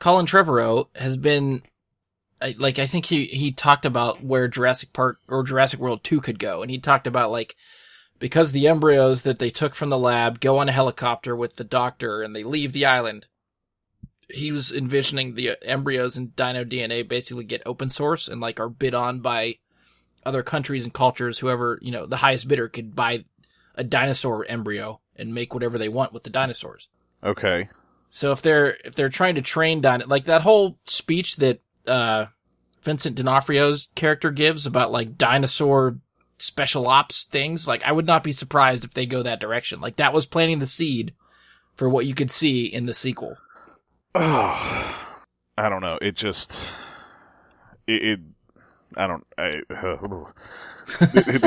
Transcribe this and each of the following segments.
Colin Trevorrow has been, I think he talked about where Jurassic Park or Jurassic World 2 could go. And he talked about, like, because the embryos that they took from the lab go on a helicopter with the doctor and they leave the island, he was envisioning the embryos and dino DNA basically get open source and, like, are bid on by other countries and cultures. Whoever, the highest bidder could buy a dinosaur embryo and make whatever they want with the dinosaurs. Okay. So if they're trying to train like that whole speech that Vincent D'Onofrio's character gives about, like, dinosaur special ops things, like, I would not be surprised if they go that direction. Like, that was planting the seed for what you could see in the sequel. Oh, I don't know. It just, the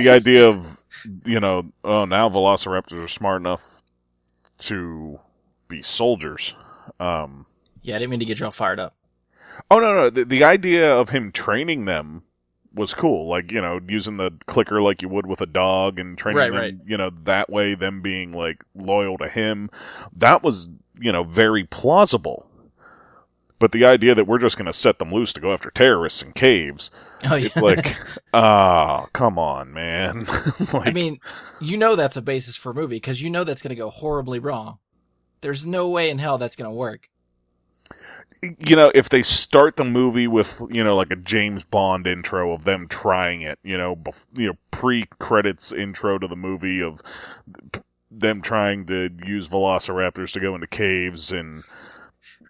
idea of, now velociraptors are smart enough to be soldiers. Yeah, I didn't mean to get you all fired up. Oh, no. The idea of him training them was cool. Like, using the clicker like you would with a dog and training them, that way, them being, like, loyal to him. That was, very plausible. But the idea that we're just going to set them loose to go after terrorists in caves, it's like, come on, man. Like, I mean, that's a basis for a movie, because that's going to go horribly wrong. There's no way in hell that's going to work. If they start the movie with, like a James Bond intro of them trying it, pre-credits intro to the movie of them trying to use velociraptors to go into caves and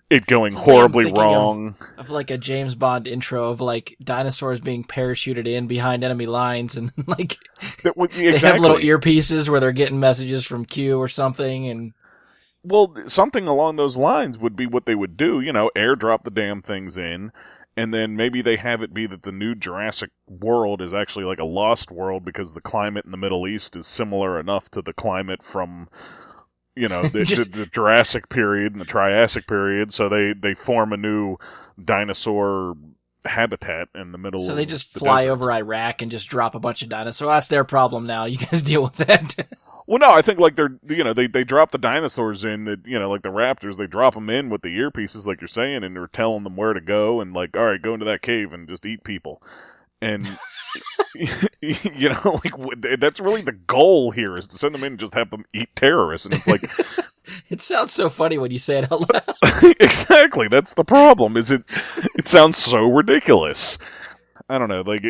it going horribly wrong. Of like a James Bond intro of, like, dinosaurs being parachuted in behind enemy lines and, like, they have little earpieces where they're getting messages from Q or something. And well, something along those lines would be what they would do, airdrop the damn things in, and then maybe they have it be that the new Jurassic World is actually like a lost world because the climate in the Middle East is similar enough to the climate from the Jurassic period and the Triassic period, so they form a new dinosaur habitat in the middle. So they just fly over Iraq and just drop a bunch of dinosaurs. That's their problem now. You guys deal with that. Well, no, I think, like, they drop the dinosaurs in, that, like the raptors, they drop them in with the earpieces, like you're saying, and they're telling them where to go, and, like, all right, go into that cave and just eat people. And, like, that's really the goal here, is to send them in and just have them eat terrorists. And it's like, it sounds so funny when you say it out loud. Exactly, that's the problem, is it sounds so ridiculous. I don't know, like,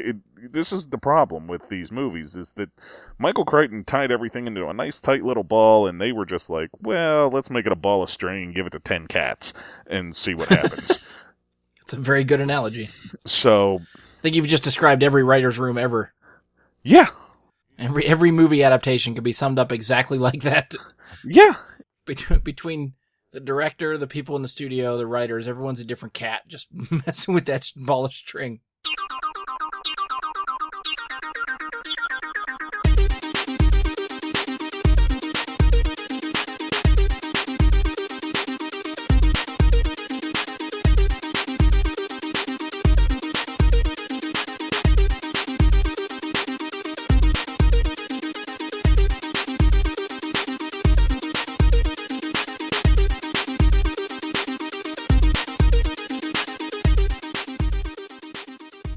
this is the problem with these movies, is that Michael Crichton tied everything into a nice tight little ball, and they were just like, well, let's make it a ball of string and give it to 10 cats and see what happens. It's a very good analogy. So, I think you've just described every writer's room ever. Yeah. Every movie adaptation could be summed up exactly like that. Yeah. Between the director, the people in the studio, the writers, everyone's a different cat, just messing with that ball of string.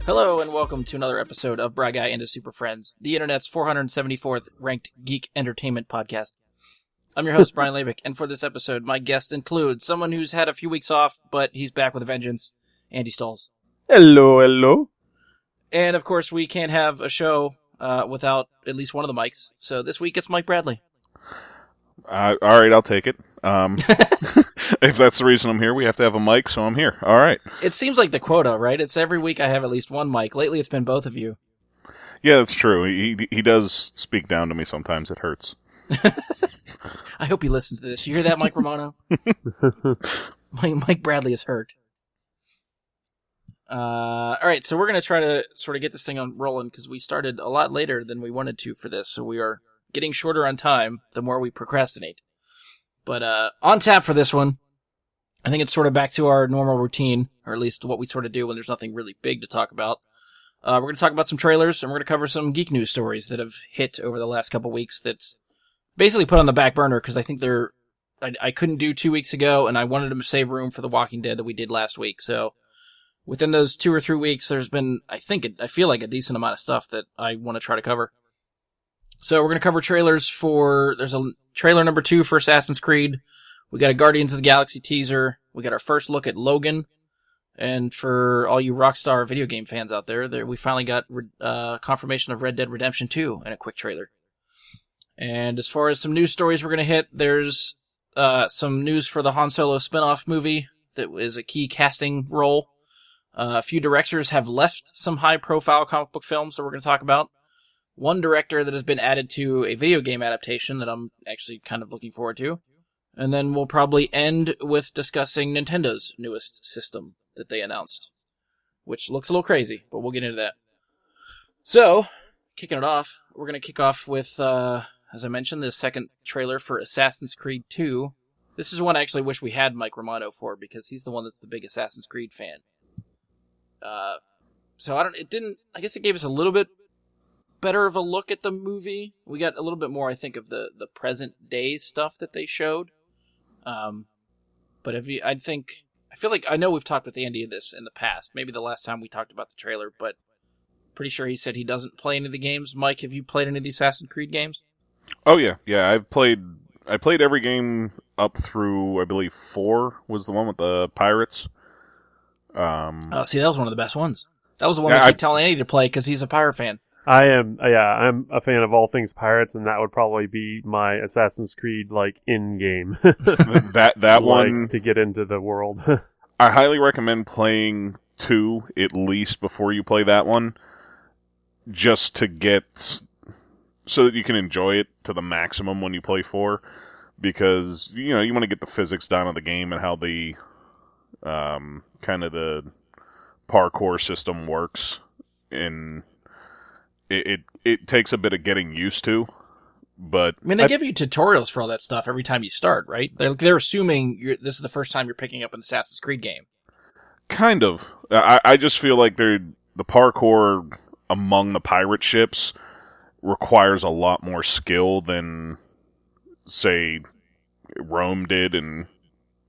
Hello and welcome to another episode of Bry Guy and his Super Friends, the internet's 474th ranked geek entertainment podcast. I'm your host, Brian Labick, and for this episode, my guest includes someone who's had a few weeks off, but he's back with a vengeance, Andy Stolz. Hello. And of course, we can't have a show without at least one of the mics, so this week it's Mike Bradley. All right, I'll take it. If that's the reason I'm here, we have to have a mic, so I'm here. All right. It seems like the quota, right? It's every week I have at least one mic. Lately, it's been both of you. Yeah, that's true. He does speak down to me sometimes. It hurts. I hope he listens to this. You hear that, Mike Romano? Mike Bradley is hurt. All right, so we're going to try to sort of get this thing on rolling because we started a lot later than we wanted to for this, so we are getting shorter on time the more we procrastinate. But on tap for this one, I think it's sort of back to our normal routine, or at least what we sort of do when there's nothing really big to talk about. We're going to talk about some trailers, and we're going to cover some geek news stories that have hit over the last couple weeks that's basically put on the back burner because I think they're I couldn't do 2 weeks ago, and I wanted to save room for The Walking Dead that we did last week. So within those 2 or 3 weeks, there's been, I feel like a decent amount of stuff that I want to try to cover. So we're going to cover trailers there's a trailer number 2 for Assassin's Creed. We got a Guardians of the Galaxy teaser. We got our first look at Logan. And for all you Rockstar video game fans out there, we finally got confirmation of Red Dead Redemption 2 in a quick trailer. And as far as some news stories we're going to hit, there's some news for the Han Solo spin-off movie that is a key casting role. A few directors have left some high-profile comic book films that we're going to talk about. One director that has been added to a video game adaptation that I'm actually kind of looking forward to. And then we'll probably end with discussing Nintendo's newest system that they announced, which looks a little crazy, but we'll get into that. So, kicking it off, we're going to kick off with, as I mentioned, the second trailer for Assassin's Creed 2. This is one I actually wish we had Mike Romano for, because he's the one that's the big Assassin's Creed fan. So I guess it gave us a little bit better of a look at the movie. We got a little bit more, I think, of the present day stuff that they showed. But I feel like I know we've talked with Andy of this in the past. Maybe the last time we talked about the trailer, but pretty sure he said he doesn't play any of the games. Mike, have you played any of the Assassin's Creed games? Oh yeah. I played every game up through, I believe, 4 was the one with the pirates. See, that was one of the best ones. That was the one I keep telling Andy to play because he's a pirate fan. I'm a fan of all things pirates, and that would probably be my Assassin's Creed, in-game. that one... to get into the world. I highly recommend playing 2, at least, before you play that one, just to get... so that you can enjoy it to the maximum when you play 4, because, you want to get the physics down of the game and how the, kind of the parkour system works, and... It takes a bit of getting used to, but... I mean, they give you tutorials for all that stuff every time you start, right? They're assuming this is the first time you're picking up an Assassin's Creed game. Kind of. I just feel like the parkour among the pirate ships requires a lot more skill than, say, Rome did in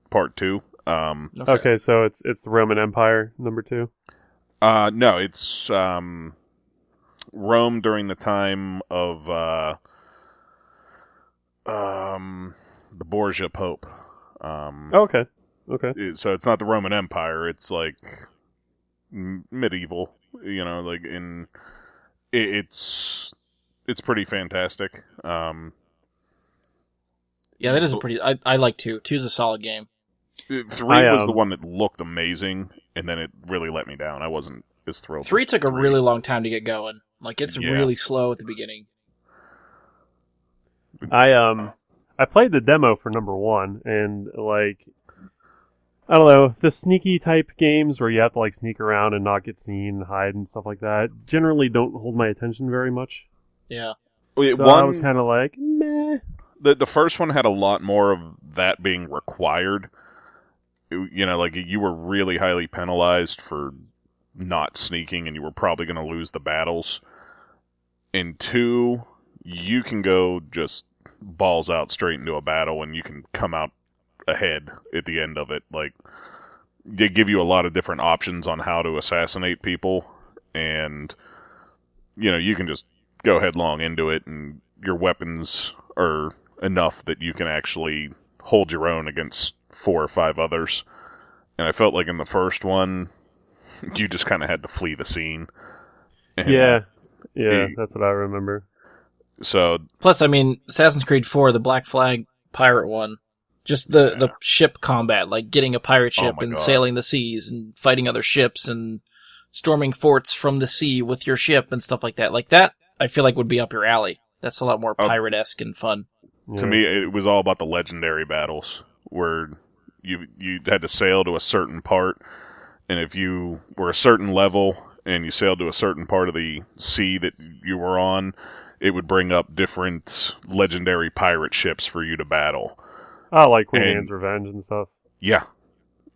Part 2. Okay, so it's the Roman Empire, number 2? No, it's... Rome during the time of the Borgia Pope. Okay. So it's not the Roman Empire. It's like medieval. It's pretty fantastic. Yeah, that is a pretty. I like 2. 2's a solid game. 3 was the one that looked amazing, and then it really let me down. I wasn't as thrilled. 3 took a really long time to get going. It's really slow at the beginning. I played the demo for number 1, and I don't know, the sneaky type games where you have to sneak around and not get seen and hide and stuff like that generally don't hold my attention very much. Yeah. So I was kind of meh. The first one had a lot more of that being required. You were really highly penalized for not sneaking, and you were probably going to lose the battles. In 2, you can go just balls out straight into a battle, and you can come out ahead at the end of it. They give you a lot of different options on how to assassinate people, and you can just go headlong into it, and your weapons are enough that you can actually hold your own against 4 or 5 others. And I felt like in the first one, you just kind of had to flee the scene. And yeah, that's what I remember. So plus, Assassin's Creed 4, the Black Flag pirate one, just the ship combat, getting a pirate ship and sailing the seas and fighting other ships and storming forts from the sea with your ship and stuff like that. That, I feel like would be up your alley. That's a lot more pirate-esque and fun. To me, it was all about the legendary battles, where you had to sail to a certain part, and if you were a certain level and you sailed to a certain part of the sea that you were on, it would bring up different legendary pirate ships for you to battle. Oh, like Queen Anne's Revenge and stuff. Yeah.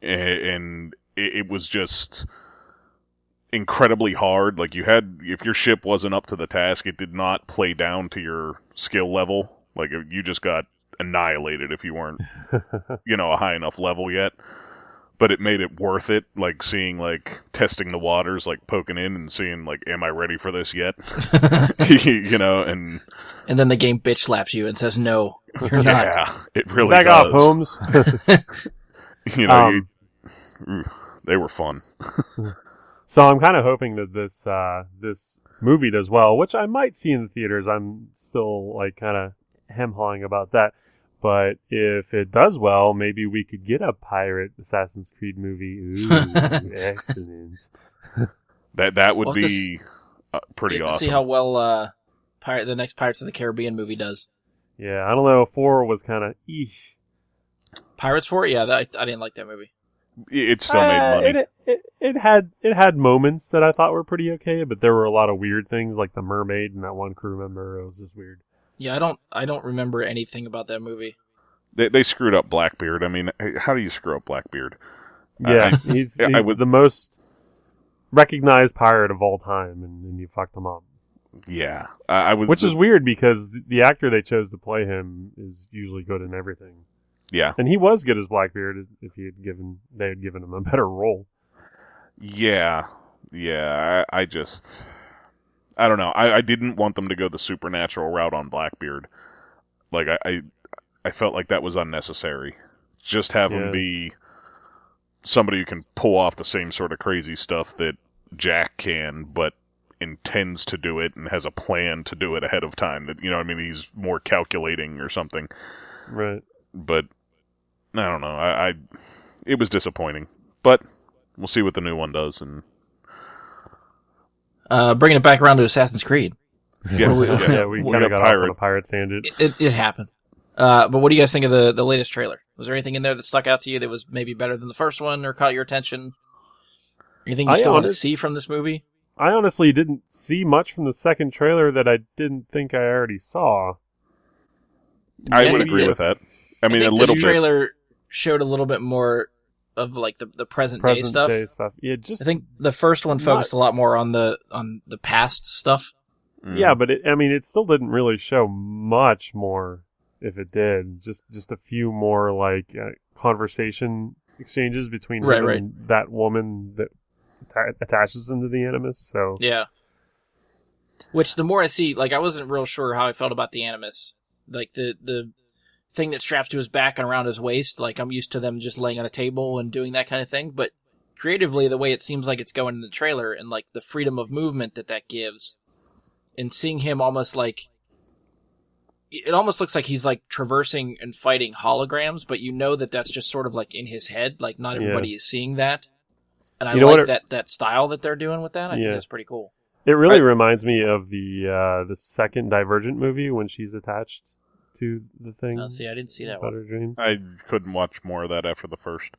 And it was just incredibly hard. If your ship wasn't up to the task, it did not play down to your skill level. You just got annihilated if you weren't, a high enough level yet. But it made it worth it, like seeing, like testing the waters, like poking in and seeing, like, am I ready for this yet? And then the game bitch slaps you and says, no, you're not. Yeah, it really Back does. off, Holmes. They were fun. So I'm kind of hoping that this movie does well, which I might see in the theaters. I'm still, like, kind of hem-hawing about that. But if it does well, maybe we could get a pirate Assassin's Creed movie. Ooh, excellent. That would be pretty awesome. See how well the next Pirates of the Caribbean movie does. Yeah, I don't know. 4 was kind of eesh. Pirates 4? Yeah, I didn't like that movie. It still made money. It had moments that I thought were pretty okay, but there were a lot of weird things, like the mermaid and that one crew member. It was just weird. Yeah, I don't remember anything about that movie. They screwed up Blackbeard. I mean, how do you screw up Blackbeard? Yeah, he's the most recognized pirate of all time, and you fucked him up. Yeah, which is weird because the actor they chose to play him is usually good in everything. Yeah, and he was good as Blackbeard if they had given him a better role. Yeah. I don't know. I didn't want them to go the supernatural route on Blackbeard. Like, I felt like that was unnecessary. Just have him be somebody who can pull off the same sort of crazy stuff that Jack can, but intends to do it and has a plan to do it ahead of time. That, he's more calculating or something. Right. But, I don't know. It was disappointing. But, we'll see what the new one does, and bringing it back around to Assassin's Creed. Yeah, we kind of got off on a pirate tangent. It happens. But what do you guys think of the latest trailer? Was there anything in there that stuck out to you that was maybe better than the first one or caught your attention? Anything you still want to see from this movie? I honestly didn't see much from the second trailer that I didn't think I already saw. I would agree with that. I mean, a little bit. This trailer showed a little bit more of like the present day stuff. Yeah, I think the first one focused a lot more on the past stuff. Yeah, but it still didn't really show much more. If it did, just a few more like conversation exchanges between him and that woman that attaches him to the Animus. So yeah, which the more I see, like, I wasn't real sure how I felt about the Animus, like the thing that straps to his back and around his waist. Like, I'm used to them just laying on a table and doing that kind of thing, but creatively, the way it seems like it's going in the trailer and like the freedom of movement that gives, and seeing him almost like. It almost looks like he's like traversing and fighting holograms, but that's just sort of like in his head. Like, not everybody is seeing that. And I like that style that they're doing with that. I think that's pretty cool. It really reminds me of the second Divergent movie when she's attached to the thing. I didn't see that one. I couldn't watch more of that after the first.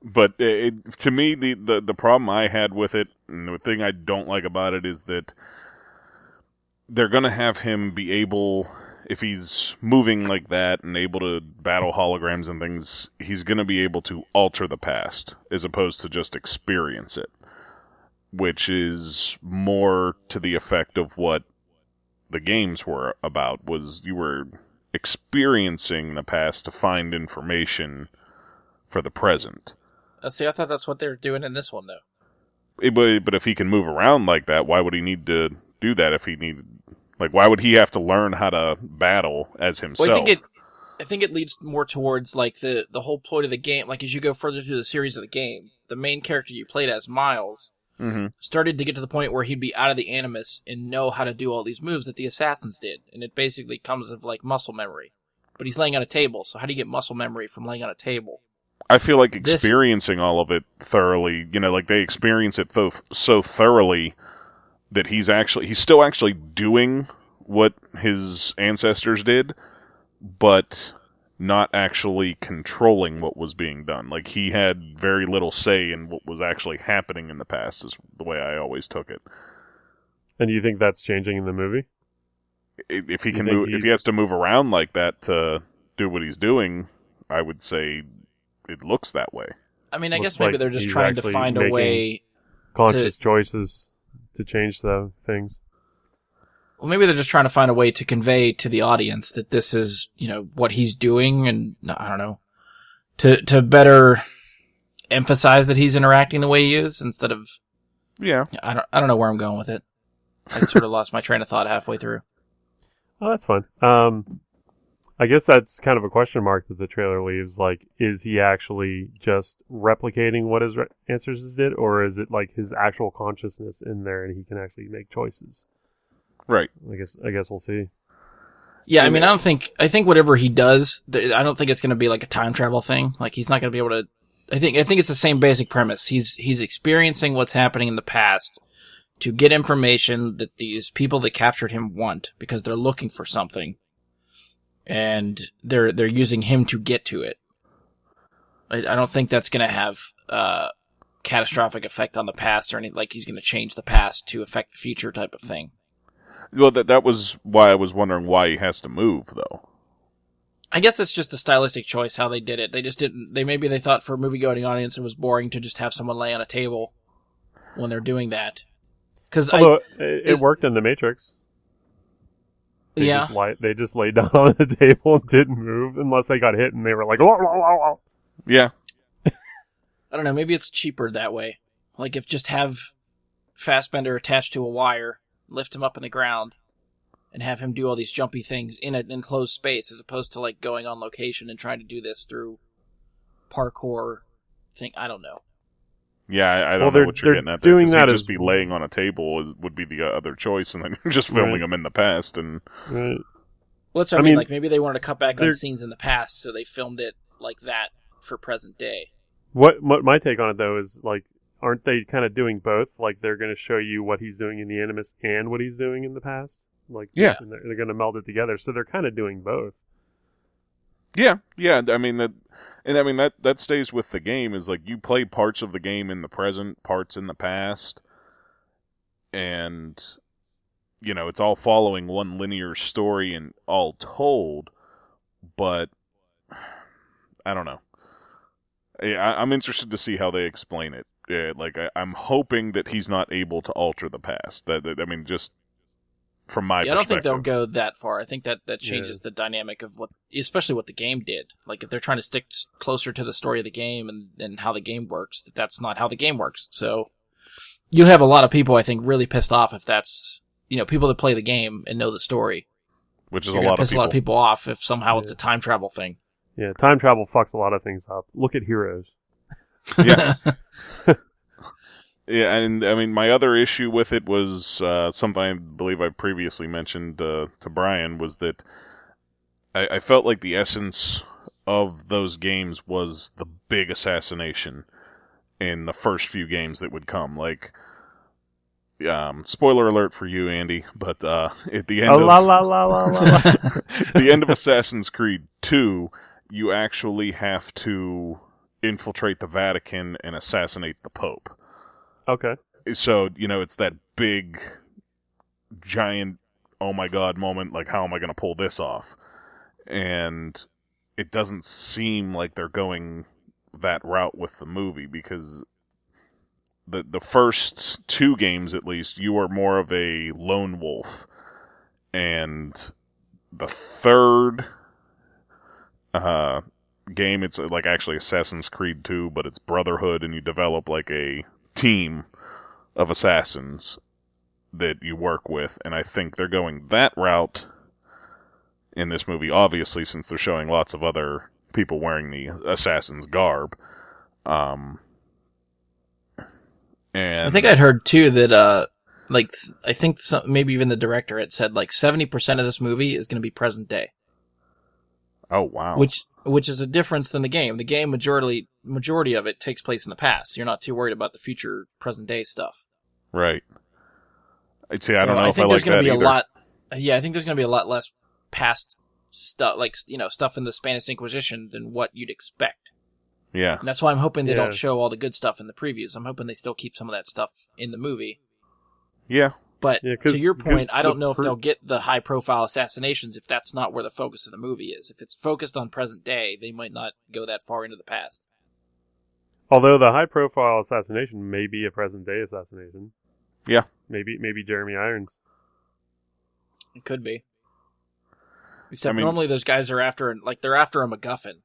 But to me, the problem I had with it, and the thing I don't like about it, is that they're going to have him be able, if he's moving like that and able to battle holograms and things, he's going to be able to alter the past as opposed to just experience it, which is more to the effect of what the games were about, was you were experiencing the past to find information for the present. See, I thought that's what they were doing in this one, though. But if he can move around like that, why would he need to do that if he needed... Like, why would he have to learn how to battle as himself? Well, I think it leads more towards, like, the whole point of the game. Like, as you go further through the series of the game, the main character you played as, Miles, started to get to the point where he'd be out of the Animus and know how to do all these moves that the Assassins did. And it basically comes of, like, muscle memory. But he's laying on a table, so how do you get muscle memory from laying on a table? I feel like experiencing all of it thoroughly, like, they experience it so thoroughly that he's still actually doing what his ancestors did, but not actually controlling what was being done. Like, he had very little say in what was actually happening in the past, is the way I always took it. And do you think that's changing in the movie? If he can move, if he has to move around like that to do what he's doing, I would say it looks that way. I mean, I guess maybe they're just trying to find a way conscious choices to change the things. Well, maybe they're just trying to find a way to convey to the audience that this is, what he's doing, and I don't know, to better emphasize that he's interacting the way he is instead of. Yeah. I don't know where I'm going with it. I sort of lost my train of thought halfway through. Oh, that's fun. I guess that's kind of a question mark that the trailer leaves. Like, is he actually just replicating what his ancestors did, or is it like his actual consciousness in there and he can actually make choices? Right. I guess we'll see. Yeah, I mean, I think whatever he does, I don't think it's going to be like a time travel thing. Like, he's not going to be able to. I think it's the same basic premise. He's experiencing what's happening in the past to get information that these people that captured him want because they're looking for something. And they're using him to get to it. I don't think that's going to have catastrophic effect on the past or anything. Like he's going to change the past to affect the future type of thing. Well, that was why I was wondering why he has to move, though. I guess it's just a stylistic choice how they did it. They just didn't. Maybe they thought for a movie-going audience it was boring to just have someone lay on a table when they're doing that. Although it worked in The Matrix. They just laid down on the table and didn't move unless they got hit and they were like, wah, wah, wah, wah. Yeah. I don't know, maybe it's cheaper that way. Like if just have Fassbender attached to a wire, lift him up in the ground, and have him do all these jumpy things in an enclosed space as opposed to like going on location and trying to do this through parkour thing. I don't know. Yeah, I don't know what you're getting at. Doing that just be laying on a table would be the other choice, and then you're just filming them in the past. And right. Well, that's what I mean. Like maybe they wanted to cut back on scenes in the past, so they filmed it like that for present day. What my take on it though is like, aren't they kind of doing both? Like they're going to show you what he's doing in the Animus and what he's doing in the past. Like yeah, and they're going to meld it together, so they're kind of doing both. Yeah. I mean that stays with the game. Is like you play parts of the game in the present, parts in the past, and it's all following one linear story and all told. But I don't know. I'm interested to see how they explain it. I'm hoping that he's not able to alter the past. I mean, just. From my perspective. I don't think they'll go that far. I think that changes the dynamic of especially what the game did. Like if they're trying to stick closer to the story of the game and how the game works, that's not how the game works. So you'll have a lot of people, I think, really pissed off if that's, people that play the game and know the story. Which is a lot of people off if somehow it's a time travel thing. Yeah, time travel fucks a lot of things up. Look at Heroes. Yeah. Yeah, and I mean, my other issue with it was something I believe I previously mentioned to Brian, was that I felt like the essence of those games was the big assassination in the first few games that would come. Like, spoiler alert for you, Andy, but at the end the end of Assassin's Creed 2, you actually have to infiltrate the Vatican and assassinate the Pope. Okay. So, it's that big, giant, oh my god moment, like, how am I going to pull this off? And it doesn't seem like they're going that route with the movie, because the first two games, at least, you are more of a lone wolf. And the third game, it's like actually Assassin's Creed 2, but it's Brotherhood, and you develop like a team of assassins that you work with, and I think they're going that route in this movie, obviously, since they're showing lots of other people wearing the assassin's garb. And I think I'd heard too that I think maybe even the director had said like 70% of this movie is going to be present day. Oh wow. Which is a difference than the game. The game majority of it takes place in the past. You're not too worried about the future present day stuff. Right. I'd say I don't know if I like that either. I think there's going to be a lot less past stuff, like stuff in the Spanish Inquisition than what you'd expect. Yeah. And that's why I'm hoping they don't show all the good stuff in the previews. I'm hoping they still keep some of that stuff in the movie. Yeah. But to your point, I don't know if they'll get the high-profile assassinations if that's not where the focus of the movie is. If it's focused on present day, they might not go that far into the past. Although the high-profile assassination may be a present-day assassination. Yeah. Maybe Jeremy Irons. It could be. Except I mean- normally those guys are they're after a MacGuffin.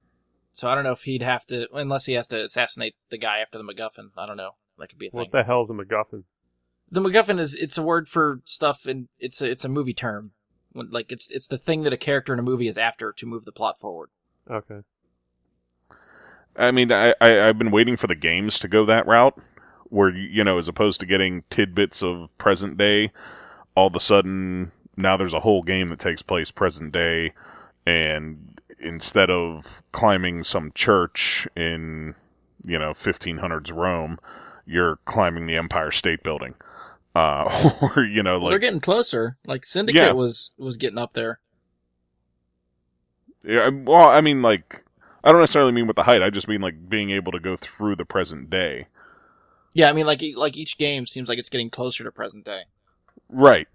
So I don't know if he'd have to, unless he has to assassinate the guy after the MacGuffin. I don't know. That could be a thing. What the hell's a MacGuffin? The MacGuffin it's a word for stuff, and it's a movie term. Like it's the thing that a character in a movie is after to move the plot forward. Okay. I mean, I've been waiting for the games to go that route, where, as opposed to getting tidbits of present day, all of a sudden, now there's a whole game that takes place present day, and instead of climbing some church in, 1500s Rome, you're climbing the Empire State Building. Or, They're getting closer. Like, Syndicate was getting up there. Yeah, well, I mean, like, I don't necessarily mean with the height. I just mean, like, being able to go through the present day. Yeah, I mean, like each game seems like it's getting closer to present day. Right.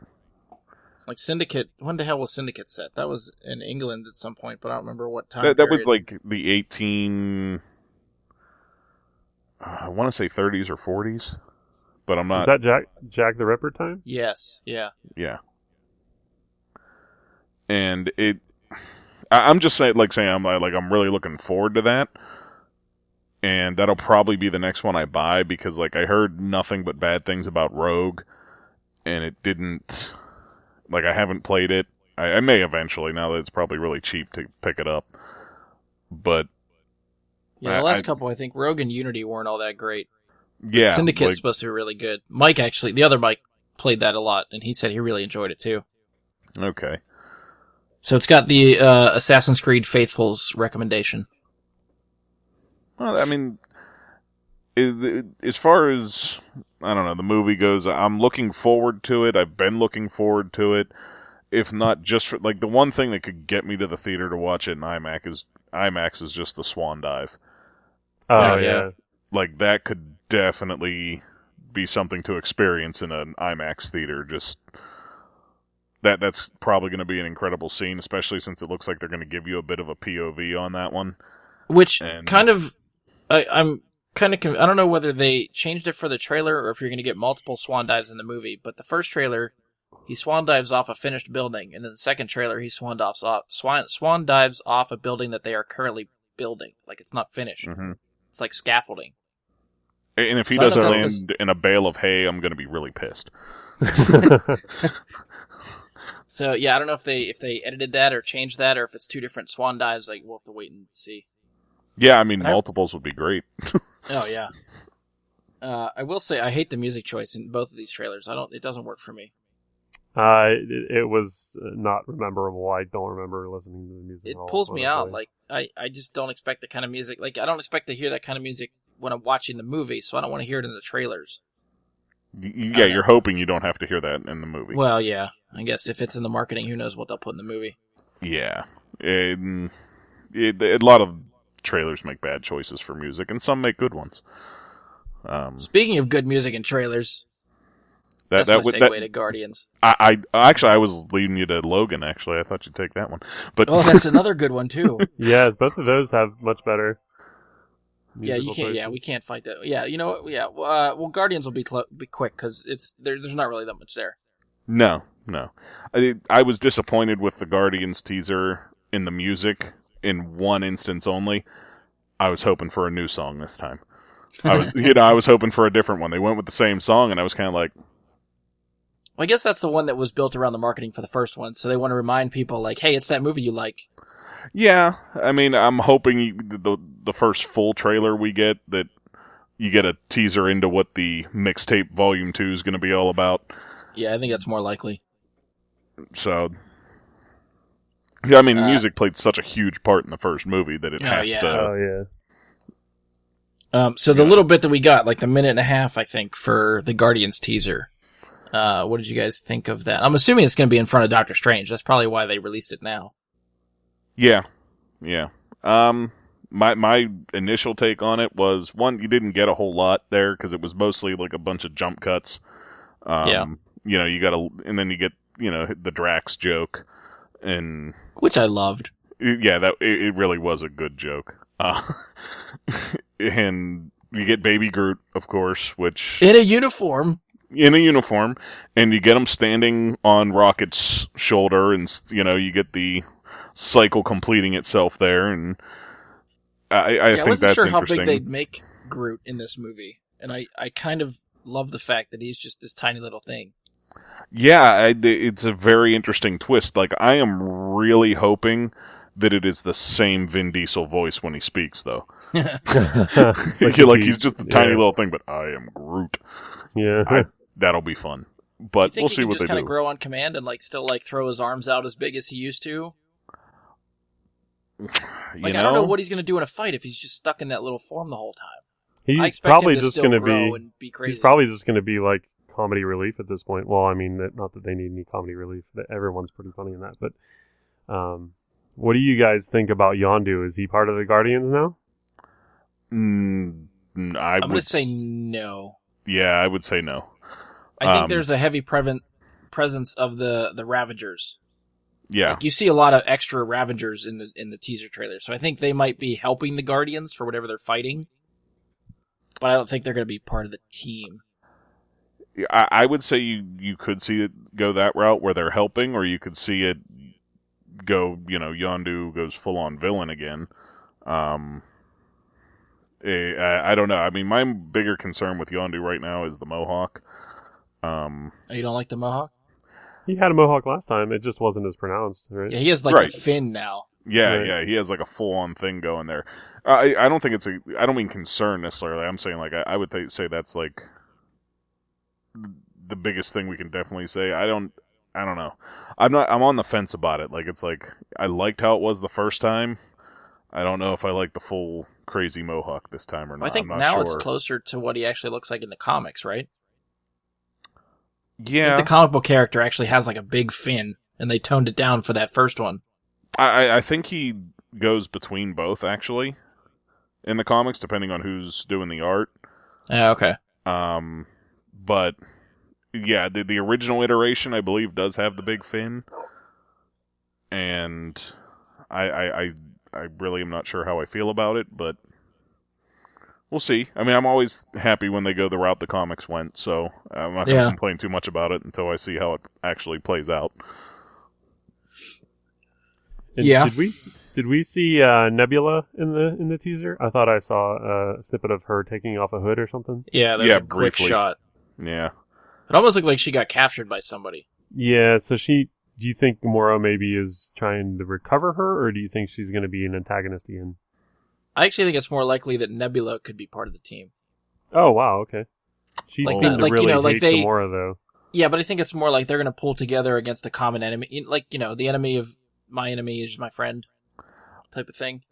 Like Syndicate, when the hell was Syndicate set? That was in England at some point, but I don't remember what time. That was like the 18... I want to say 30s or 40s, but I'm not... Is that Jack the Ripper time? Yes, yeah. Yeah. And I'm just saying, I'm really looking forward to that. And that'll probably be the next one I buy, because, like, I heard nothing but bad things about Rogue, and it didn't... Like, I haven't played it. I may eventually, now that it's probably really cheap to pick it up. But... Yeah, the last couple, I think Rogue and Unity weren't all that great. Yeah. Syndicate's supposed to be really good. Mike, actually, the other Mike, played that a lot, and he said he really enjoyed it, too. Okay. So it's got the Assassin's Creed Faithful's recommendation. Well, I mean, as far as, I don't know, the movie goes, I'm looking forward to it. I've been looking forward to it. If not just for, like, the one thing that could get me to the theater to watch it in IMAX is just the Swan Dive. Oh, yeah. Like, that could definitely be something to experience in an IMAX theater. Just that's probably going to be an incredible scene, especially since it looks like they're going to give you a bit of a POV on that one. Which kind of, I'm kind of, I don't know whether they changed it for the trailer or if you're going to get multiple swan dives in the movie, but the first trailer, he swan dives off a finished building, and then the second trailer, he swan dives off a building that they are currently building. Like, it's not finished. Mm-hmm. It's like scaffolding. And if he doesn't land in a bale of hay, I'm going to be really pissed. So, yeah, I don't know if they edited that or changed that, or if it's two different swan dives. Like, we'll have to wait and see. Yeah, I mean, multiples would be great. Oh, yeah. I will say, I hate the music choice in both of these trailers. It doesn't work for me. It was not memorable. I don't remember listening to the music It at all. pulls me out. Like, I just don't expect the kind of music. Like, I don't expect to hear that kind of music when I'm watching the movie, so I don't want to hear it in the trailers. Yeah, you're hoping you don't have to hear that in the movie. Well, yeah. I guess if it's in the marketing, who knows what they'll put in the movie. Yeah. A lot of trailers make bad choices for music, and some make good ones. Speaking of good music and trailers, that's my segue to Guardians. I was leading you to Logan, actually. I thought you'd take that one. But that's another good one, too. Yeah, both of those have much better. Yeah, you can't. Yeah, we can't fight that. Yeah, you know what? Yeah, well, Guardians will be quick because there's not really that much there. No. I was disappointed with the Guardians teaser in the music in one instance only. I was hoping for a new song this time. I was hoping for a different one. They went with the same song, and I was kind of like. Well, I guess that's the one that was built around the marketing for the first one, so they want to remind people, like, hey, it's that movie you like. Yeah, I mean, I'm hoping the first full trailer we get, that you get a teaser into what the mixtape Volume 2 is going to be all about. Yeah, I think that's more likely. So, yeah, I mean, music played such a huge part in the first movie that it had to... Oh, yeah. So the little bit that we got, like the minute and a half, I think, for the Guardians teaser, what did you guys think of that? I'm assuming it's going to be in front of Doctor Strange. That's probably why they released it now. Yeah. My initial take on it was, one, you didn't get a whole lot there because it was mostly like a bunch of jump cuts. You got and then you get the Drax joke, and which I loved. Yeah, it really was a good joke. And you get Baby Groot, of course, which in a uniform. in a uniform, and you get him standing on Rocket's shoulder, and you get the cycle completing itself there, and I think wasn't that's sure how interesting. big they'd make Groot in this movie, and I kind of love the fact that he's just this tiny little thing. Yeah, it's a very interesting twist. Like, I am really hoping that it is the same Vin Diesel voice when he speaks, though. Like he's just a tiny little thing, but I am Groot. Yeah, that'll be fun. But we'll see what they do. You think he can just kind of grow on command and still throw his arms out as big as he used to? I don't know what he's going to do in a fight if he's just stuck in that little form the whole time. He's probably just going to be crazy. He's probably just going to be like comedy relief at this point. Well, I mean, not that they need any comedy relief. Everyone's pretty funny in that. But what do you guys think about Yondu? Is he part of the Guardians now? I'm going to say no. Yeah, I would say no. I think there's a heavy presence of the Ravagers. Yeah, you see a lot of extra Ravagers in the teaser trailer, so I think they might be helping the Guardians for whatever they're fighting. But I don't think they're going to be part of the team. I would say you could see it go that route where they're helping, or you could see it go, Yondu goes full on villain again. I don't know. I mean, my bigger concern with Yondu right now is the Mohawk. You don't like the Mohawk? He had a Mohawk last time. It just wasn't as pronounced, right? Yeah, he has a fin now. Yeah, right. Yeah, he has a full-on thing going there. I don't think I don't mean concern necessarily. I'm saying I would say that's the biggest thing we can definitely say. I don't know. I'm on the fence about it. I liked how it was the first time. I don't know if I like the full crazy Mohawk this time or not. I think now it's closer to what he actually looks like in the comics, right? Yeah. The comic book character actually has a big fin, and they toned it down for that first one. I think he goes between both, actually, in the comics, depending on who's doing the art. Yeah, okay. But, yeah, the original iteration, I believe, does have the big fin. And I really am not sure how I feel about it, but we'll see. I mean, I'm always happy when they go the route the comics went, so I'm not going to complain too much about it until I see how it actually plays out. And did we see Nebula in the teaser? I thought I saw a snippet of her taking off a hood or something. Yeah, there's a quick shot. Yeah. It almost looked like she got captured by somebody. Yeah, so do you think Gamora maybe is trying to recover her, or do you think she's going to be an antagonist again? I actually think it's more likely that Nebula could be part of the team. Oh, wow, okay. She seemed to really hate Gamora, though. Yeah, but I think it's more like they're going to pull together against a common enemy. The enemy of my enemy is my friend type of thing.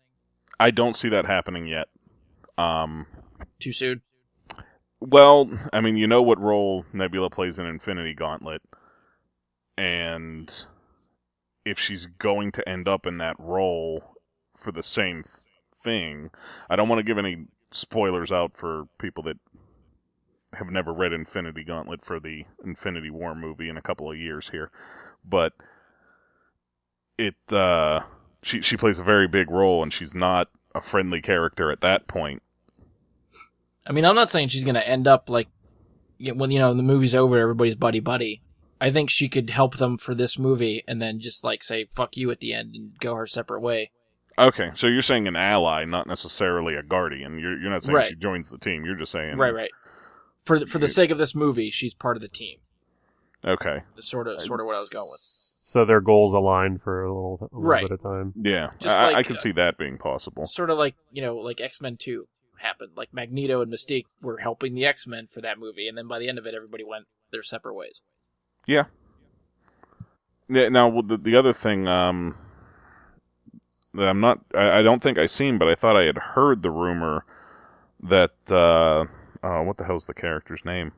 I don't see that happening yet. Too soon? Well, I mean, you know what role Nebula plays in Infinity Gauntlet. And if she's going to end up in that role for the same thing, I don't want to give any spoilers out for people that have never read Infinity Gauntlet for the Infinity War movie in a couple of years here. But she plays a very big role, and she's not a friendly character at that point. I mean, I'm not saying she's going to end up when the movie's over, everybody's buddy. I think she could help them for this movie and then just say fuck you at the end and go her separate way. Okay, so you're saying an ally, not necessarily a guardian. You're not saying she joins the team. You're just saying right. For the sake of this movie, she's part of the team. Okay, that's sort of what I was going with. So their goals align for a little bit of time. Yeah, I could see that being possible. Sort of like X-Men 2 happened. Like Magneto and Mystique were helping the X-Men for that movie, and then by the end of it, everybody went their separate ways. Yeah. Now, the other thing that I don't think I've seen, but I thought I had heard the rumor that, what the hell's the character's name?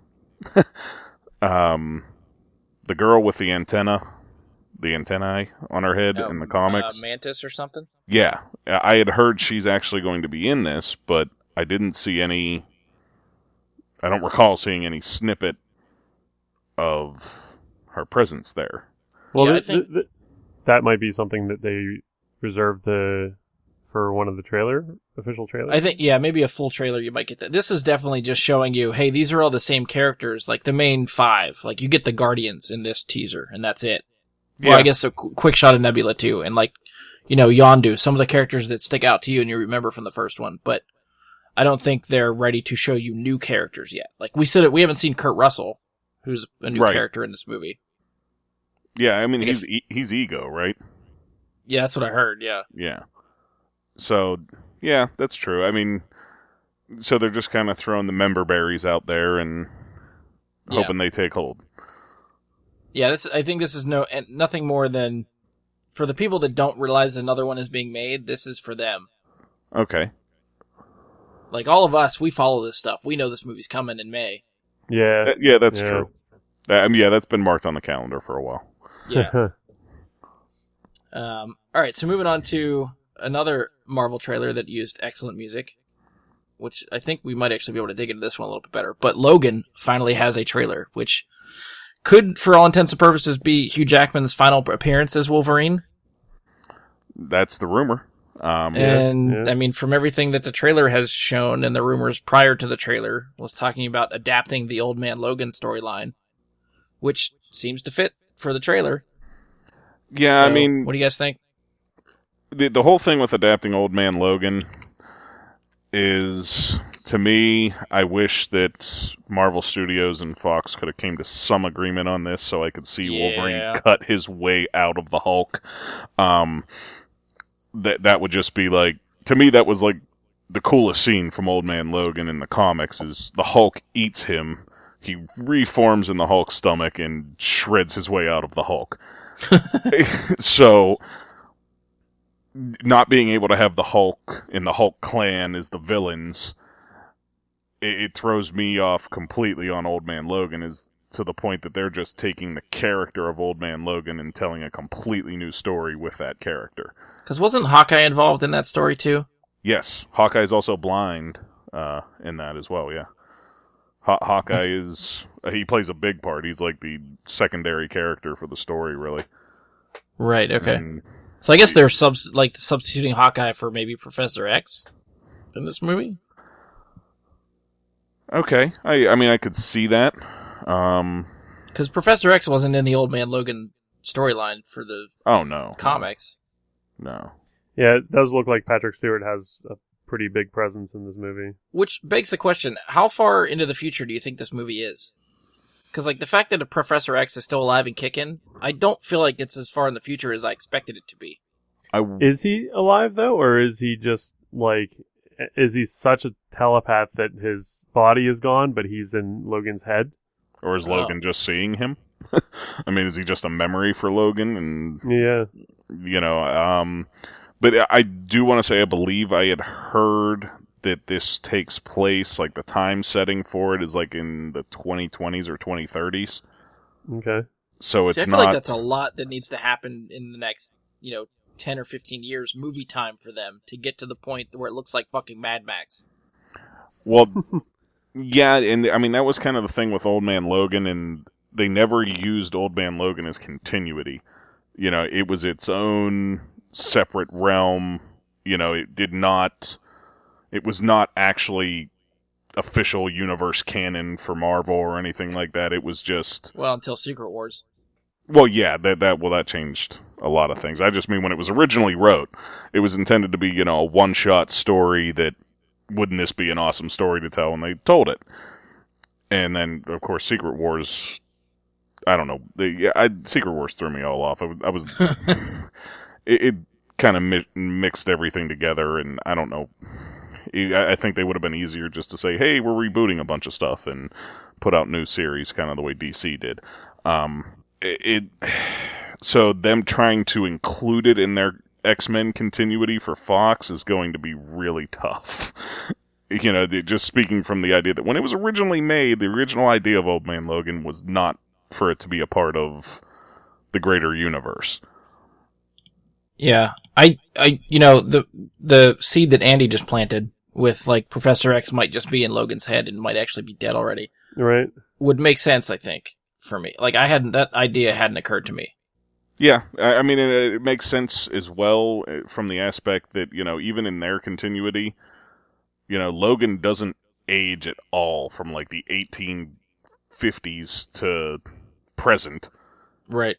The girl with the antennae on her head in the comic. Mantis or something? Yeah. I had heard she's actually going to be in this, but I didn't see any, I don't recall seeing any snippet of her presence there. Well, I think that might be something that they reserved for one of the official trailers. I think, yeah, maybe a full trailer you might get that. This is definitely just showing you, hey, these are all the same characters, like the main 5. Like, you get the Guardians in this teaser, and that's it. Well, I guess a quick shot of Nebula, too, and like, Yondu, some of the characters that stick out to you and you remember from the first one, but I don't think they're ready to show you new characters yet. Like, we said, we haven't seen Kurt Russell, who's a new character in this movie. Yeah, I mean, he's Ego, right? Yeah, that's what I heard, yeah. Yeah. So, yeah, that's true. I mean, so they're just kind of throwing the member berries out there and hoping they take hold. Yeah, I think this is nothing more than, for the people that don't realize another one is being made, this is for them. Okay. Like, all of us, we follow this stuff. We know this movie's coming in May. Yeah. Yeah, that's true. That's been marked on the calendar for a while. Yeah. All right, so moving on to another Marvel trailer that used excellent music, which I think we might actually be able to dig into this one a little bit better. But Logan finally has a trailer, which could, for all intents and purposes, be Hugh Jackman's final appearance as Wolverine. That's the rumor. I mean, from everything that the trailer has shown and the rumors prior to the trailer was talking about adapting the Old Man Logan storyline, which seems to fit for the trailer. Yeah, So, I mean, what do you guys think? The whole thing with adapting Old Man Logan is, to me, I wish that Marvel Studios and Fox could have came to some agreement on this so I could see Wolverine cut his way out of the Hulk. That would just be like, to me, that was like the coolest scene from Old Man Logan in the comics is the Hulk eats him, he reforms in the Hulk's stomach and shreds his way out of the Hulk. So, not being able to have the Hulk and the Hulk clan as the villains, it throws me off completely on Old Man Logan, is to the point that they're just taking the character of Old Man Logan and telling a completely new story with that character. Because wasn't Hawkeye involved in that story too? Yes, Hawkeye's also blind in that as well, yeah. Hawkeye he plays a big part. He's like the secondary character for the story, really. Right, okay. So I guess they're substituting Hawkeye for maybe Professor X in this movie? Okay, I mean, I could see that. Because Professor X wasn't in the Old Man Logan storyline for the comics. No. Yeah, it does look like Patrick Stewart has a pretty big presence in this movie. Which begs the question, how far into the future do you think this movie is? Because, like, the fact that a Professor X is still alive and kicking, I don't feel like it's as far in the future as I expected it to be. Is he alive, though? Or is he just, like, is he such a telepath that his body is gone, but he's in Logan's head? Or is Logan just seeing him? I mean, is he just a memory for Logan? And yeah. But I do want to say I believe I had heard that this takes place, like the time setting for it is like in the 2020s or 2030s. Okay. So it's I feel like that's a lot that needs to happen in the next, 10 or 15 years, movie time for them to get to the point where it looks like fucking Mad Max. Well, yeah, and I mean, that was kind of the thing with Old Man Logan, and they never used Old Man Logan as continuity. It was its own separate realm. It was not actually official universe canon for Marvel or anything like that. It was just... Well, until Secret Wars. Well, yeah, that changed a lot of things. I just mean when it was originally wrote, it was intended to be, a one-shot story that, wouldn't this be an awesome story to tell, and they told it. And then, of course, Secret Wars, I don't know. Secret Wars threw me all off. I was it kind of mixed everything together, and I don't know. I think they would have been easier just to say, hey, we're rebooting a bunch of stuff and put out new series, kind of the way DC did. So them trying to include it in their X-Men continuity for Fox is going to be really tough. Just speaking from the idea that when it was originally made, the original idea of Old Man Logan was not for it to be a part of the greater universe. Yeah, the seed that Andy just planted with, like, Professor X might just be in Logan's head and might actually be dead already. Right. Would make sense, I think, for me. Like, that idea hadn't occurred to me. Yeah, I mean, it makes sense as well from the aspect that, even in their continuity, Logan doesn't age at all from like the 1850s to present, Right.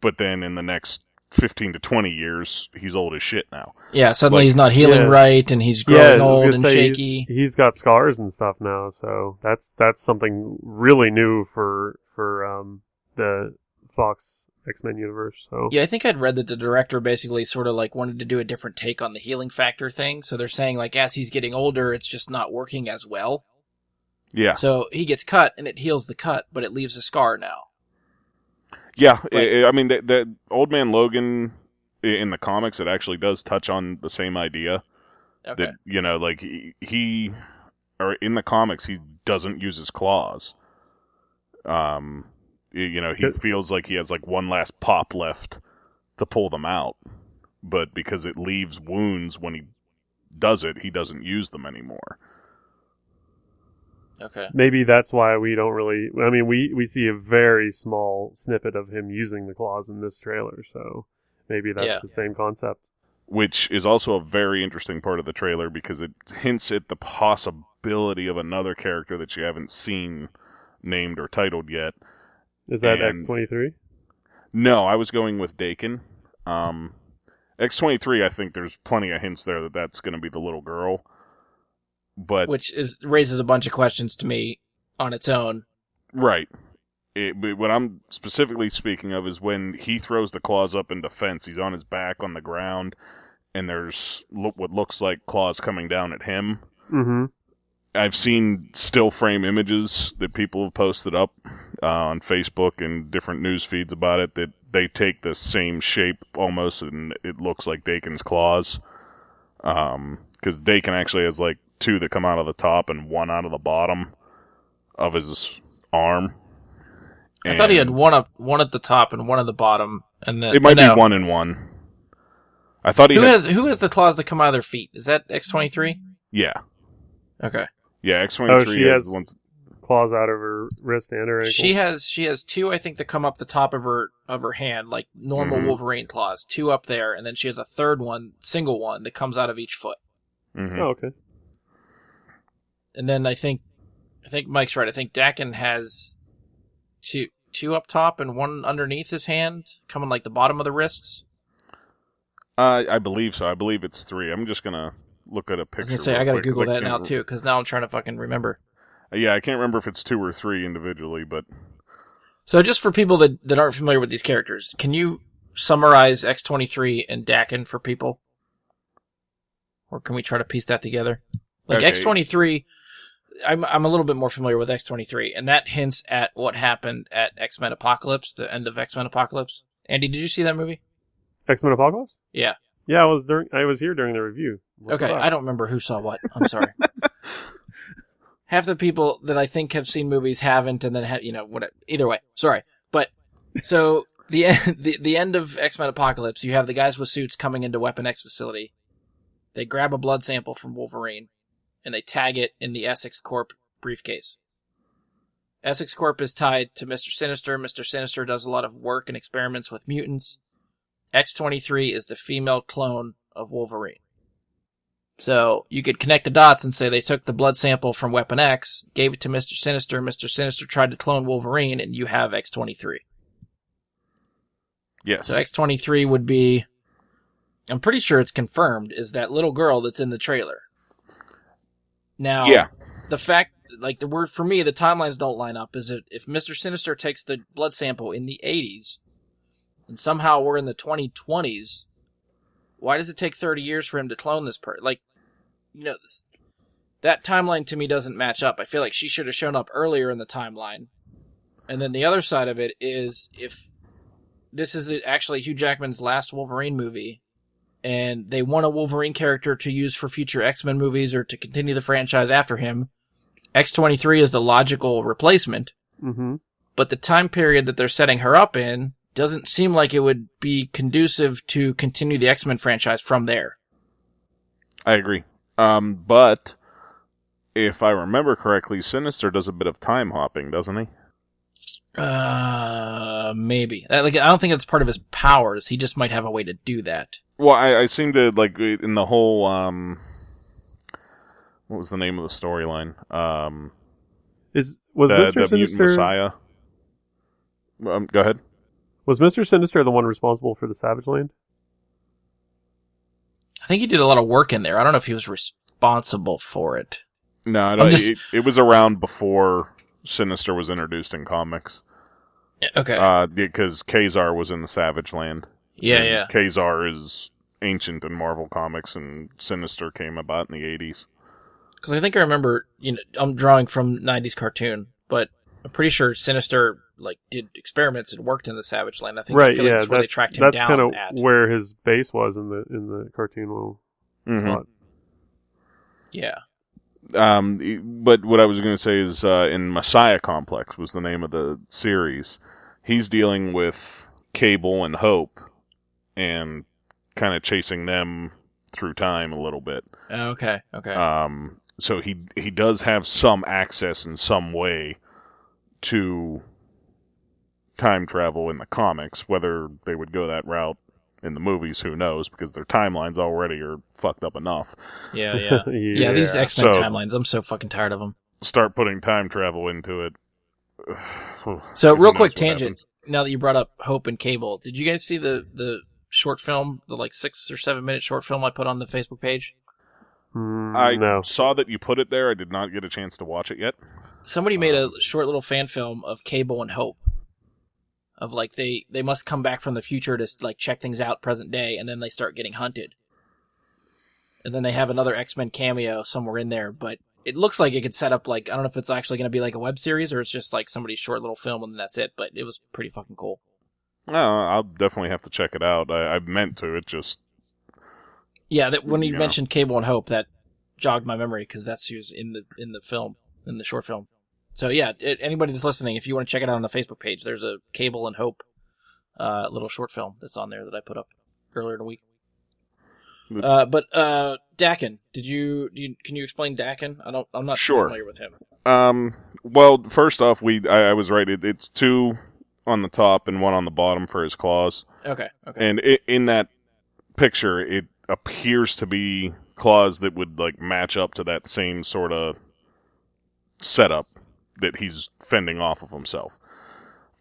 but then in the next 15 to 20 years, he's old as shit now. Yeah, suddenly Like, he's not healing Yeah. right, and he's Yeah, growing I was old gonna and say, shaky. He's got scars and stuff now, so that's something really new for the Fox X-Men universe. So Yeah, I think I'd read that the director basically sort of like wanted to do a different take on the healing factor thing. So they're saying like as he's getting older, it's just not working as well. yeah. So he gets cut and it heals the cut, but it leaves a scar now. Yeah, But- I mean, the Old Man Logan in the comics, it actually does touch on the same idea. Okay. That, like or in the comics, he doesn't use his claws. He feels like he has like one last pop left to pull them out, but because it leaves wounds when he does it, he doesn't use them anymore. Okay. maybe that's why we don't really. I mean, we see a very small snippet of him using the claws in this trailer, so maybe that's the same concept. Which is also a very interesting part of the trailer because it hints at the possibility of another character that you haven't seen named or titled yet. Is that And- X-23? No, I was going with Dakin. X-23, I think there's plenty of hints there that that's going to be the little girl. But Which raises a bunch of questions to me on its own. right. But what I'm specifically speaking of is when he throws the claws up in defense. He's on his back on the ground, and there's what looks like claws coming down at him. Mm-hmm. I've seen still frame images that people have posted up on Facebook and different news feeds about it that they take the same shape almost, and it looks like Dakin's claws. Because Dakin actually has like two that come out of the top and one out of the bottom of his arm. I thought he had one at the top and one at the bottom, and then It might be 1 and 1. I thought he who has the claws that come out of their feet? Is that X-23? Yeah. Okay. Yeah, X-23 she has ones. claws out of her wrist and her ankle. She has two, I think, that come up the top of her hand, like normal Mhm. Wolverine claws. Two up there, and then she has a third one, single one, that comes out of each foot. Mhm. Oh, okay. And then I think Mike's right. I think Dakin has two up top and one underneath his hand, coming like the bottom of the wrists. I believe so. I believe it's 3. I'm just gonna look at a picture. I was gonna say real I gotta quick, Google 'cause I that now can't too, because now I'm trying to fucking remember. Yeah, I can't remember if it's 2 or 3 individually, but So just for people that aren't familiar with these characters, can you summarize X-23 and Dakin for people? Or can we try to piece that together? Like Okay. X-23, I'm a little bit more familiar with X-23, and that hints at what happened at X-Men Apocalypse, the end of X-Men Apocalypse. Andy, did you see that movie? X-Men Apocalypse? Yeah. Yeah, I was here during the review. What's Okay, up? I don't remember who saw what. I'm sorry. Half the people that I think have seen movies haven't, and then whatever. Either way, sorry. But so the end of X-Men Apocalypse, you have the guys with suits coming into Weapon X facility. They grab a blood sample from Wolverine, and they tag it in the Essex Corp briefcase. Essex Corp is tied to Mr. Sinister. Mr. Sinister does a lot of work and experiments with mutants. X-23 is the female clone of Wolverine. So you could connect the dots and say they took the blood sample from Weapon X, gave it to Mr. Sinister. Mr. Sinister tried to clone Wolverine, and you have X-23. yes. So X-23 would be, I'm pretty sure it's confirmed, is that little girl that's in the trailer. Now, Yeah. the fact, like the word for me, the timelines don't line up, is that if Mr. Sinister takes the blood sample in the 80s, and somehow we're in the 2020s, why does it take 30 years for him to clone this person? Like, that timeline to me doesn't match up. I feel like she should have shown up earlier in the timeline. And then the other side of it is, if this is actually Hugh Jackman's last Wolverine movie, and they want a Wolverine character to use for future X-Men movies or to continue the franchise after him, X-23 is the logical replacement. Mm-hmm. But the time period that they're setting her up in doesn't seem like it would be conducive to continue the X-Men franchise from there. I agree. But if I remember correctly, Sinister does a bit of time hopping, doesn't he? Maybe. Like, I don't think it's part of his powers. He just might have a way to do that. Well, I seem to, like, in the whole, what was the name of the storyline? Was the Mr. Mutant Sinister Messiah. Go ahead. Was Mr. Sinister the one responsible for the Savage Land? I think he did a lot of work in there. I don't know if he was responsible for it. No, I don't, it was around before Sinister was introduced in comics. Okay. Because Kazar was in the Savage Land. Yeah. Kazar is ancient in Marvel Comics, and Sinister came about in the 80s. Because I think I remember, I'm drawing from 90s cartoon, but I'm pretty sure Sinister did experiments and worked in the Savage Land. I think Right, that's where they tracked him that's down kind of at. where his base was in the cartoon world. Mm-hmm. Yeah. But what I was going to say is in Messiah Complex was the name of the series. He's dealing with Cable and Hope and kind of chasing them through time a little bit. Okay. So he does have some access in some way to time travel in the comics. Whether they would go that route in the movies, who knows, because their timelines already are fucked up enough. Yeah. Yeah. Yeah, these X-Men So- timelines, I'm so fucking tired of them. Start putting time travel into it. So, Who real knows quick what tangent. happens. Now that you brought up Hope and Cable, did you guys see the short film, the 6 or 7 minute short film I put on the Facebook page? I No. saw that you put it there. I did not get a chance to watch it yet. Somebody made a short little fan film of Cable and Hope. Of they must come back from the future to check things out present day, and then they start getting hunted. And then they have another X-Men cameo somewhere in there, but it looks like it could set up I don't know if it's actually going to be a web series or it's just somebody's short little film and that's it, but it was pretty fucking cool. I'll definitely have to check it out. I meant to. It just... Yeah, that when you Yeah. mentioned Cable and Hope, that jogged my memory because that's who's in the film, in the short film. So yeah, anybody that's listening, if you want to check it out on the Facebook page, there's a Cable and Hope little short film that's on there that I put up earlier in the week. But Dakin, can you explain Dakin? I'm not too Sure. familiar with him. Well, first off, I was right. It's 2 on the top and 1 on the bottom for his claws. Okay. And in that picture, it appears to be claws that would match up to that same sort of setup that he's fending off of himself.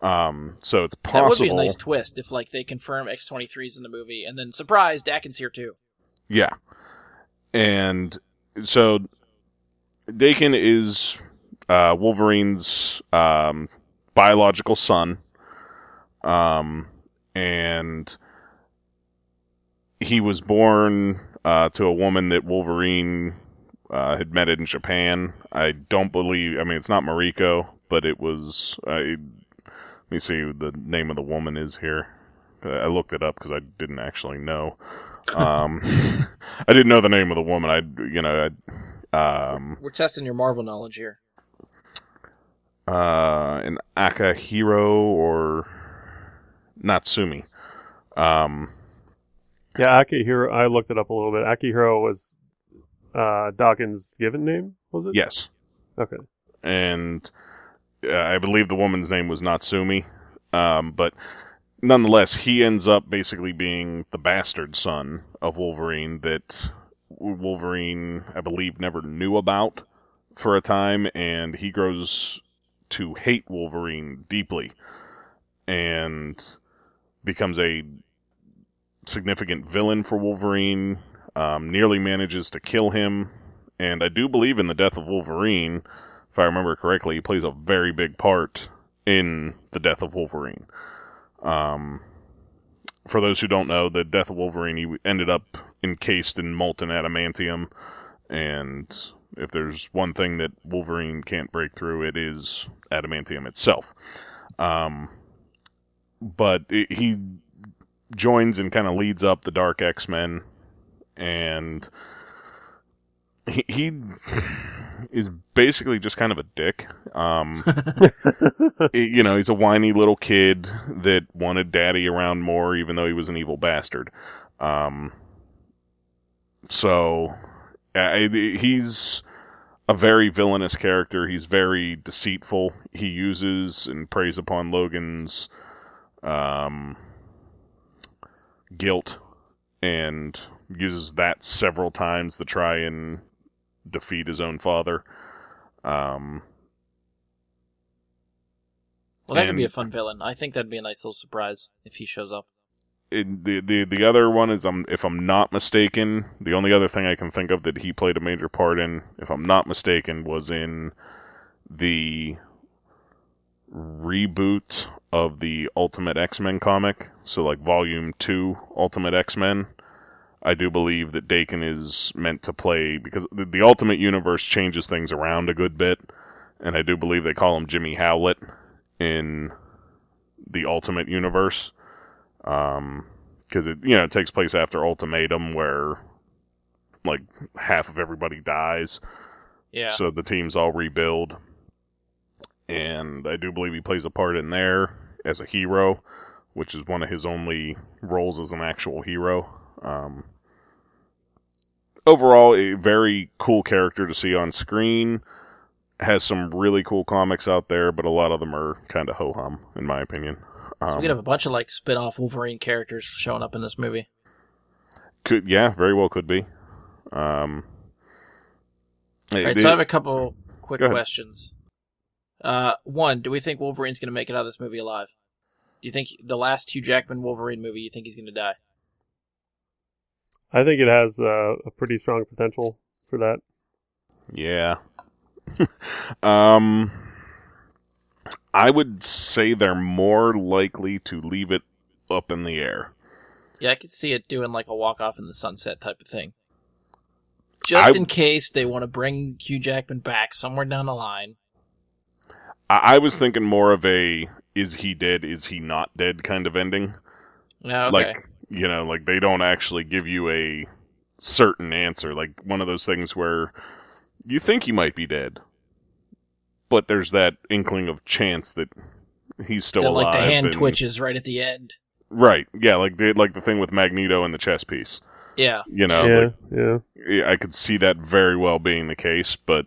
So it's possible. That would be a nice twist if they confirm X-23's in the movie and then surprise, Dakin's here too. Yeah. And so Dakin is Wolverine's biological son. And he was born to a woman that Wolverine had met in Japan. I don't believe... I mean, it's not Mariko, but it was... let me see who the name of the woman is here. I looked it up because I didn't actually know. I didn't know the name of the woman. We're testing your Marvel knowledge here. An Akahiro or Natsumi. Yeah, Akihiro. I looked it up a little bit. Akihiro was Dawkins' given name, was it? Yes. Okay. And I believe the woman's name was Natsumi. But nonetheless, he ends up basically being the bastard son of Wolverine that Wolverine, I believe, never knew about for a time, and he grows to hate Wolverine deeply and becomes a significant villain for Wolverine, nearly manages to kill him, and I do believe in the death of Wolverine. If I remember correctly, he plays a very big part in the death of Wolverine. For those who don't know, the death of Wolverine, he ended up encased in molten adamantium, and if there's one thing that Wolverine can't break through, it is adamantium itself. But he joins and kind of leads up the Dark X-Men, and he is basically just kind of a dick. He's a whiny little kid that wanted daddy around more, even though he was an evil bastard. He's a very villainous character. He's very deceitful. He uses and preys upon Logan's um, guilt and uses that several times to try and defeat his own father. Well, that could be a fun villain. I think that'd be a nice little surprise if he shows up. The other one is, if I'm not mistaken, the only other thing I can think of that he played a major part in, if I'm not mistaken, was in the reboot of the Ultimate X-Men comic. So like Volume 2 Ultimate X-Men. I do believe that Dakin is meant to play, because the Ultimate Universe changes things around a good bit, and I do believe they call him Jimmy Howlett in the Ultimate Universe. Because it takes place after Ultimatum, where like half of everybody dies. Yeah. So the teams all rebuild, and I do believe he plays a part in there as a hero, which is one of his only roles as an actual hero. Overall, a very cool character to see on screen. Has some really cool comics out there, but a lot of them are kind of ho-hum, in my opinion. So we could have a bunch of like spin-off Wolverine characters showing up in this movie. Very well could be. All right, so I have a couple quick questions. One, do we think Wolverine's going to make it out of this movie alive? Do you think the last Hugh Jackman Wolverine movie, you think he's going to die? I think it has a pretty strong potential for that. Yeah. I would say they're more likely to leave it up in the air. Yeah, I could see it doing like a walk off in the sunset type of thing. Just in case they want to bring Hugh Jackman back somewhere down the line. I was thinking more of a, is he dead, is he not dead kind of ending. Yeah, okay. Like they don't actually give you a certain answer. Like one of those things where you think he might be dead, but there's that inkling of chance that he's still alive. Like the hand twitches right at the end. Right, yeah, like the thing with Magneto and the chess piece. Yeah. Yeah. I could see that very well being the case, but...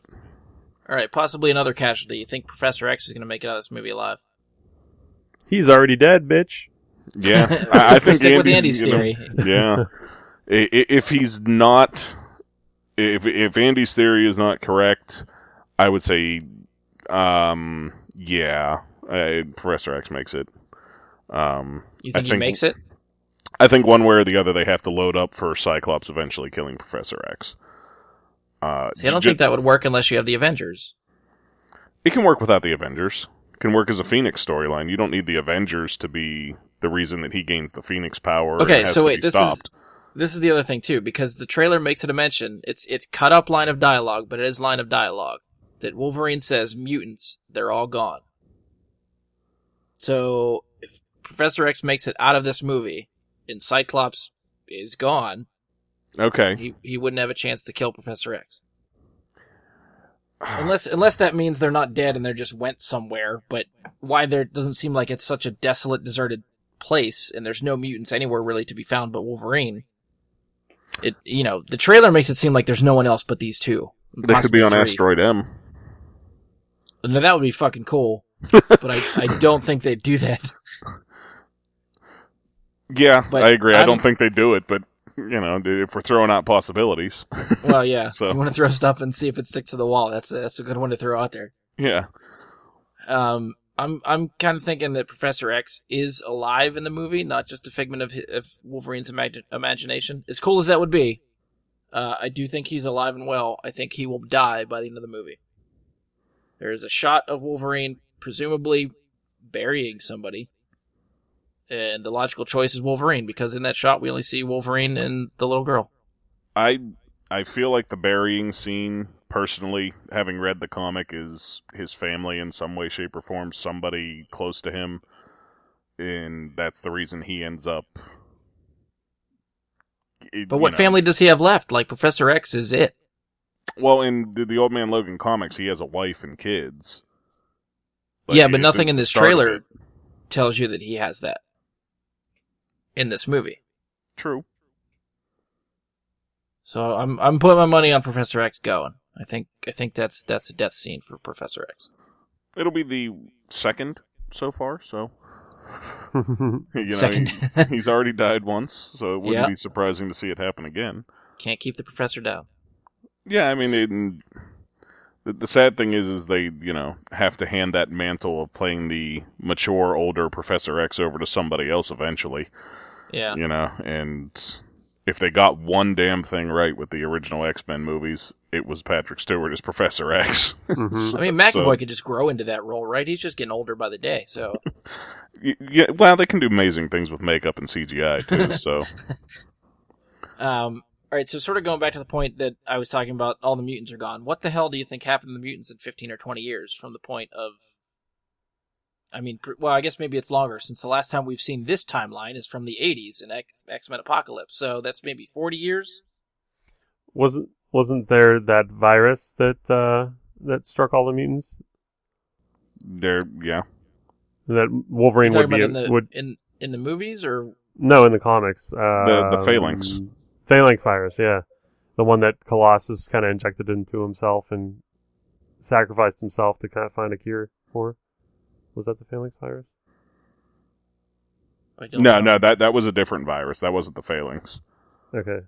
Alright, possibly another casualty. You think Professor X is going to make it out of this movie alive? He's already dead, bitch. Yeah, I think stick with Andy's theory. Yeah. If he's not... If Andy's theory is not correct, I would say... Professor X makes it. You think he makes it? I think one way or the other they have to load up for Cyclops eventually killing Professor X. See, I don't think that would work unless you have the Avengers. It can work without the Avengers. It can work as a Phoenix storyline. You don't need the Avengers to be the reason that he gains the Phoenix power. Okay, so wait, this is the other thing too, because the trailer makes it a mention. It's cut up line of dialogue, but it is line of dialogue that Wolverine says mutants, they're all gone. So if Professor X makes it out of this movie and Cyclops is gone, okay, he wouldn't have a chance to kill Professor X. Unless that means they're not dead and they just went somewhere, but why there doesn't seem like it's such a desolate, deserted place and there's no mutants anywhere really to be found but Wolverine. The trailer makes it seem like there's no one else but these two. They could be on Asteroid M. Now that would be fucking cool, but I don't think they'd do that. Yeah, but I agree. I don't think they do it, but if we're throwing out possibilities. Well, yeah. So. You want to throw stuff and see if it sticks to the wall. That's a good one to throw out there. Yeah. I'm kind of thinking that Professor X is alive in the movie, not just a figment of Wolverine's imagination. As cool as that would be, I do think he's alive and well. I think he will die by the end of the movie. There is a shot of Wolverine presumably burying somebody. And the logical choice is Wolverine, because in that shot we only see Wolverine and the little girl. I feel like the burying scene, personally, having read the comic, is his family in some way, shape, or form, somebody close to him, and that's the reason he ends up... But what family does he have left? Like, Professor X is it. Well, in the Old Man Logan comics, he has a wife and kids. Yeah, but nothing in this trailer tells you that he has that. In this movie. True. So I'm putting my money on Professor X going. I think that's a death scene for Professor X. It'll be the second so far, so Second. He's already died once, so it wouldn't Yeah. be surprising to see it happen again. Can't keep the professor down. Yeah, I mean, the sad thing is they, have to hand that mantle of playing the mature, older Professor X over to somebody else eventually. Yeah. And if they got one damn thing right with the original X-Men movies, it was Patrick Stewart as Professor X. Mhm. I mean, McAvoy could just grow into that role, right? He's just getting older by the day, so... Yeah, well, they can do amazing things with makeup and CGI, too, so... All right, so sort of going back to the point that I was talking about, all the mutants are gone. What the hell do you think happened to the mutants in 15 or 20 years from the point of... I mean, well, I guess maybe it's longer, since the last time we've seen this timeline is from the 80s in X-Men Apocalypse, so that's maybe 40 years? Wasn't there that virus that struck all the mutants? Yeah. That Wolverine You're would talking be about in the movies, or... No, in the comics. The Phalanx. Phalanx virus, yeah. The one that Colossus kind of injected into himself and sacrificed himself to kind of find a cure for. Was that the Phalanx virus? No, that was a different virus. That wasn't the Phalanx. Okay.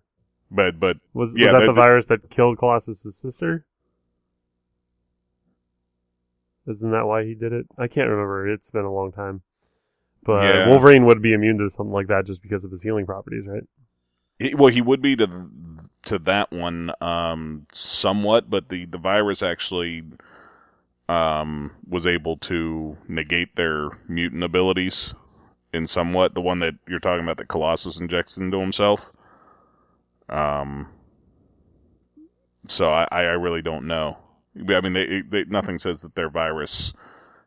But Was yeah, that the virus that killed Colossus' sister? Isn't that why he did it? I can't remember. It's been a long time. But yeah. Wolverine would be immune to something like that just because of his healing properties, right? He would be to that one somewhat, but the virus actually was able to negate their mutant abilities in somewhat. The one that you're talking about that Colossus injects into himself. So I really don't know. I mean, they nothing says that their virus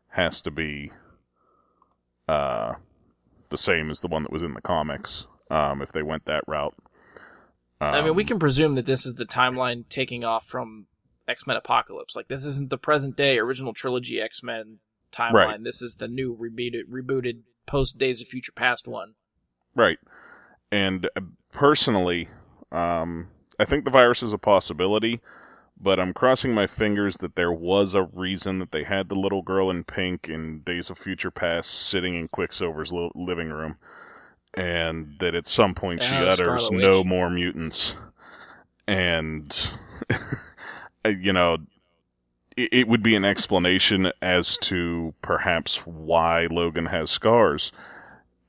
has to be the same as the one that was in the comics. If they went that route. I mean, we can presume that this is the timeline taking off from X-Men Apocalypse. Like, this isn't the present day original trilogy X-Men timeline. Right. This is the new rebooted post Days of Future Past one. Right. And personally, I think the virus is a possibility, but I'm crossing my fingers that there was a reason that they had the little girl in pink in Days of Future Past sitting in Quicksilver's living room, and that at some point she utters, Scarlet "No Witch. more mutants." And, it would be an explanation as to perhaps why Logan has scars.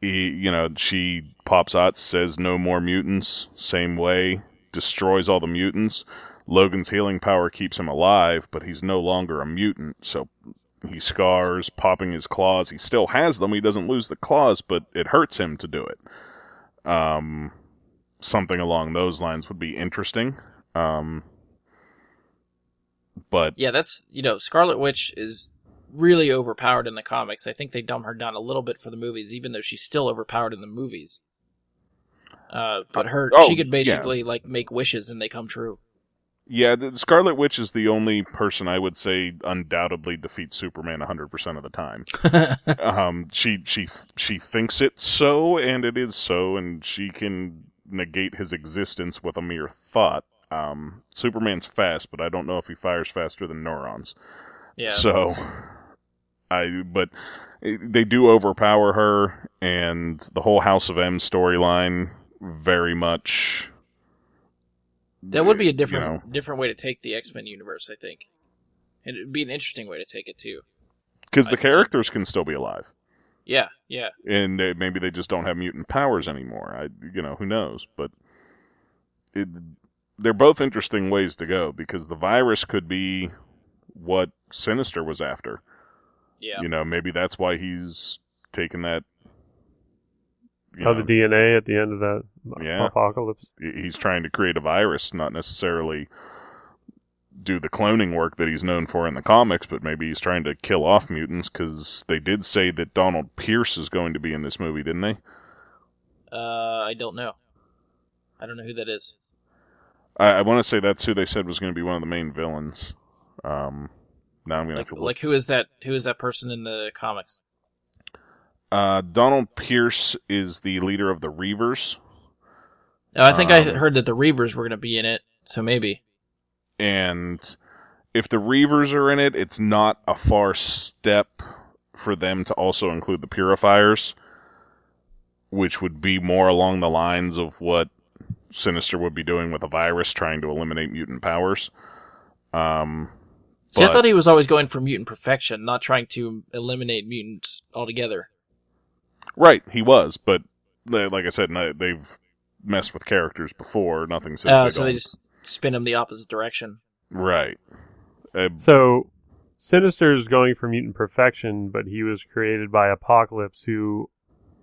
She pops out, says no more mutants, same way, destroys all the mutants. Logan's healing power keeps him alive, but he's no longer a mutant, so he scars, popping his claws. He still has them, he doesn't lose the claws, but it hurts him to do it. Something along those lines would be interesting. But yeah, that's, Scarlet Witch is really overpowered in the comics. I think they dumb her down a little bit for the movies, even though she's still overpowered in the movies. But she could basically make wishes and they come true. Yeah, the Scarlet Witch is the only person I would say undoubtedly defeats Superman 100% of the time. She thinks it so, and it is so, and she can negate his existence with a mere thought. Superman's fast, but I don't know if he fires faster than neurons. Yeah. So, but they do overpower her, and the whole House of M storyline very much. That would be a different way to take the X-Men universe, I think. And it would be an interesting way to take it, too. Because the characters can still be alive. Yeah. And maybe they just don't have mutant powers anymore. Who knows? But they're both interesting ways to go, because the virus could be what Sinister was after. Yeah. Maybe that's why he's taken that. The DNA at the end of that apocalypse. He's trying to create a virus, not necessarily do the cloning work that he's known for in the comics, but maybe he's trying to kill off mutants, because they did say that Donald Pierce is going to be in this movie, didn't they? I don't know. I don't know who that is. I want to say that's who they said was going to be one of the main villains. Now I'm going to have to look. Who is that? Who is that person in the comics? Donald Pierce is the leader of the Reavers. Oh, I think I heard that the Reavers were going to be in it, so maybe. And if the Reavers are in it, it's not a far step for them to also include the Purifiers, which would be more along the lines of what Sinister would be doing with a virus, trying to eliminate mutant powers. See, I thought he was always going for mutant perfection, not trying to eliminate mutants altogether. Right, he was, but like I said, they've messed with characters before. Nothing says they just spin him the opposite direction. Right. So, Sinister's going for mutant perfection, but he was created by Apocalypse, who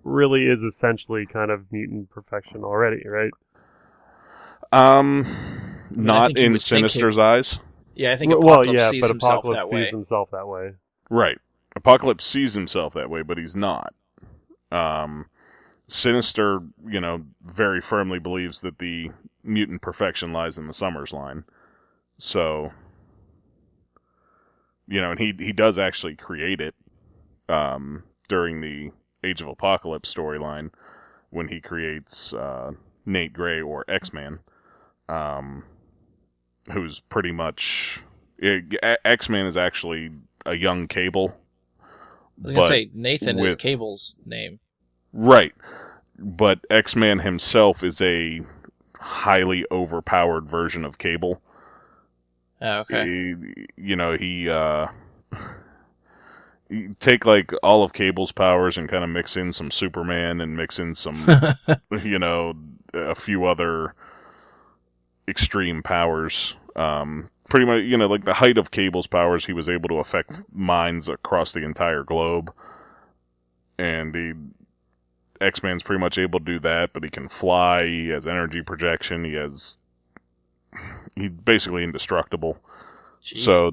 really is essentially kind of mutant perfection already, right? Not in Sinister's eyes. Yeah, I think Apocalypse sees but himself Apocalypse that way. sees himself that way. Right. Apocalypse sees himself that way, but he's not. Sinister, very firmly believes that the mutant perfection lies in the Summers line. So, and he does actually create it during the Age of Apocalypse storyline when he creates Nate Gray, or X-Man, who's pretty much... X-Man is actually a young Cable. I was going to say, Nathan is Cable's name. Right. But X-Man himself is a highly overpowered version of Cable. Oh, okay. You take like all of Cable's powers and kind of mix in some Superman and mix in some, a few other extreme powers. Pretty much, like the height of Cable's powers, he was able to affect minds across the entire globe. And the X-Man's pretty much able to do that, but he can fly, he has energy projection, he's basically indestructible. Jeez. So,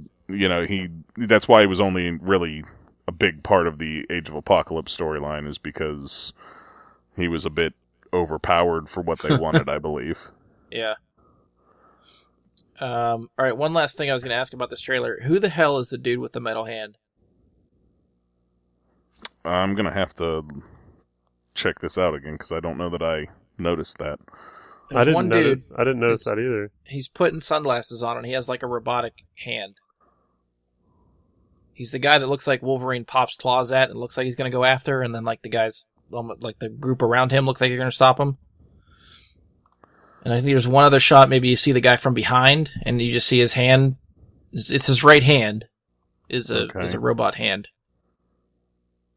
that's why he was only really a big part of the Age of Apocalypse storyline, is because he was a bit overpowered for what they wanted, I believe. Yeah. All right, one last thing I was going to ask about this trailer. Who the hell is the dude with the metal hand? I'm going to have to check this out again, because I don't know that I noticed that. I didn't notice that either. He's putting sunglasses on, and he has like a robotic hand. He's the guy that looks like Wolverine pops claws at and looks like he's going to go after, and then like the guys, like the group around him looks like they're going to stop him. And I think there's one other shot, maybe you see the guy from behind, and you just see his hand. It's his right hand is a robot hand.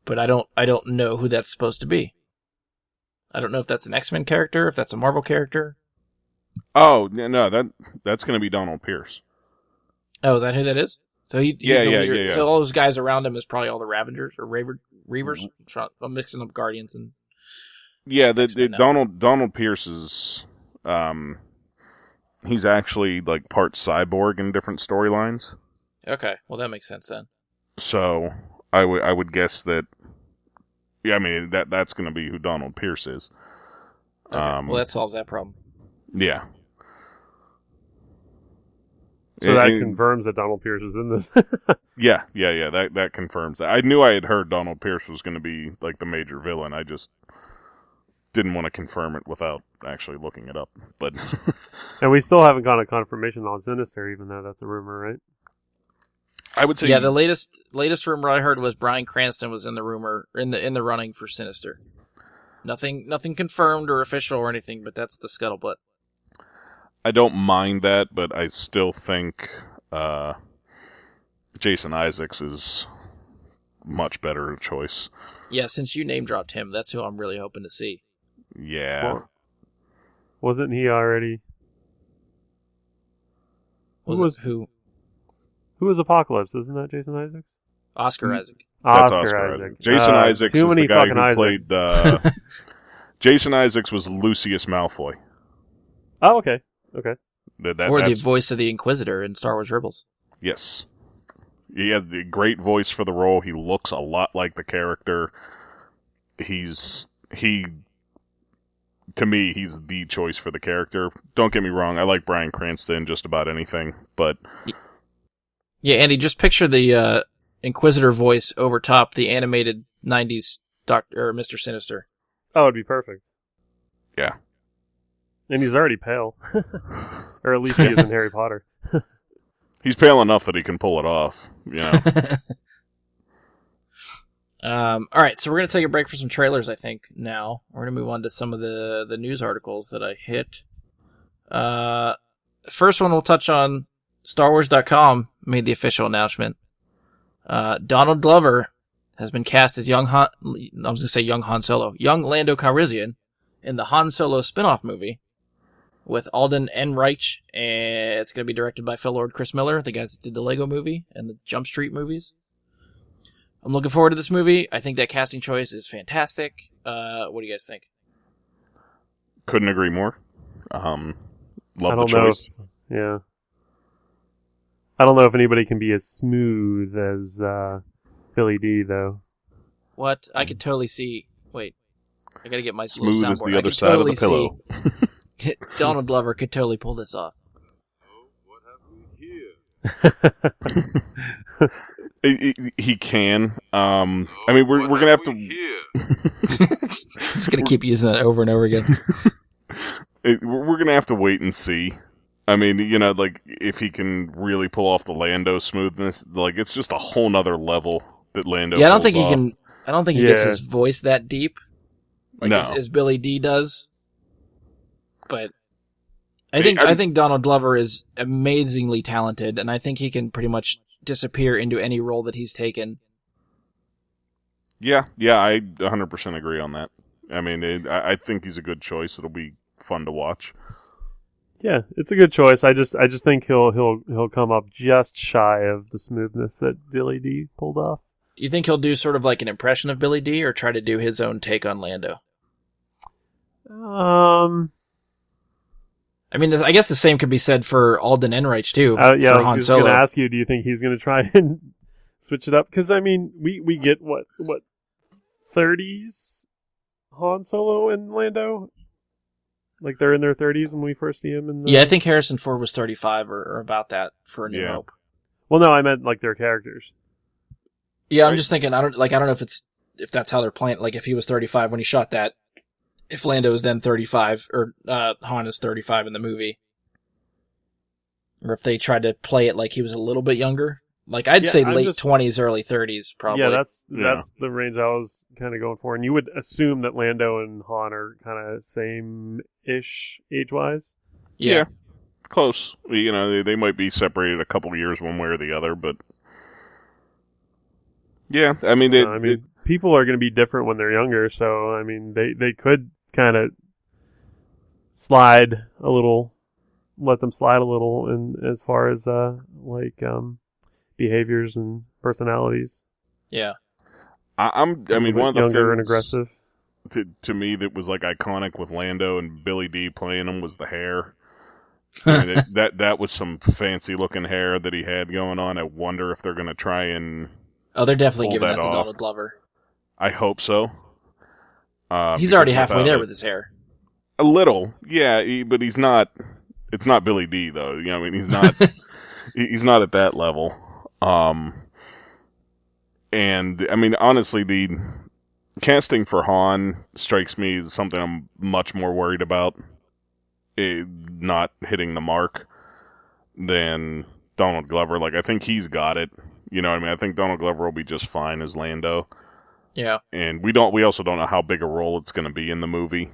But I don't know who that's supposed to be. I don't know if that's an X-Men character, if that's a Marvel character. Oh, no, that's going to be Donald Pierce. Oh, is that who that is? So he's the leader. Yeah. So all those guys around him is probably all the Ravengers or Reavers. I'm mixing up Guardians and... Yeah, Donald Pierce is... he's actually like part cyborg in different storylines. Okay, well that makes sense then. So I would guess that. Yeah, I mean that's going to be who Donald Pierce is. Okay. Well, that solves that problem. Yeah. So that confirms that Donald Pierce is in this. Yeah. That confirms that. I knew I had heard Donald Pierce was going to be like the major villain. I just didn't want to confirm it without actually looking it up. But and we still haven't got a confirmation on Sinister, even though that's a rumor, right? I would say, yeah. The latest rumor I heard was Bryan Cranston was in the rumor in the running for Sinister. Nothing confirmed or official or anything, but that's the scuttlebutt. I don't mind that, but I still think Jason Isaacs is much better choice. Yeah, since you name dropped him, that's who I'm really hoping to see. Yeah. Well, wasn't he already? Who? Who was Apocalypse? Isn't that Jason Isaacs? Oscar Isaac. That's Oscar Isaac. Jason Isaacs is the guy who played... Jason Isaacs was Lucius Malfoy. Oh, okay. Or the voice of the Inquisitor in Star Wars Rebels. Yes. He has the great voice for the role. He looks a lot like the character. To me, he's the choice for the character. Don't get me wrong, I like Bryan Cranston just about anything, but... Yeah, Andy, just picture the Inquisitor voice over top the animated 90s Mr. Sinister. Oh, it'd be perfect. Yeah. And he's already pale. Or at least he is in Harry Potter. He's pale enough that he can pull it off, All right, so we're going to take a break for some trailers, I think, now. We're going to move on to some of the news articles that I hit. First one we'll touch on, StarWars.com made the official announcement. Donald Glover has been cast as young Han Lando Calrissian in the Han Solo spin-off movie with Alden Ehrenreich, and it's going to be directed by Phil Lord, Chris Miller, the guys that did the Lego movie and the Jump Street movies. I'm looking forward to this movie. I think that casting choice is fantastic. What do you guys think? Couldn't agree more. Love the choice. Yeah. I don't know if anybody can be as smooth as Billy D, though. What? I could totally see... Wait. I gotta get my little Smooth as soundboard. the other side of the pillow. Donald Glover could totally pull this off. What happened here? He can. I mean, we're gonna have to. Just gonna keep using that over and over again. We're gonna have to wait and see. I mean, you know, like if he can really pull off the Lando smoothness, like it's just a whole nother level that Lando. Yeah, I don't think pulls he off. can. I don't think he gets his voice that deep, like No. as Billy D does. But I think Donald Glover is amazingly talented, and I think he can pretty much disappear into any role that he's taken. Yeah, I 100% agree on that. I mean, I think he's a good choice. It'll be fun to watch. Yeah, it's a good choice. I just think he'll come up just shy of the smoothness that Billy D pulled off. You think he'll do sort of like an impression of Billy D, or try to do his own take on Lando? I mean, I guess the same could be said for Alden Ehrenreich too. Yeah, for I Han was Solo. going to ask you, do you think he's going to try and switch it up? Because I mean, we get what 30s Han Solo and Lando, like they're in their 30s when we first see him. Yeah, I think Harrison Ford was 35 or about that for A New Hope. Well, no, I meant like their characters. Yeah, I'm just thinking. I don't know if that's how they're playing. Like if he was 35 when he shot that, if Lando is then 35 or Han is 35 in the movie, or if they tried to play it like he was a little bit younger. Like I'd say late 20s, early 30s, probably. Yeah, that's the range I was kind of going for. And you would assume that Lando and Han are kind of same-ish age-wise. Yeah, close. You know, they might be separated a couple of years one way or the other, but yeah, I mean, people are going to be different when they're younger, so I mean, they could kind of slide a little, let them slide a little in as far as behaviors and personalities. Yeah. I mean, one of the younger things and aggressive to me that was like iconic with Lando and Billy D playing him was the hair. I mean, that was some fancy looking hair that he had going on. I wonder if they're going to try and they're definitely giving that to off. Donald Glover. I hope so. He's already halfway there with his hair. A little, yeah, but he's not. It's not Billy D though. You know, I mean, he's not. He's not at that level. And I mean, honestly, the casting for Han strikes me as something I'm much more worried about not hitting the mark than Donald Glover. Like, I think he's got it. You know what I mean? I think Donald Glover will be just fine as Lando. Yeah. And we also don't know how big a role it's going to be in the movie.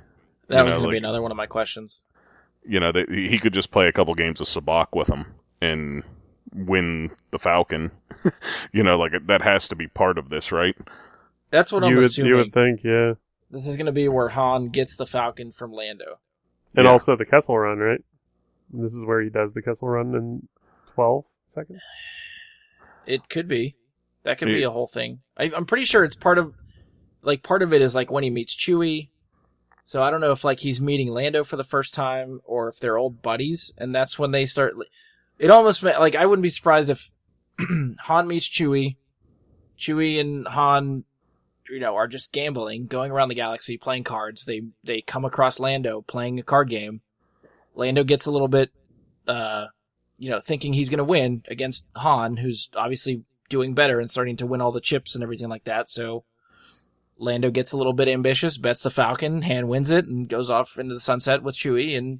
That was going to be another one of my questions. You know, he could just play a couple games of Sabacc with him and win the Falcon. You know, like that has to be part of this, right? That's what I'm assuming. You would think, yeah. This is going to be where Han gets the Falcon from Lando. And also the Kessel Run, right? This is where he does the Kessel Run in 12 seconds? It could be. That could be a whole thing. I'm pretty sure it's part of it is like when he meets Chewie. So I don't know if like he's meeting Lando for the first time or if they're old buddies, and that's when they start. It almost like I wouldn't be surprised if Han meets Chewie. Chewie and Han, you know, are just gambling, going around the galaxy, playing cards. They come across Lando playing a card game. Lando gets a little bit, thinking he's going to win against Han, who's obviously doing better and starting to win all the chips and everything like that. So Lando gets a little bit ambitious, bets the Falcon, Han wins it, and goes off into the sunset with Chewie. And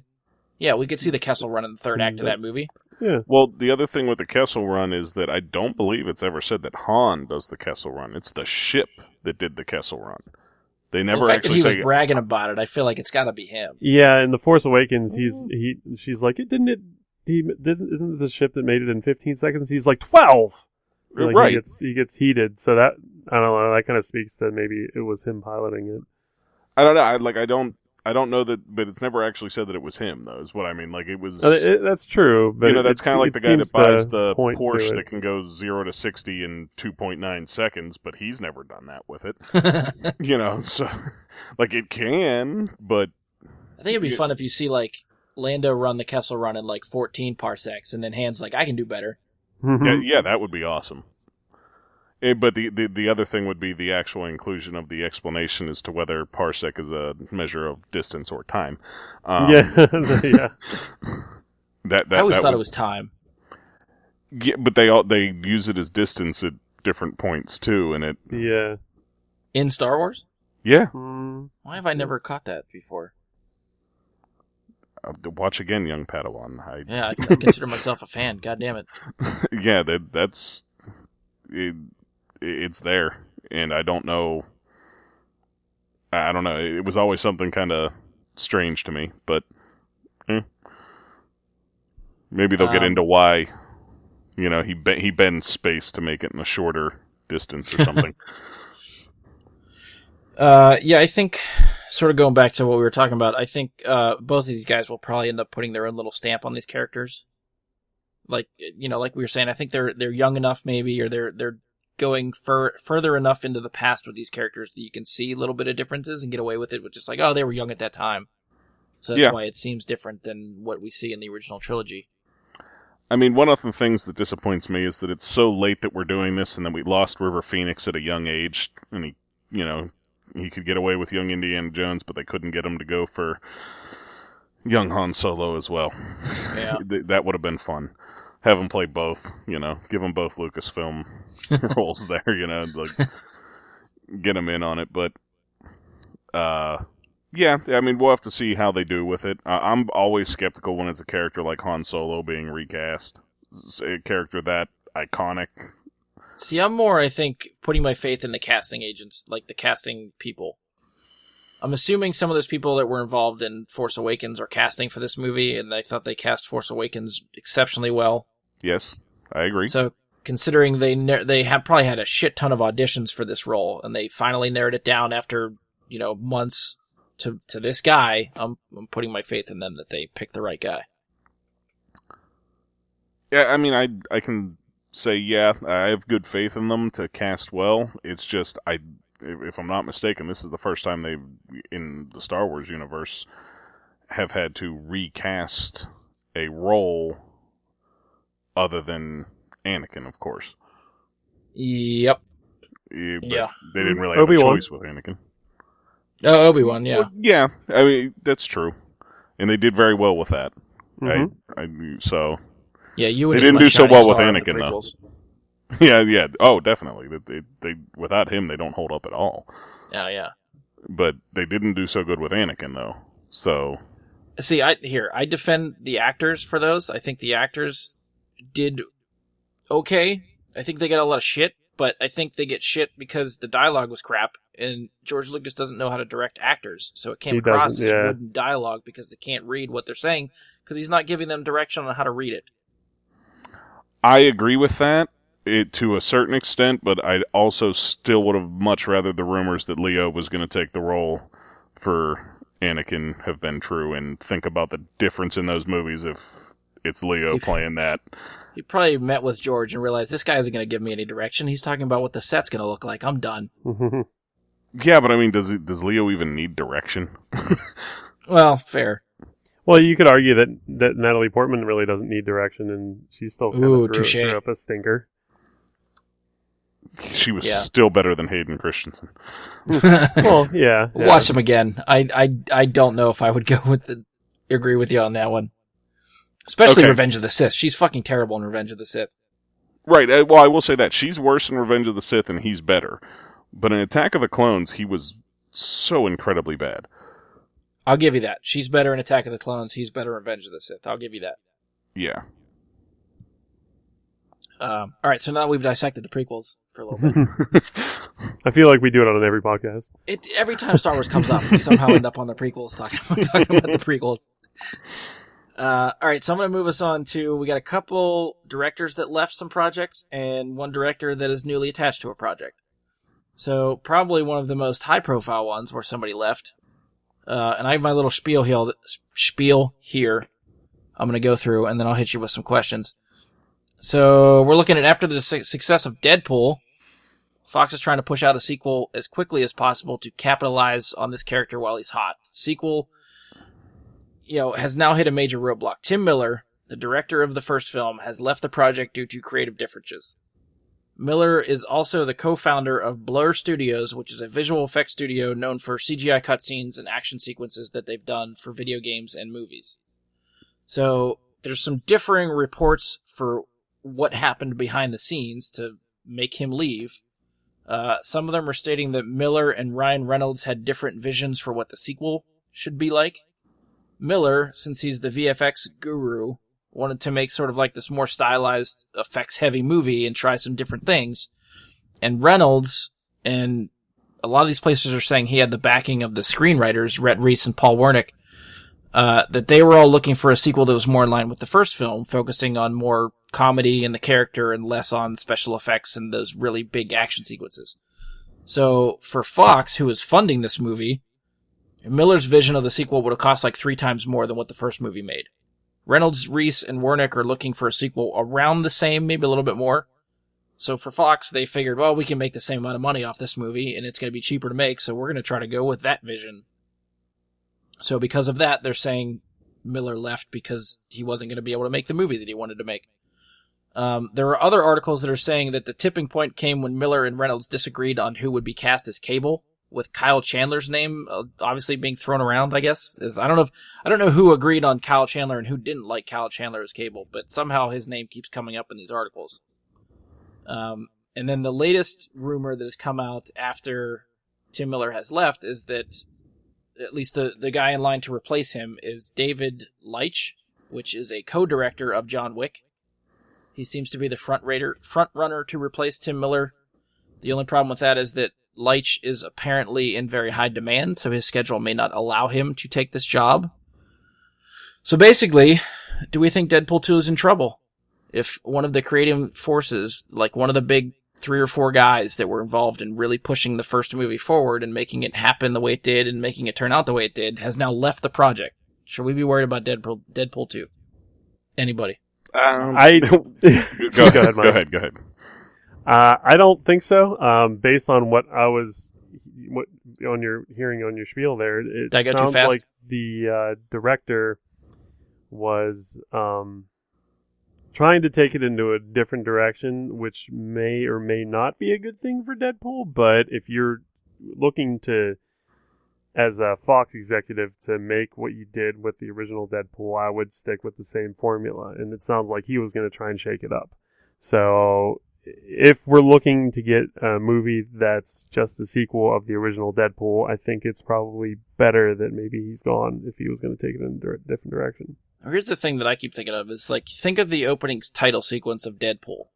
yeah, we could see the Kessel Run in the third act of that movie. Yeah. Well, the other thing with the Kessel Run is that I don't believe it's ever said that Han does the Kessel Run. It's the ship that did the Kessel Run. They Well, never the fact that actually he was say. bragging about it, I feel like it's got to be him. Yeah, in The Force Awakens, she's like, isn't it the ship that made it in 15 seconds? He's like 12. Like, Right. He gets heated. So that, I don't know, that kind of speaks to maybe it was him piloting it. I don't know. I don't know that, but it's never actually said that it was him, though. Is what I mean. Like it was. That's true, but That's kind of like the guy that seems buys to the point to Porsche it. that can go 0 to 60 in 2.9 seconds, but he's never done that with it. So like it can, but I think it'd be fun if you see like Lando run the Kessel Run in like 14 parsecs, and then Han's like, I can do better. yeah, that would be awesome. But the other thing would be the actual inclusion of the explanation as to whether parsec is a measure of distance or time. Yeah. That I always that thought would, it was time. Yeah, but they use it as distance at different points too, and it. Yeah. In Star Wars? Yeah. Why have I never caught that before? Watch again, young Padawan. I consider myself a fan. God damn it. Yeah, that's it. It's there, and I don't know. I don't know. It was always something kind of strange to me, but maybe they'll get into why. He bends space to make it in a shorter distance or something. I think, sort of going back to what we were talking about, I think both of these guys will probably end up putting their own little stamp on these characters. Like like we were saying, I think they're young enough maybe, or they're going further enough into the past with these characters that you can see a little bit of differences and get away with it with just like, oh, they were young at that time. So that's why it seems different than what we see in the original trilogy. I mean, one of the things that disappoints me is that it's so late that we're doing this, and that we lost River Phoenix at a young age, and he could get away with young Indiana Jones, but they couldn't get him to go for young Han Solo as well. Yeah. That would have been fun. Have them play both, give them both Lucasfilm roles there, like get them in on it. But, yeah, I mean, we'll have to see how they do with it. I'm always skeptical when it's a character like Han Solo being recast. It's a character that iconic. See, I'm more, I think, putting my faith in the casting agents, like the casting people. I'm assuming some of those people that were involved in Force Awakens are casting for this movie, and I thought they cast Force Awakens exceptionally well. Yes, I agree. So, considering they have probably had a shit ton of auditions for this role, and they finally narrowed it down after months to this guy, I'm putting my faith in them that they picked the right guy. Yeah, I mean, I can say, yeah, I have good faith in them to cast well. It's just, if I'm not mistaken, this is the first time they've, in the Star Wars universe, have had to recast a role other than Anakin, of course. Yep. They Yeah. didn't really have Obi-Wan. a choice with Anakin. Oh, Obi-Wan, yeah. Well, yeah, I mean, that's true. And they did very well with that. Mhm. So... Yeah, you They and didn't do so well with Anakin, though. Yeah. Oh, definitely. They without him, they don't hold up at all. Oh, yeah. But they didn't do so good with Anakin, though. So... See, I defend the actors for those. I think the actors did okay. I think they got a lot of shit, but I think they get shit because the dialogue was crap, and George Lucas doesn't know how to direct actors, so it came across as wooden dialogue because they can't read what they're saying, because he's not giving them direction on how to read it. I agree with that to a certain extent, but I also still would have much rather the rumors that Leo was going to take the role for Anakin have been true, and think about the difference in those movies if it's Leo playing that. He probably met with George and realized this guy isn't going to give me any direction. He's talking about what the set's going to look like. I'm done. Yeah, but I mean, does Leo even need direction? Well, fair. Well, you could argue that Natalie Portman really doesn't need direction, and she still kind of threw up a stinker. She was still better than Hayden Christensen. Well, yeah. Watch them again. I don't know if I would agree with you on that one. Especially Revenge of the Sith. She's fucking terrible in Revenge of the Sith. Right. Well, I will say that. She's worse in Revenge of the Sith, and he's better. But in Attack of the Clones, he was so incredibly bad. I'll give you that. She's better in Attack of the Clones. He's better in Revenge of the Sith. I'll give you that. Yeah. All right, so now we've dissected the prequels for a little bit. I feel like we do it on every podcast. Every time Star Wars comes up, we somehow end up on the prequels, talking about the prequels. All right, so I'm going to move us on to, we got a couple directors that left some projects, and one director that is newly attached to a project. So probably one of the most high-profile ones where somebody left. And I have my little spiel here. I'm going to go through, and then I'll hit you with some questions. So we're looking at, after the success of Deadpool, Fox is trying to push out a sequel as quickly as possible to capitalize on this character while he's hot. The sequel, has now hit a major roadblock. Tim Miller, the director of the first film, has left the project due to creative differences. Miller is also the co-founder of Blur Studios, which is a visual effects studio known for CGI cutscenes and action sequences that they've done for video games and movies. So there's some differing reports for what happened behind the scenes to make him leave. Some of them are stating that Miller and Ryan Reynolds had different visions for what the sequel should be like. Miller, since he's the VFX guru, wanted to make sort of like this more stylized, effects-heavy movie and try some different things. And Reynolds, and a lot of these places are saying he had the backing of the screenwriters, Rhett Reese and Paul Wernick, that they were all looking for a sequel that was more in line with the first film, focusing on more comedy and the character and less on special effects and those really big action sequences. So for Fox, who is funding this movie, Miller's vision of the sequel would have cost like 3 times more than what the first movie made. Reynolds, Reese, and Wernick are looking for a sequel around the same, maybe a little bit more. So for Fox, they figured, well, we can make the same amount of money off this movie, and it's going to be cheaper to make, so we're going to try to go with that vision. So because of that, they're saying Miller left because he wasn't going to be able to make the movie that he wanted to make. There are other articles that are saying that the tipping point came when Miller and Reynolds disagreed on who would be cast as Cable, with Kyle Chandler's name obviously being thrown around, I guess. I don't know who agreed on Kyle Chandler and who didn't like Kyle Chandler as Cable, but somehow his name keeps coming up in these articles. And then the latest rumor that has come out after Tim Miller has left is that at least the guy in line to replace him is David Leitch, which is a co-director of John Wick. He seems to be the front runner to replace Tim Miller. The only problem with that is that Leitch is apparently in very high demand, so his schedule may not allow him to take this job. So basically, do we think Deadpool 2 is in trouble? If one of the creative forces, like one of the big 3 or 4 guys that were involved in really pushing the first movie forward and making it happen the way it did and making it turn out the way it did, has now left the project, should we be worried about Deadpool 2? Anybody? Go ahead, Mike. Go ahead. I don't think so. Based on what on your hearing on your spiel there, it Did I go too sounds fast? like the director was trying to take it into a different direction, which may or may not be a good thing for Deadpool. But if you're looking to, as a Fox executive, to make what you did with the original Deadpool, I would stick with the same formula. And it sounds like he was going to try and shake it up. So if we're looking to get a movie that's just a sequel of the original Deadpool, I think it's probably better that maybe he's gone if he was going to take it in a different direction. Here's the thing that I keep thinking of. Is like, think of the opening title sequence of Deadpool.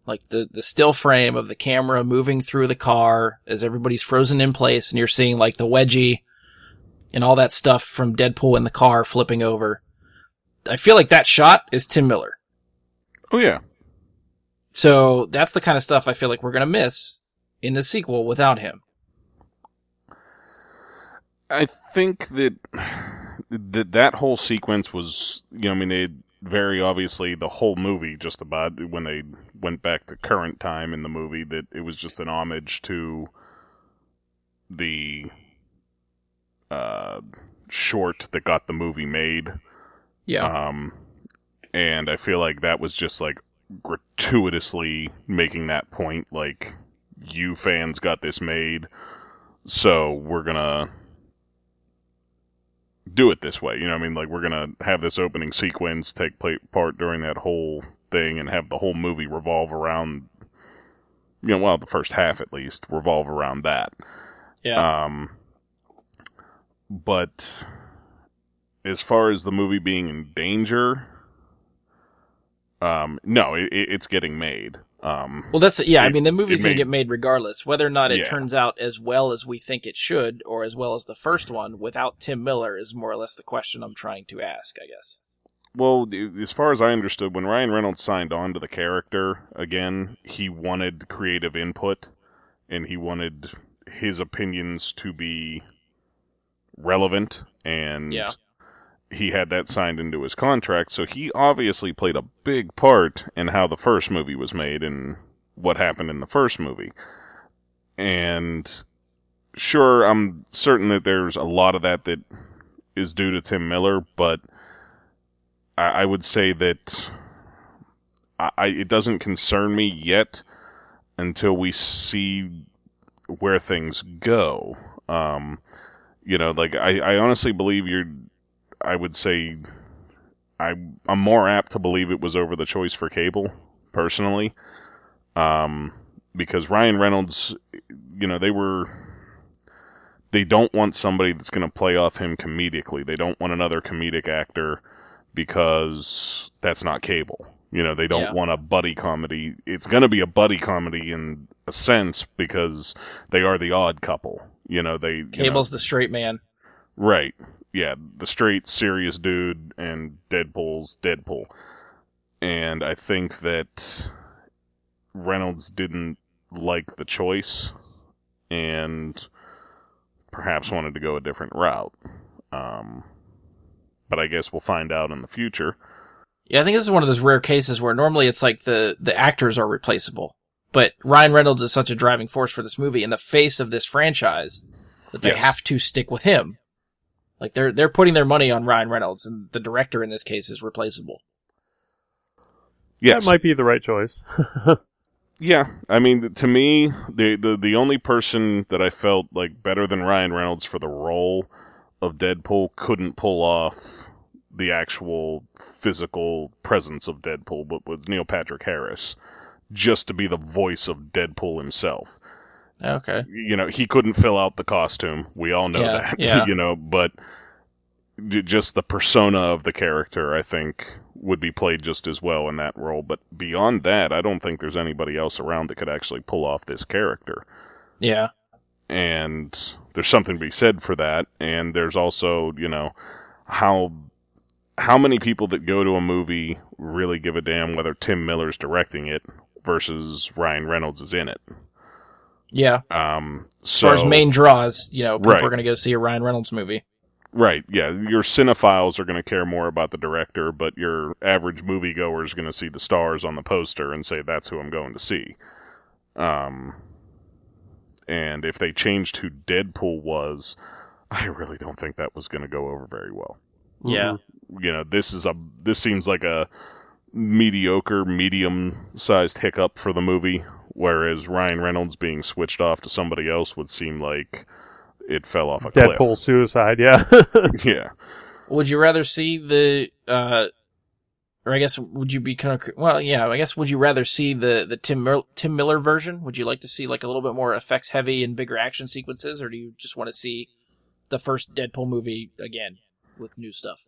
Like the still frame of the camera moving through the car as everybody's frozen in place and you're seeing like the wedgie and all that stuff from Deadpool in the car flipping over. I feel like that shot is Tim Miller. Oh, yeah. So that's the kind of stuff I feel like we're going to miss in the sequel without him. I think that whole sequence was, they very obviously the whole movie, just about when they went back to current time in the movie, that it was just an homage to the short that got the movie made. Yeah. And I feel like that was just like gratuitously making that point, like, you fans got this made, so we're gonna do it this way. Like, we're gonna have this opening sequence take part during that whole thing and have the whole movie revolve around, the first half at least, revolve around that. Yeah. But as far as the movie being in danger, No, it's getting made. Well, I mean, the movie's going to made- get made regardless. Whether or not it Yeah. turns out as well as we think it should, or as well as the first one, without Tim Miller, is more or less the question I'm trying to ask, I guess. Well, as far as I understood, when Ryan Reynolds signed on to the character, again, he wanted creative input, and he wanted his opinions to be relevant, and Yeah. he had that signed into his contract, so he obviously played a big part in how the first movie was made and what happened in the first movie. And sure, I'm certain that there's a lot of that is due to Tim Miller, but I would say that it doesn't concern me yet until we see where things go. Like I honestly believe I would say I'm more apt to believe it was over the choice for cable, personally, because Ryan Reynolds, they don't want somebody that's going to play off him comedically. They don't want another comedic actor because that's not cable. They don't want a buddy comedy. It's going to be a buddy comedy in a sense because they are the odd couple. Cable's the straight man. Right. Yeah, the straight, serious dude, and Deadpool's Deadpool. And I think that Reynolds didn't like the choice and perhaps wanted to go a different route. But I guess we'll find out in the future. Yeah, I think this is one of those rare cases where normally it's like the actors are replaceable. But Ryan Reynolds is such a driving force for this movie and the face of this franchise that they have to stick with him. Like they're putting their money on Ryan Reynolds, and the director in this case is replaceable. Yes. That might be the right choice. Yeah, I mean, to me, the only person that I felt like better than Ryan Reynolds for the role of Deadpool couldn't pull off the actual physical presence of Deadpool, but was Neil Patrick Harris, just to be the voice of Deadpool himself. Okay. He couldn't fill out the costume. We all know that. Yeah. But just the persona of the character, I think, would be played just as well in that role. But beyond that, I don't think there's anybody else around that could actually pull off this character. Yeah. And there's something to be said for that. And there's also, how many people that go to a movie really give a damn whether Tim Miller's directing it versus Ryan Reynolds is in it. Yeah. So, as far as main draws, people Right. are going to go see a Ryan Reynolds movie. Right, yeah. Your cinephiles are going to care more about the director, but your average moviegoer is going to see the stars on the poster and say, that's who I'm going to see. And if they changed who Deadpool was, I really don't think that was going to go over very well. Yeah. This seems like a mediocre, medium-sized hiccup for the movie, whereas Ryan Reynolds being switched off to somebody else would seem like it fell off a cliff. Deadpool suicide, yeah. Yeah. Would you rather see or I guess would you be kind of, well, yeah, I guess would you rather see the Tim Miller version? Would you like to see like a little bit more effects heavy and bigger action sequences, or do you just want to see the first Deadpool movie again with new stuff?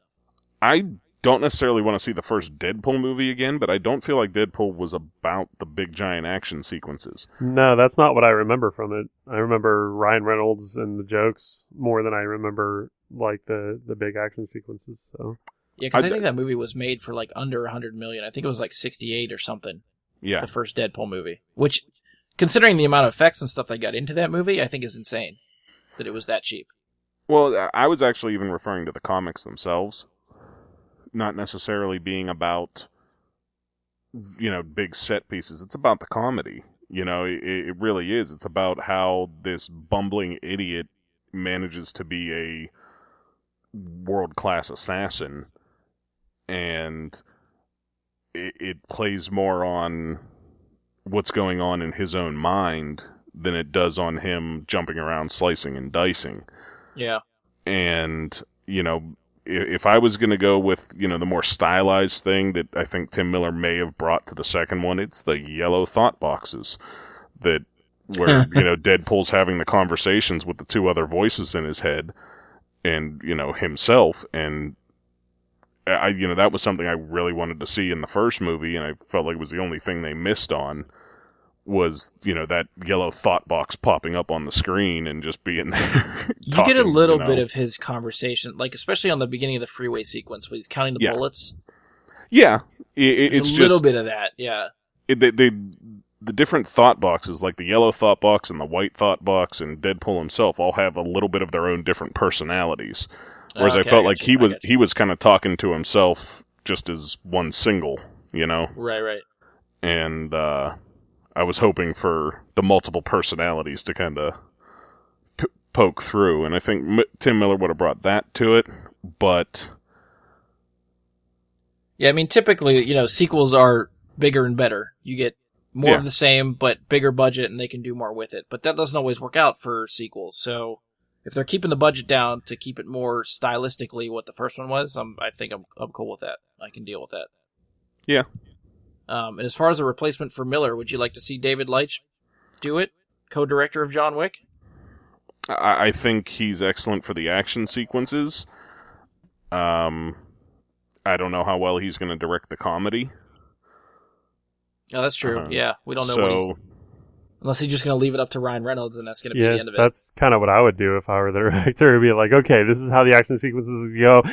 I don't necessarily want to see the first Deadpool movie again, but I don't feel like Deadpool was about the big giant action sequences. No, that's not what I remember from it. I remember Ryan Reynolds and the jokes more than I remember like the big action sequences. So Yeah, because I think that movie was made for like under $100 million. I think it was like 68 or something. Yeah. The first Deadpool movie, which, considering the amount of effects and stuff they got into that movie, I think is insane that it was that cheap. Well, I was actually even referring to the comics themselves, not necessarily being about, big set pieces. It's about the comedy. It really is. It's about how this bumbling idiot manages to be a world-class assassin, and it plays more on what's going on in his own mind than it does on him jumping around slicing and dicing. Yeah. And, if I was going to go with, the more stylized thing that I think Tim Miller may have brought to the second one, it's the yellow thought boxes where, Deadpool's having the conversations with the two other voices in his head and, himself. And that was something I really wanted to see in the first movie, and I felt like it was the only thing they missed on was, that yellow thought box popping up on the screen and just being there. You get a little bit of his conversation, like especially on the beginning of the freeway sequence when he's counting the bullets. Yeah. It's a little bit of that, yeah. The different thought boxes, like the yellow thought box and the white thought box and Deadpool himself, all have a little bit of their own different personalities. Whereas I felt like he was kind of talking to himself just as one single, Right. And I was hoping for the multiple personalities to kind of poke through, and I think Tim Miller would have brought that to it, but... Yeah, I mean, typically, sequels are bigger and better. You get more of the same, but bigger budget, and they can do more with it. But that doesn't always work out for sequels, so... If they're keeping the budget down to keep it more stylistically what the first one was, I think I'm cool with that. I can deal with that. Yeah. And as far as a replacement for Miller, would you like to see David Leitch do it? Co-director of John Wick? I think he's excellent for the action sequences. I don't know how well he's going to direct the comedy. Oh, that's true. Yeah, we don't know what he's... Unless he's just going to leave it up to Ryan Reynolds, and that's going to be the end of it. That's kind of what I would do if I were the director. It'd be like, okay, this is how the action sequences go.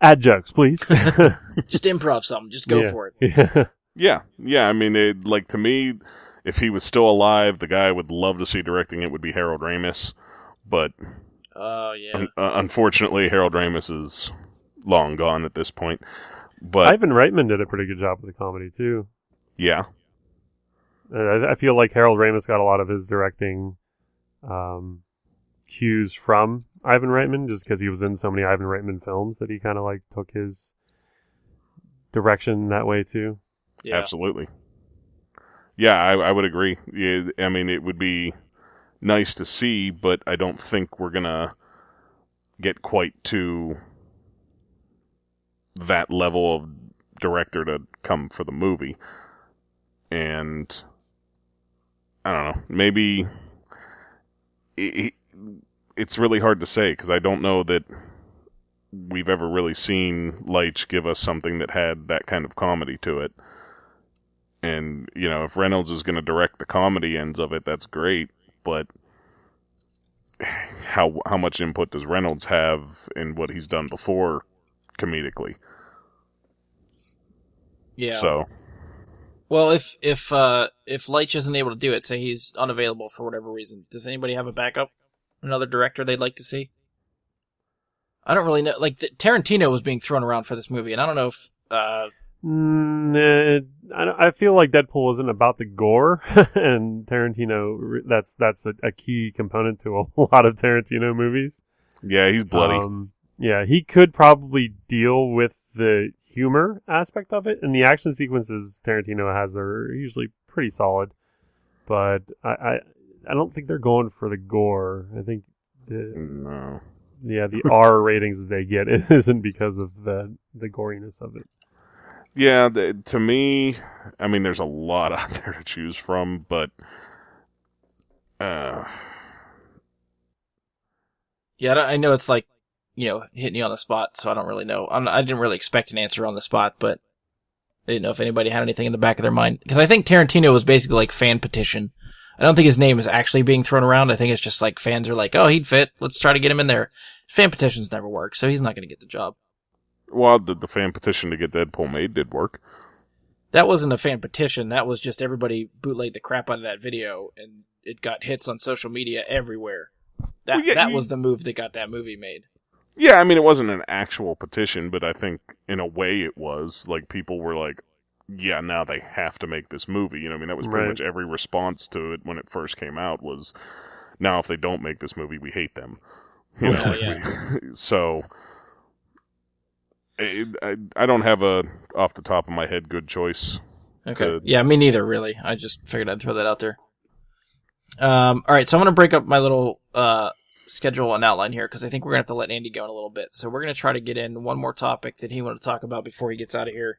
Add jokes, please. Just improv something. Just go for it. Yeah. I mean, to me, if he was still alive, the guy I would love to see directing it would be Harold Ramis. But unfortunately, Harold Ramis is long gone at this point. But Ivan Reitman did a pretty good job with the comedy, too. Yeah. I feel like Harold Ramis got a lot of his directing cues from Ivan Reitman, just because he was in so many Ivan Reitman films that he kind of took his direction that way too. Yeah. Absolutely. Yeah, I would agree. Yeah, I mean, it would be nice to see, but I don't think we're gonna get quite to that level of director to come for the movie. And I don't know, maybe it's really hard to say, because I don't know that we've ever really seen Leitch give us something that had that kind of comedy to it. And, if Reynolds is going to direct the comedy ends of it, that's great, but how much input does Reynolds have in what he's done before comedically? Yeah. So... Well, if Leitch isn't able to do it, say he's unavailable for whatever reason, does anybody have a backup? Another director they'd like to see? I don't really know. Tarantino was being thrown around for this movie, and I don't know if... I feel like Deadpool wasn't about the gore, and Tarantino, that's a key component to a lot of Tarantino movies. Yeah, he's bloody. Yeah, he could probably deal with the humor aspect of it, and the action sequences Tarantino has are usually pretty solid. But I don't think they're going for the gore. I think the R ratings that they get isn't because of the goriness of it. Yeah, to me, I mean, there's a lot out there to choose from, but yeah, I know it's hitting you on the spot, so I don't really know. I didn't really expect an answer on the spot, but I didn't know if anybody had anything in the back of their mind. Because I think Tarantino was basically like fan petition. I don't think his name is actually being thrown around. I think it's just like fans are like, oh, he'd fit. Let's try to get him in there. Fan petitions never work, so he's not going to get the job. Well, the fan petition to get Deadpool made did work. That wasn't a fan petition. That was just everybody bootlegged the crap out of that video, and it got hits on social media everywhere. That was the move that got that movie made. Yeah, I mean, it wasn't an actual petition, but I think in a way it was. Like, people were like, yeah, now they have to make this movie. I mean, that was pretty much every response to it when it first came out was, now if they don't make this movie, we hate them. So... I don't have a off the top of my head good choice. Okay. Yeah, me neither, really. I just figured I'd throw that out there. All right, so I'm going to break up my little schedule and outline here, because I think we're going to have to let Andy go in a little bit. So we're going to try to get in one more topic that he wanted to talk about before he gets out of here.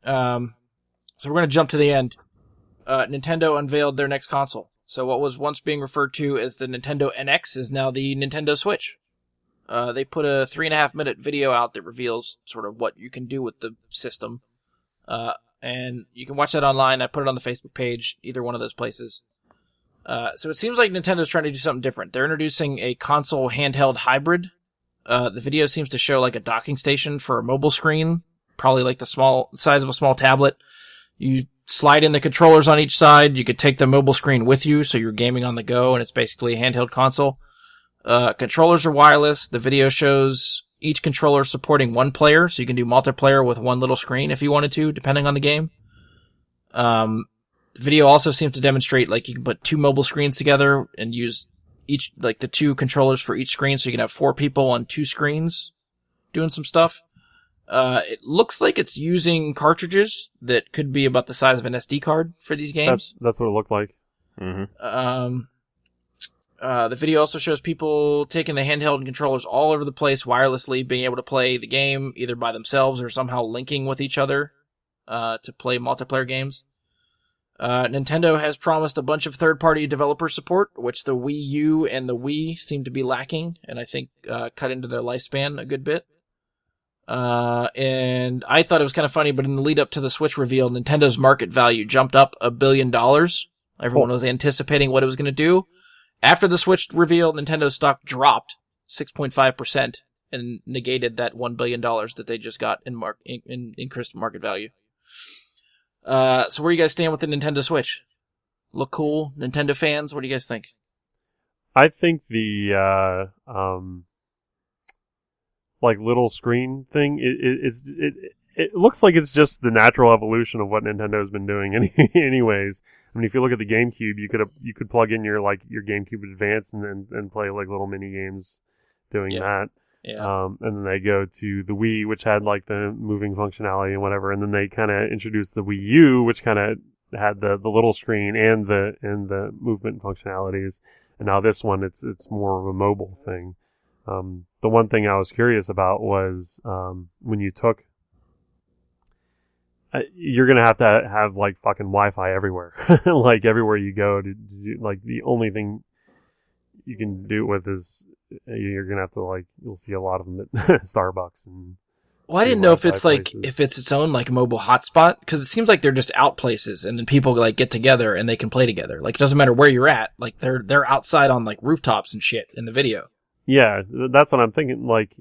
So we're going to jump to the end. Nintendo unveiled their next console. So what was once being referred to as the Nintendo NX is now the Nintendo Switch. They put a 3.5-minute video out that reveals sort of what you can do with the system. And you can watch that online. I put it on the Facebook page, either one of those places. So it seems like Nintendo's trying to do something different. They're introducing a console handheld hybrid. The video seems to show like a docking station for a mobile screen, probably like the small size of a small tablet. You slide in the controllers on each side. You could take the mobile screen with you, so you're gaming on the go, and it's basically a handheld console. Controllers are wireless. The video shows each controller supporting one player, so you can do multiplayer with one little screen if you wanted to, depending on the game. The video also seems to demonstrate like you can put 2 mobile screens together and use each, like the 2 controllers for each screen, so you can have 4 people on 2 screens doing some stuff. It looks like it's using cartridges that could be about the size of an SD card for these games. That's what it looked like. Mm-hmm. The video also shows people taking the handheld controllers all over the place wirelessly, being able to play the game either by themselves or somehow linking with each other to play multiplayer games. Nintendo has promised a bunch of third-party developer support, which the Wii U and the Wii seem to be lacking, and I think cut into their lifespan a good bit. And I thought it was kind of funny, but in the lead up to the Switch reveal, Nintendo's market value jumped up $1 billion. Everyone was anticipating what it was going to do. After the Switch reveal, Nintendo's stock dropped 6.5% and negated that $1 billion that they just got in increased market value. So where you guys stand with the Nintendo Switch? Look cool? Nintendo fans, what do you guys think? I think the like little screen thing, it looks like it's just the natural evolution of what Nintendo's been doing anyways. I mean, if you look at the GameCube, you could plug in your GameCube Advance and play like little mini games doing that. Yeah. And then they go to the Wii, which had like the moving functionality and whatever, and then they kind of introduced the Wii U, which kind of had the little screen and the movement functionalities. And now this one, it's more of a mobile thing. The one thing I was curious about was when you took, you're gonna have to have like fucking Wi-Fi everywhere, like everywhere you go. Like the only thing you can do it with is you're gonna have to like, you'll see a lot of them at Starbucks and. Well, I didn't know if it's like if it's its own like mobile hotspot, because it seems like they're just out places, and then people like get together and they can play together. Like it doesn't matter where you're at. Like they're outside on like rooftops and shit in the video. Yeah, that's what I'm thinking. Like,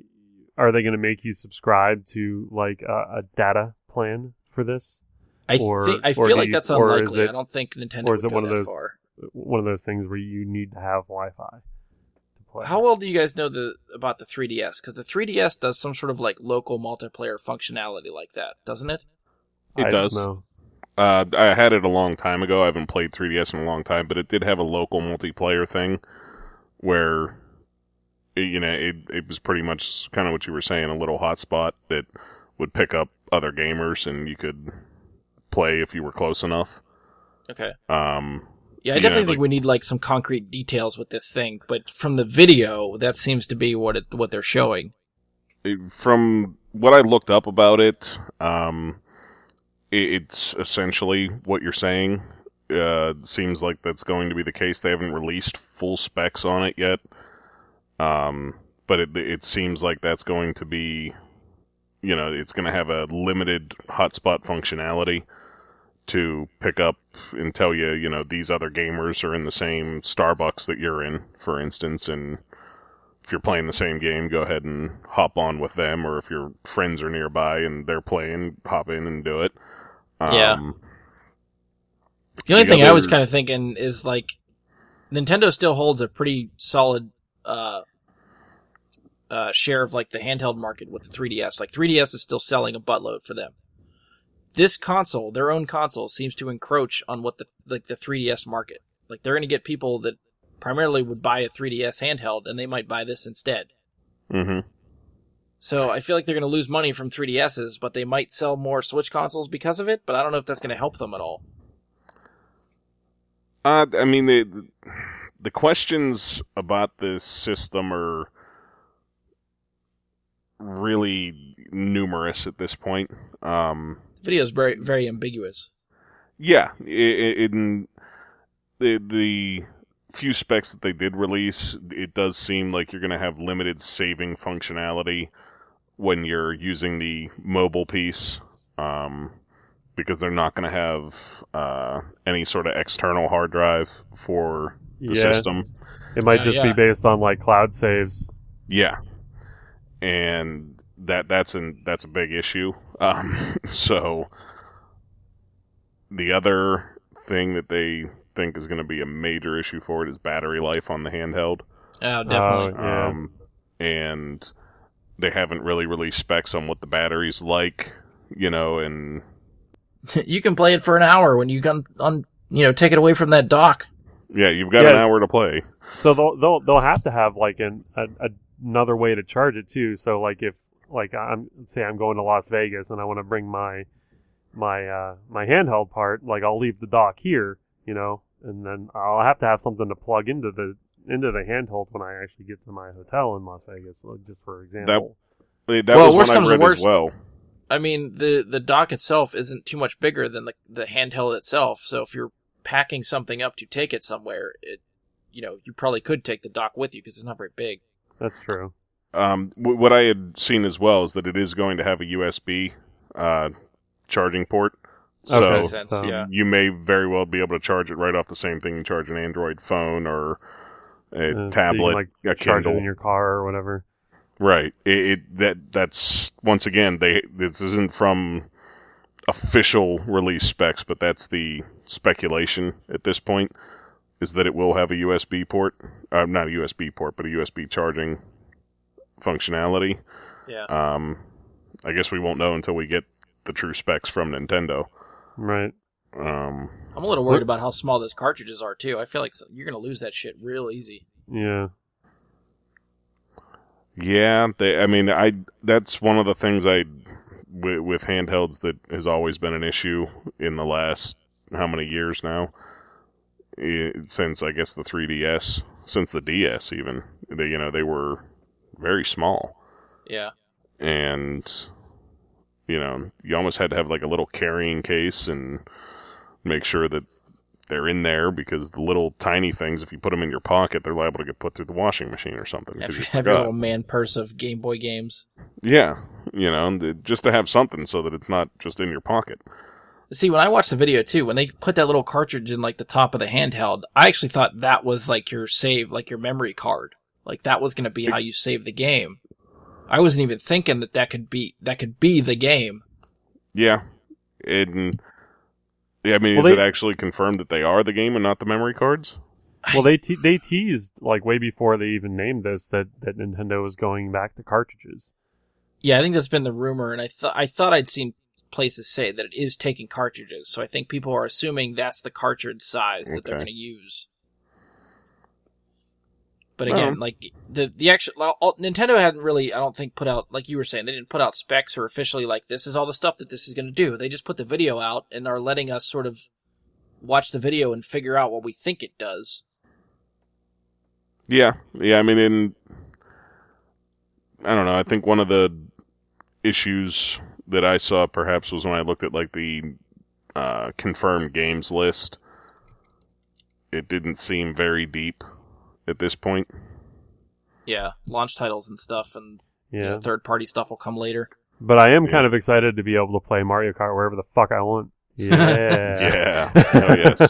are they going to make you subscribe to like a data plan for this? I feel like that's unlikely. I don't think Nintendo would go that far. One of those things where you need to have Wi-Fi to play. How well do you guys know about the 3DS? Because the 3DS does some sort of like local multiplayer functionality like that, doesn't it? It does. No. I had it a long time ago. I haven't played 3DS in a long time, but it did have a local multiplayer thing where, it was pretty much kind of what you were saying, a little hotspot that would pick up other gamers and you could play if you were close enough. Okay. Yeah, I definitely think we need like some concrete details with this thing, but from the video, that seems to be what they're showing. From what I looked up about it, it's essentially what you're saying. Seems like that's going to be the case. They haven't released full specs on it yet, but it seems like that's going to be, it's going to have a limited hotspot functionality to pick up and tell you, these other gamers are in the same Starbucks that you're in, for instance, and if you're playing the same game, go ahead and hop on with them, or if your friends are nearby and they're playing, hop in and do it. Yeah. The only thing I was kind of thinking is, like, Nintendo still holds a pretty solid share of, like, the handheld market with the 3DS. Like, 3DS is still selling a buttload for them. This console, their own console, seems to encroach on what the 3DS market. Like, they're going to get people that primarily would buy a 3DS handheld, and they might buy this instead. Mm-hmm. So I feel like they're going to lose money from 3DSs, but they might sell more Switch consoles because of it, but I don't know if that's going to help them at all. I mean, the questions about this system are really numerous at this point. The video is very, very ambiguous. Yeah, the few specs that they did release, it does seem like you're going to have limited saving functionality when you're using the mobile piece, because they're not going to have any sort of external hard drive for the system. It might just be based on like cloud saves. Yeah, and that's a big issue. So the other thing that they think is going to be a major issue for it is battery life on the handheld. Oh, definitely. And they haven't really released specs on what the battery's like, and you can play it for an hour when you can take it away from that dock. Yeah, you've got an hour to play. So they'll have to have like another way to charge it too. So like if I'm going to Las Vegas and I want to bring my handheld part, like I'll leave the dock here, and then I'll have to have something to plug into the handheld when I actually get to my hotel in Las Vegas, just for example. That was what I read as well. I mean, the dock itself isn't too much bigger than the handheld itself, so if you're packing something up to take it somewhere, you probably could take the dock with you because it's not very big. That's true. What I had seen as well is that it is going to have a USB charging port. Okay. So you may very well be able to charge it right off the same thing you charge an Android phone or a tablet, so you can, a charge Kindle it in your car or whatever. Right. That's once again this isn't from official release specs, but that's the speculation at this point, is that it will have a USB port. Not a USB port, but a USB charging functionality. Yeah. I guess we won't know until we get the true specs from Nintendo. Right. I'm a little worried about how small those cartridges are too. I feel like you're going to lose that shit real easy. Yeah. Yeah, that's one of the things with handhelds that has always been an issue in the last how many years now? Since I guess the 3DS, since the DS even, they were very small. Yeah. And you almost had to have like a little carrying case and make sure that they're in there, because the little tiny things, if you put them in your pocket, they're liable to get put through the washing machine or something. Have your little man purse of Game Boy games. Yeah, just to have something so that it's not just in your pocket. See, when I watched the video too, when they put that little cartridge in like the top of the handheld, I actually thought that was like your save, like your memory card. Like that was going to be how you save the game. I wasn't even thinking that could be the game. Yeah, is it actually confirmed that they are the game and not the memory cards? Well, they teased like way before they even named this that Nintendo was going back to cartridges. Yeah, I think that's been the rumor, and I thought I'd seen places say that it is taking cartridges, so I think people are assuming that's the cartridge size that they're going to use. But again, like the actual Nintendo hadn't really, I don't think, put out, like you were saying, they didn't put out specs or officially like this is all the stuff that this is going to do. They just put the video out and are letting us sort of watch the video and figure out what we think it does. Yeah. I mean, I don't know. I think one of the issues that I saw perhaps was when I looked at like the confirmed games list. It didn't seem very deep at this point. Yeah, launch titles and stuff, and third-party stuff will come later. But I am kind of excited to be able to play Mario Kart wherever the fuck I want. Yeah. Hell yeah.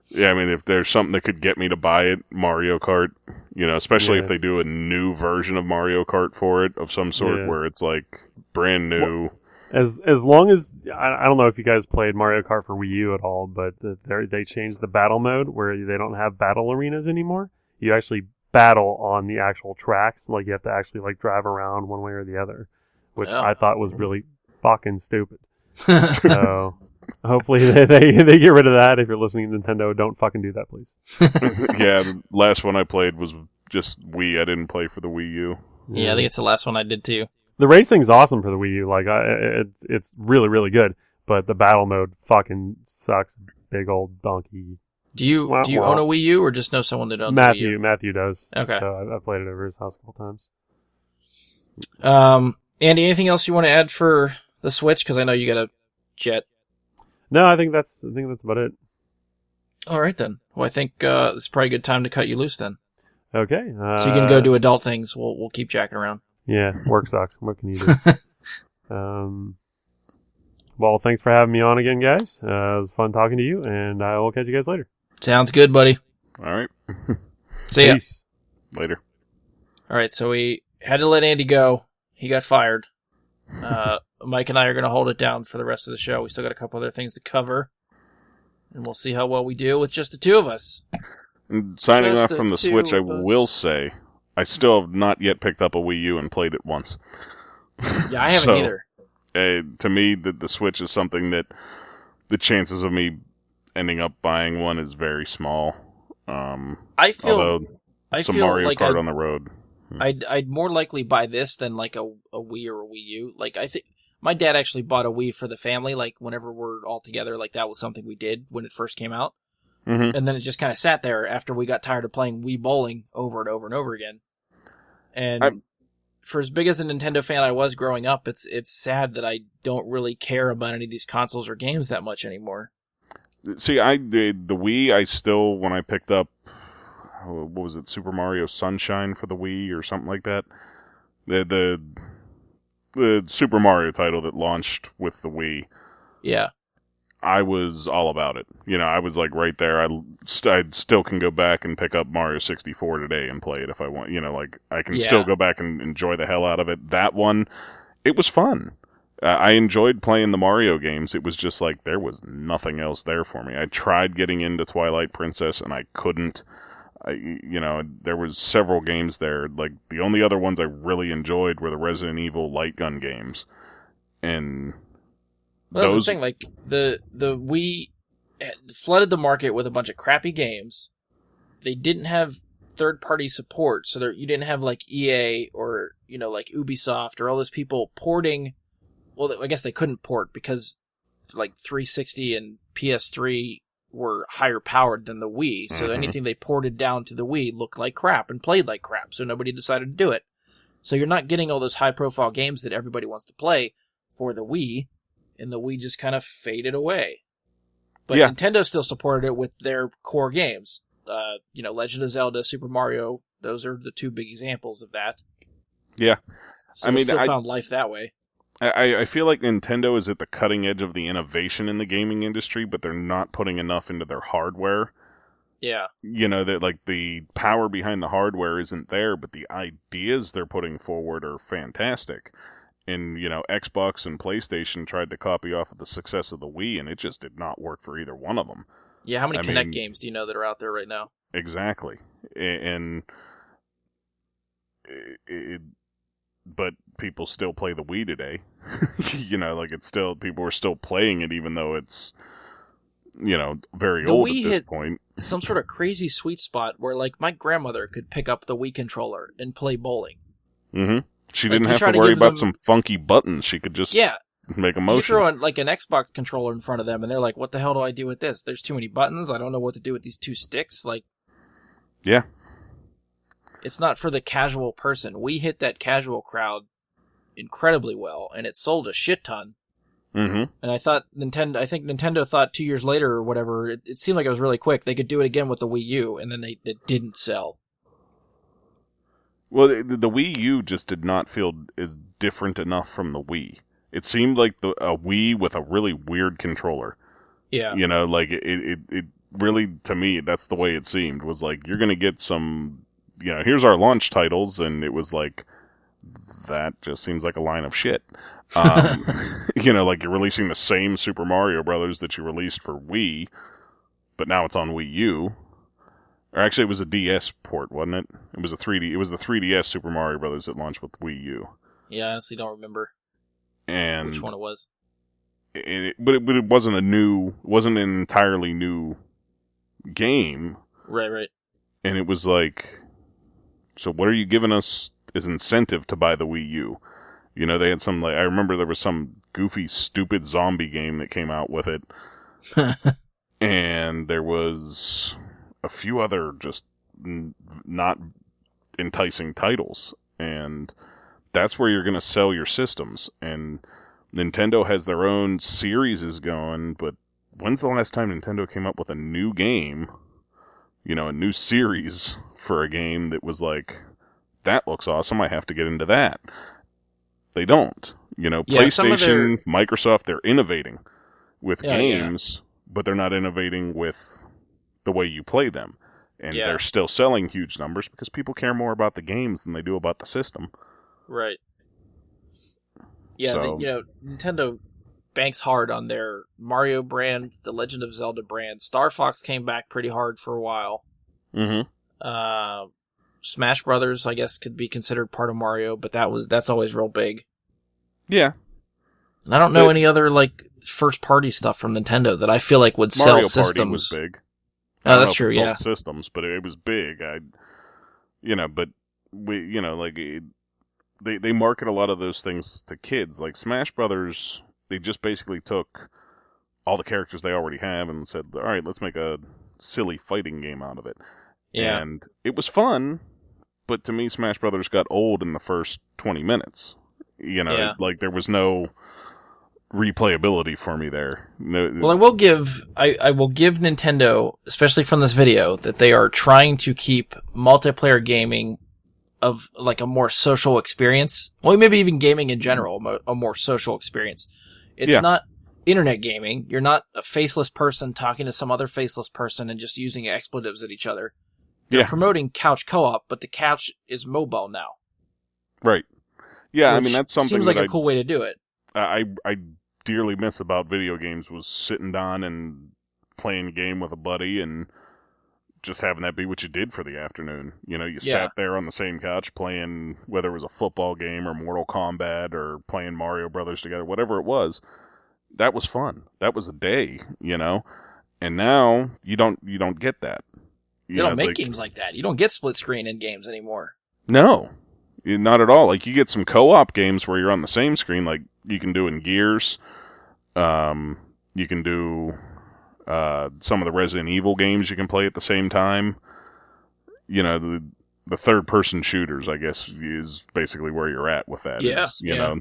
Yeah, I mean, if there's something that could get me to buy it, Mario Kart, especially if they do a new version of Mario Kart for it of some sort where it's like brand new. As long as I don't know if you guys played Mario Kart for Wii U at all, but they changed the battle mode where they don't have battle arenas anymore. You actually battle on the actual tracks, like you have to actually like drive around one way or the other, which I thought was really fucking stupid. So hopefully they get rid of that. If you're listening to Nintendo, don't fucking do that, please. Yeah, the last one I played was just Wii. I didn't play for the Wii U. Yeah, I think it's the last one I did too. The racing's awesome for the Wii U. Like, it's really, really good. But the battle mode fucking sucks. Big old donkey. Do you own a Wii U or just know someone that owns a Wii U? Matthew does. Okay. So I've played it over his house a couple times. Andy, anything else you want to add for the Switch? Because I know you got a jet. No, I think that's about it. All right, then. Well, I think it's probably a good time to cut you loose, then. Okay. So you can go do adult things. We'll keep jacking around. Yeah, work sucks. What can you do? Well, thanks for having me on again, guys. It was fun talking to you, and I will catch you guys later. Sounds good, buddy. All right. See ya. Peace. Later. All right, so we had to let Andy go. He got fired. Mike and I are going to hold it down for the rest of the show. We still got a couple other things to cover, and we'll see how well we do with just the two of us. And signing Just off from the the Switch, two I of us. will say, I still have not yet picked up a Wii U and played it once. Yeah, I haven't So, either. To me, the Switch is something that the chances of me ending up buying one is very small. I feel some Mario like Kart on the road. I'd more likely buy this than like a Wii or a Wii U. Like I think my dad actually bought a Wii for the family. Like whenever we're all together, like that was something we did when it first came out. Mm-hmm. And then it just kind of sat there after we got tired of playing Wii bowling over and over and over again. And for as big as a Nintendo fan I was growing up, it's sad that I don't really care about any of these consoles or games that much anymore. See, the Wii, I still, when I picked up, what was it, Super Mario Sunshine for the Wii or something like that? The Super Mario title that launched with the Wii. Yeah. I was all about it. You know, I was like right there. I still can go back and pick up Mario 64 today and play it if I want. You know, like I can still go back and enjoy the hell out of it. That one, it was fun. I enjoyed playing the Mario games. It was just like there was nothing else there for me. I tried getting into Twilight Princess and I couldn't. There was several games there. Like the only other ones I really enjoyed were the Resident Evil light gun games, and well, that's the thing. Like the Wii flooded the market with a bunch of crappy games. They didn't have third-party support, so you didn't have like EA or like Ubisoft or all those people porting. Well, I guess they couldn't port because like 360 and PS3 were higher powered than the Wii, so anything they ported down to the Wii looked like crap and played like crap, so nobody decided to do it. So you're not getting all those high-profile games that everybody wants to play for the Wii, and the Wii just kind of faded away. But Nintendo still supported it with their core games. Legend of Zelda, Super Mario, those are the two big examples of that. Yeah. So it still found life that way. I feel like Nintendo is at the cutting edge of the innovation in the gaming industry, but they're not putting enough into their hardware. Yeah. That like the power behind the hardware isn't there, but the ideas they're putting forward are fantastic. And, Xbox and PlayStation tried to copy off of the success of the Wii, and it just did not work for either one of them. Yeah, how many Kinect games do you know that are out there right now? Exactly. But people still play the Wii today. People are still playing it even though it's, very old at this point. Some sort of crazy sweet spot where, like, my grandmother could pick up the Wii controller and play bowling. Mm-hmm. She didn't have to worry about some funky buttons. She could just make a motion. You throw an Xbox controller in front of them, and they're like, what the hell do I do with this? There's too many buttons. I don't know what to do with these two sticks. Like, yeah. It's not for the casual person. We hit that casual crowd incredibly well, and it sold a shit ton. Mm-hmm. And I think Nintendo thought 2 years later or whatever, it seemed like it was really quick. They could do it again with the Wii U, and then it didn't sell. Well, the Wii U just did not feel as different enough from the Wii. It seemed like a Wii with a really weird controller. Yeah. It really, to me, that's the way it seemed, was like, you're going to get some, here's our launch titles, and it was like, that just seems like a line of shit. Like you're releasing the same Super Mario Brothers that you released for Wii, but now it's on Wii U. Or actually, it was a DS port, wasn't it? It was the 3DS Super Mario Brothers that launched with Wii U. Yeah, I honestly don't remember which one it was. But it wasn't wasn't an entirely new game. Right. And it was like, so what are you giving us as incentive to buy the Wii U? They had some, I remember there was some goofy, stupid zombie game that came out with it. And there was a few other just not enticing titles. And that's where you're going to sell your systems. And Nintendo has their own series going, but when's the last time Nintendo came up with a new game, a new series for a game that was like, that looks awesome, I have to get into that. They don't. PlayStation, Microsoft, they're innovating with games, but they're not innovating with the way you play them. And they're still selling huge numbers because people care more about the games than they do about the system. Right. Yeah, So, Nintendo banks hard on their Mario brand, the Legend of Zelda brand. Star Fox came back pretty hard for a while. Mm-hmm. Smash Brothers, I guess, could be considered part of Mario, but that's always real big. Yeah. And I don't know any other first-party stuff from Nintendo that I feel like would sell Mario systems. Party was big. Oh, that's true. Yeah. Systems, but it was big. But they market a lot of those things to kids. Like Smash Brothers, they just basically took all the characters they already have and said, all right, let's make a silly fighting game out of it. Yeah. And it was fun, but to me, Smash Brothers got old in the first 20 minutes. There was no replayability for me there. No, well, I will give Nintendo, especially from this video, that they are trying to keep multiplayer gaming of a more social experience. Well, maybe even gaming in general, a more social experience. It's not internet gaming. You're not a faceless person talking to some other faceless person and just using expletives at each other. They're promoting couch co-op, but the couch is mobile now. Right. Yeah, that's something seems like a cool way to do it. I dearly miss about video games was sitting down and playing a game with a buddy and just having that be what you did for the afternoon. You sat there on the same couch playing, whether it was a football game or Mortal Kombat or playing Mario Brothers together, whatever it was. That was fun. That was a day, And now you don't get that. They don't make games like that. You don't get split screen in games anymore. No. Not at all. You get some co-op games where you're on the same screen, like you can do in Gears. You can do some of the Resident Evil games you can play at the same time. The third-person shooters, I guess, is basically where you're at with that. Yeah.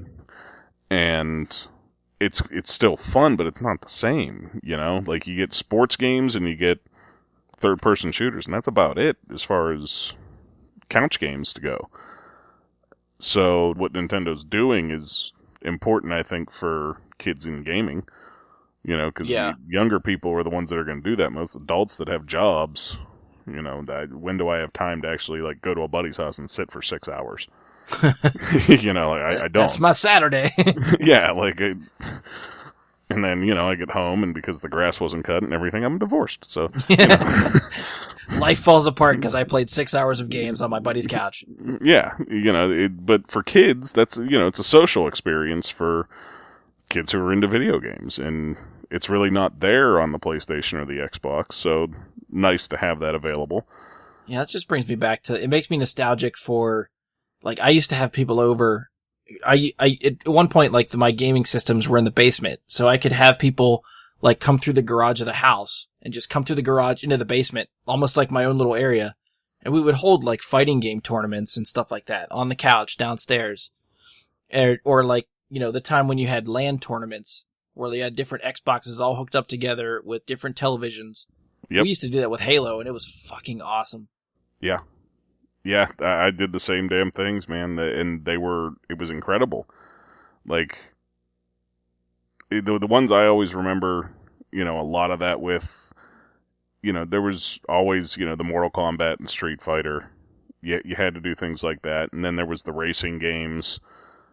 And it's still fun, but it's not the same. You get sports games and you get third-person shooters, and that's about it as far as couch games to go. So what Nintendo's doing is important, I think, for kids in gaming, because younger people are the ones that are going to do that. Most adults that have jobs, when do I have time to actually go to a buddy's house and sit for 6 hours? I don't. That's my Saturday. Yeah, and then, I get home, and because the grass wasn't cut and everything, I'm divorced. So, life falls apart because I played 6 hours of games on my buddy's couch. Yeah, but for kids, that's, it's a social experience for kids who are into video games, and it's really not there on the PlayStation or the Xbox, so nice to have that available. Yeah, that just brings me back to, it makes me nostalgic for, I used to have people over. I at one point, my gaming systems were in the basement, so I could have people come through the garage of the house and just come through the garage into the basement, almost like my own little area. And we would hold fighting game tournaments and stuff like that on the couch downstairs. Or the time when you had LAN tournaments where they had different Xboxes all hooked up together with different televisions. Yep. We used to do that with Halo, and it was fucking awesome. Yeah. Yeah, I did the same damn things, man, and it was incredible. The ones I always remember, a lot of that with, there was always, the Mortal Kombat and Street Fighter. You had to do things like that, and then there was the racing games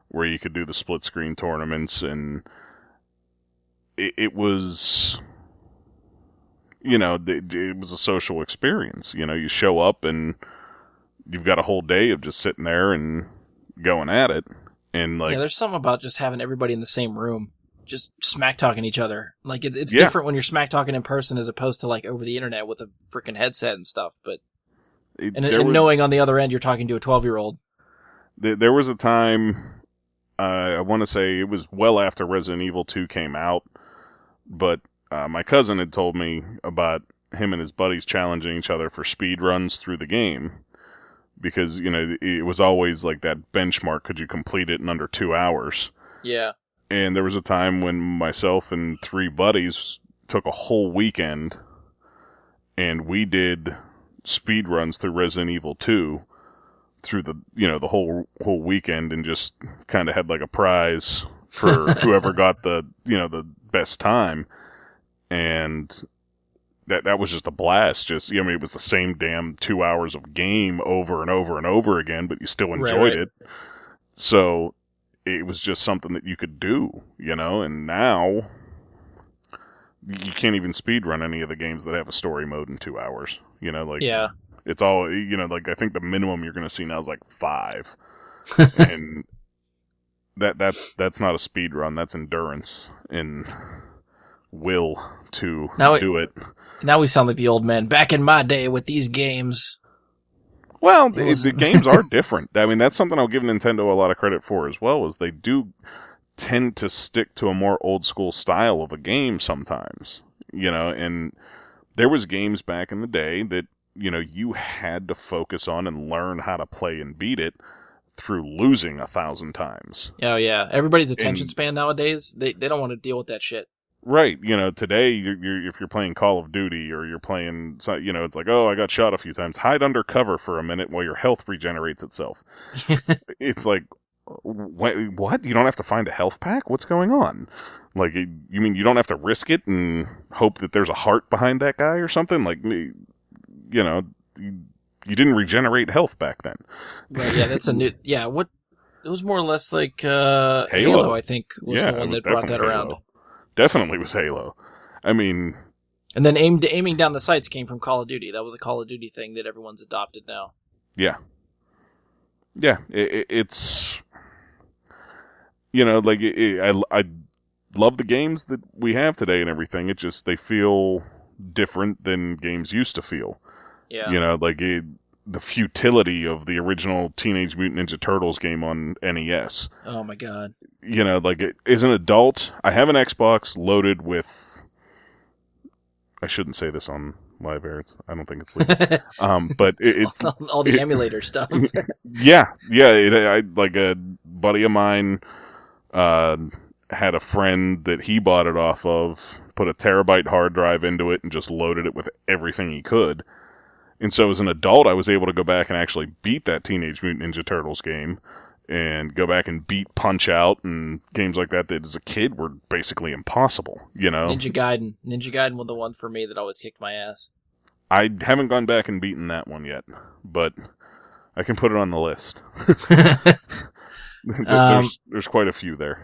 where you could do the split screen tournaments, and it was, it was a social experience. You show up and you've got a whole day of just sitting there and going at it. And there's something about just having everybody in the same room, just smack talking each other. It's different when you're smack talking in person as opposed to over the internet with a freaking headset and stuff. But knowing on the other end you're talking to a 12-year-old. There was a time, I want to say it was well after Resident Evil 2 came out, but my cousin had told me about him and his buddies challenging each other for speed runs through the game. Because, it was always that benchmark, could you complete it in under 2 hours? Yeah. And there was a time when myself and 3 buddies took a whole weekend and we did speed runs through Resident Evil 2 through the whole weekend, and just kind of had like a prize for whoever got the best time. And that was just a blast. Just, it was the same damn 2 hours of game over and over and over again, but you still enjoyed it. So it was just something that you could do, and now you can't even speed run any of the games that have a story mode in 2 hours. Yeah. It's all, like, I think the minimum you're going to see now is like 5. And that's not a speed run. That's endurance and will to do it. Now we sound like the old man. Back in my day with these games. Well, the games are different. I mean, that's something I'll give Nintendo a lot of credit for as well, is they do tend to stick to a more old school style of a game sometimes, and there was games back in the day that, you had to focus on and learn how to play and beat it through losing 1,000 times. Oh yeah. Everybody's attention span nowadays, they don't want to deal with that shit. Right. Today, if you're playing Call of Duty or you're playing, it's like, oh, I got shot a few times. Hide under cover for a minute while your health regenerates itself. It's like, what? You don't have to find a health pack? What's going on? Like, you mean you don't have to risk it and hope that there's a heart behind that guy or something? Like, you didn't regenerate health back then. Right, yeah, that's a new... Yeah, what... It was more or less like Halo, I think, was the one that brought that around. Halo. Definitely was Halo. I mean... And then aiming down the sights came from Call of Duty. That was a Call of Duty thing that everyone's adopted now. Yeah. Yeah, it's... I love the games that we have today and everything. It just, they feel different than games used to feel. Yeah. The futility of the original Teenage Mutant Ninja Turtles game on NES. Oh my god. As an adult, I have an Xbox loaded with... I shouldn't say this on live air. I don't think it's legal. But all the emulator stuff. Yeah. Like a buddy of mine had a friend that he bought it off of, put a terabyte hard drive into it, and just loaded it with everything he could. And so as an adult, I was able to go back and actually beat that Teenage Mutant Ninja Turtles game, and go back and beat Punch-Out and games like that as a kid were basically impossible, Ninja Gaiden was the one for me that always kicked my ass. I haven't gone back and beaten that one yet, but I can put it on the list. There's quite a few there.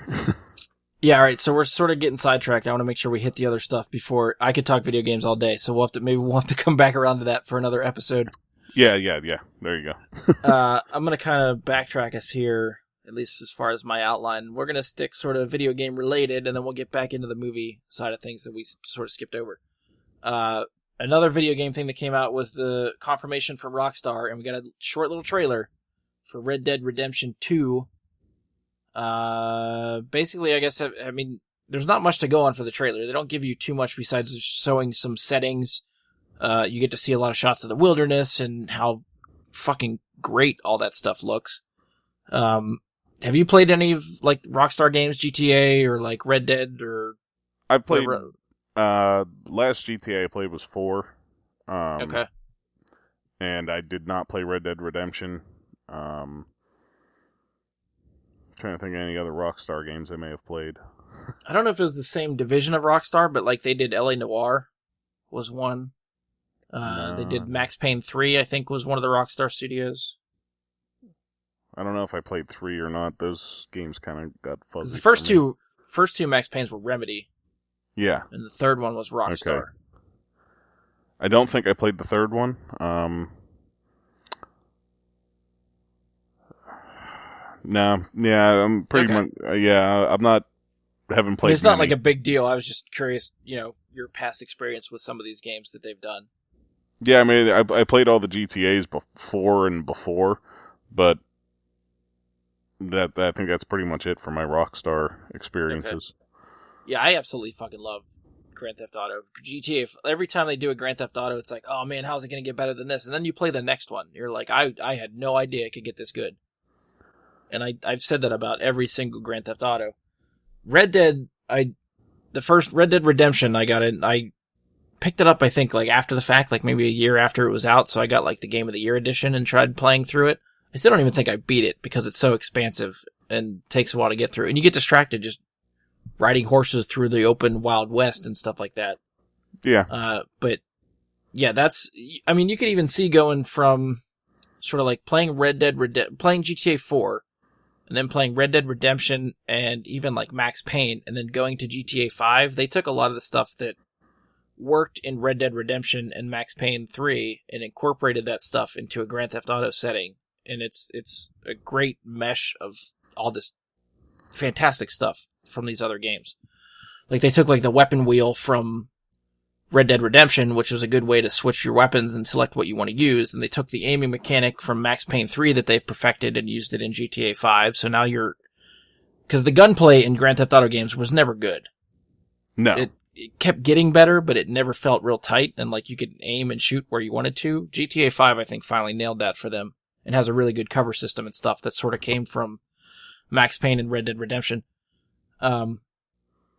Yeah, all right. So we're sort of getting sidetracked. I want to make sure we hit the other stuff before I could talk video games all day. So we'll have to come back around to that for another episode. Yeah. There you go. I'm gonna kind of backtrack us here, at least as far as my outline. We're gonna stick sort of video game related, and then we'll get back into the movie side of things that we sort of skipped over. Another video game thing that came out was the confirmation from Rockstar, and we got a short little trailer for Red Dead Redemption 2. Basically, I guess, I mean, there's not much to go on for the trailer. They don't give you too much besides showing some settings. You get to see a lot of shots of the wilderness and how fucking great all that stuff looks. Have you played any of, like, Rockstar games, GTA, or, like, Red Dead, or... I've played... last GTA I played was 4. Okay. And I did not play Red Dead Redemption. Trying to think of any other Rockstar games I may have played. I don't know if it was the same division of Rockstar, but like they did LA Noire was one. No. They did Max Payne 3, I think, was one of the Rockstar studios. I don't know if I played 3 or not. Those games kind of got fuzzy. The first two Max Paynes were Remedy. Yeah. And the third one was Rockstar. Okay. I don't think I played the third one. No, yeah, I'm pretty much, I'm not, haven't played. It's not like a big deal. I was just curious, your past experience with some of these games that they've done. Yeah, I mean, I played all the GTAs before, but I think that's pretty much it for my Rockstar experiences. Okay. Yeah, I absolutely fucking love Grand Theft Auto. GTA, every time they do a Grand Theft Auto, it's like, oh man, how's it going to get better than this? And then you play the next one. You're like, I had no idea it could get this good. And I've said that about every single Grand Theft Auto. Red Dead, the first Red Dead Redemption, I picked it up, I think, like after the fact, like maybe a year after it was out. So I got like the Game of the Year edition and tried playing through it. I still don't even think I beat it because it's so expansive and takes a while to get through. And you get distracted just riding horses through the open Wild West and stuff like that. Yeah. But yeah, I mean, you could even see going from sort of like playing playing GTA 4 and then playing Red Dead Redemption and even like Max Payne and then going to GTA 5. They took a lot of the stuff that worked in Red Dead Redemption and Max Payne 3 and incorporated that stuff into a Grand Theft Auto setting. And it's a great mesh of all this fantastic stuff from these other games. Like they took like the weapon wheel from Red Dead Redemption, which was a good way to switch your weapons and select what you want to use, and they took the aiming mechanic from Max Payne 3 that they've perfected and used it in GTA 5. So now because the gunplay in Grand Theft Auto games was never good. No. It kept getting better, but it never felt real tight, and like you could aim and shoot where you wanted to. GTA 5, I think, finally nailed that for them, and has a really good cover system and stuff that sort of came from Max Payne and Red Dead Redemption.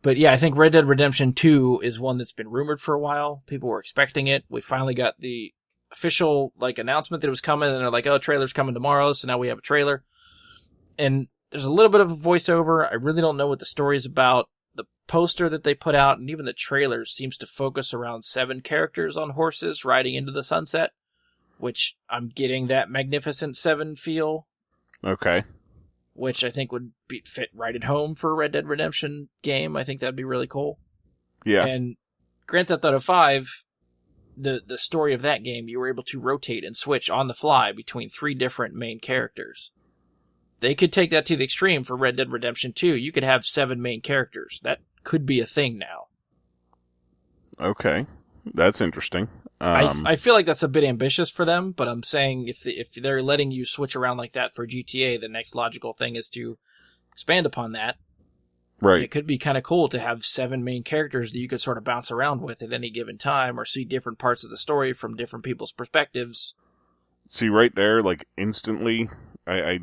But yeah, I think Red Dead Redemption 2 is one that's been rumored for a while. People were expecting it. We finally got the official like announcement that it was coming, and they're like, oh, trailer's coming tomorrow, so now we have a trailer. And there's a little bit of a voiceover. I really don't know what the story is about. The poster that they put out, and even the trailer, seems to focus around 7 characters on horses riding into the sunset, which I'm getting that Magnificent Seven feel. Okay. Which I think would fit right at home for a Red Dead Redemption game. I think that'd be really cool. Yeah. And Grand Theft Auto 5, the story of that game, you were able to rotate and switch on the fly between 3 different main characters. They could take that to the extreme for Red Dead Redemption 2. You could have 7 main characters. That could be a thing now. Okay. That's interesting. I feel like that's a bit ambitious for them, but I'm saying if they're letting you switch around like that for GTA, the next logical thing is to expand upon that. Right. It could be kind of cool to have 7 main characters that you could sort of bounce around with at any given time, or see different parts of the story from different people's perspectives. See, right there, like, instantly, I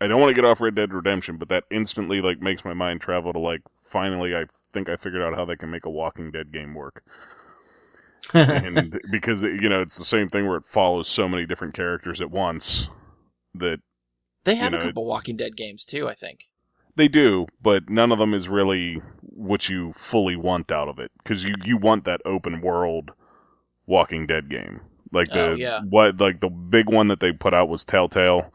don't want to get off Red Dead Redemption, but that instantly, like, makes my mind travel to, like, finally, I think I figured out how they can make a Walking Dead game work. And because, you know, it's the same thing where it follows so many different characters at once that... They have a couple Walking Dead games, too, I think. They do, but none of them is really what you fully want out of it. Because you want that open world Walking Dead game. Like the big one that they put out was Telltale.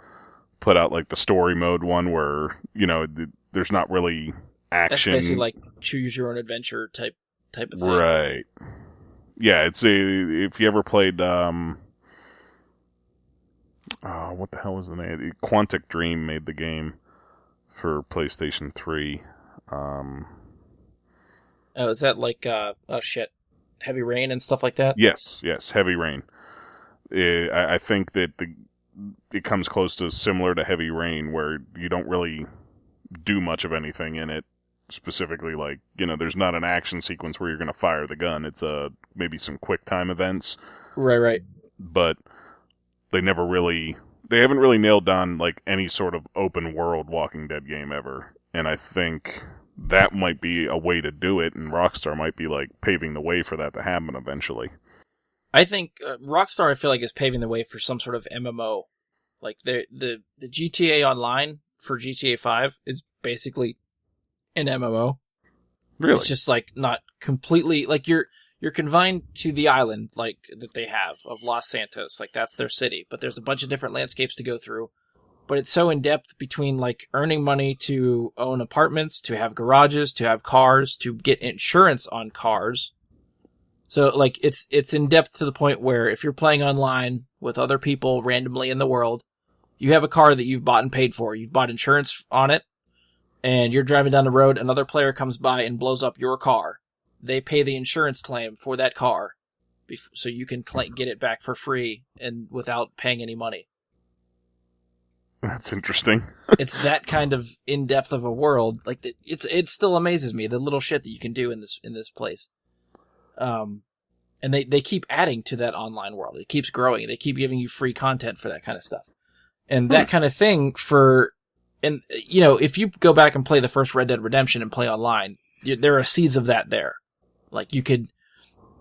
Put out like the story mode one where, you know, there's not really action. That's basically like choose your own adventure type of thing. Right. Yeah, if you ever played what the hell was the name? Quantic Dream made the game for PlayStation 3. Oh, is that like Heavy Rain and stuff like that? Yes, Heavy Rain. I think that it comes close to similar to Heavy Rain, where you don't really do much of anything in it. Specifically, like, you know, there's not an action sequence where you're going to fire the gun. It's maybe some quick time events. Right. But they haven't really nailed down like any sort of open world Walking Dead game ever. And I think that might be a way to do it, and Rockstar might be like paving the way for that to happen eventually. I think Rockstar, I feel like, is paving the way for some sort of MMO. Like the GTA Online for GTA 5 is basically an MMO. Really? It's just like not completely like you're confined to the island like that they have of Los Santos. Like that's their city, but there's a bunch of different landscapes to go through. But it's so in depth between like earning money to own apartments, to have garages, to have cars, to get insurance on cars. So like it's in depth to the point where if you're playing online with other people randomly in the world, you have a car that you've bought and paid for. You've bought insurance on it, and you're driving down the road, another player comes by and blows up your car. They pay the insurance claim for that car, so you can get it back for free and without paying any money. That's interesting. It's that kind of in-depth of a world. Like it still amazes me, the little shit that you can do in this place. And they keep adding to that online world. It keeps growing. They keep giving you free content for that kind of stuff. And that kind of thing and, you know, if you go back and play the first Red Dead Redemption and play online, there are seeds of that there. Like, you could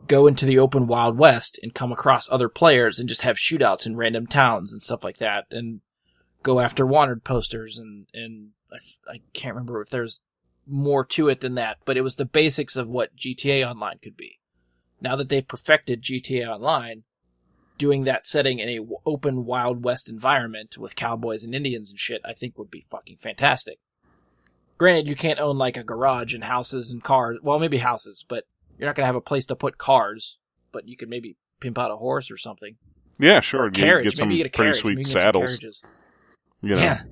go into the open Wild West and come across other players and just have shootouts in random towns and stuff like that, and go after wanted posters, and I can't remember if there's more to it than that, but it was the basics of what GTA Online could be. Now that they've perfected GTA Online, doing that setting in a open Wild West environment with cowboys and Indians and shit, I think would be fucking fantastic. Granted, you can't own like a garage and houses and cars. Well, maybe houses, but you're not going to have a place to put cars, but you could maybe pimp out a horse or something. Yeah, sure. Or a carriage. Get Maybe you get a carriage. pretty Maybe sweet you get some saddles. carriages. You know. Yeah.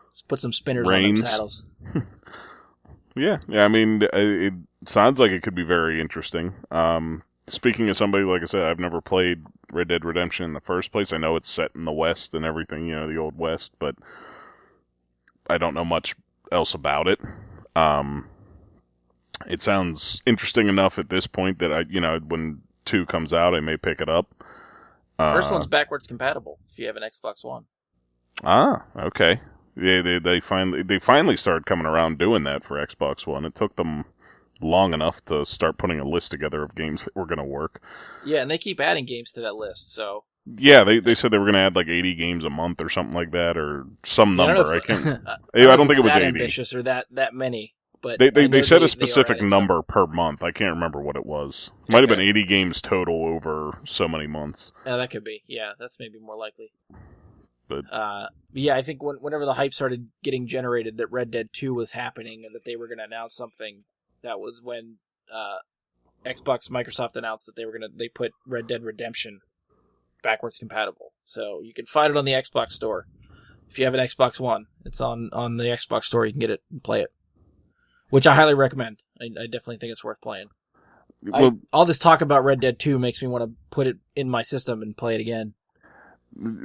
Let's put some spinners Reins. on them saddles. Yeah. I mean, it sounds like it could be very interesting. Speaking of somebody, like I said, I've never played Red Dead Redemption in the first place. I know it's set in the West and everything, the Old West, but I don't know much else about it. It sounds interesting enough at this point that when 2 comes out, I may pick it up. First one's backwards compatible if you have an Xbox One. Ah, okay. Yeah, they finally started coming around doing that for Xbox One. It took them long enough to start putting a list together of games that were going to work. Yeah, and they keep adding games to that list, so... Yeah, they said they were going to add like 80 games a month or something like that, or some number. I can't. I don't think it was that 80. Ambitious or that many. But they said a specific number per month. I can't remember what it was. Might have been 80 games total over so many months. Yeah, that could be. Yeah, that's maybe more likely. But yeah, I think whenever the hype started getting generated that Red Dead 2 was happening and that they were going to announce something, that was when Microsoft announced that they put Red Dead Redemption backwards compatible. So you can find it on the Xbox Store. If you have an Xbox One, it's on the Xbox Store. You can get it and play it, which I highly recommend. I definitely think it's worth playing. Well, all this talk about Red Dead 2 makes me want to put it in my system and play it again.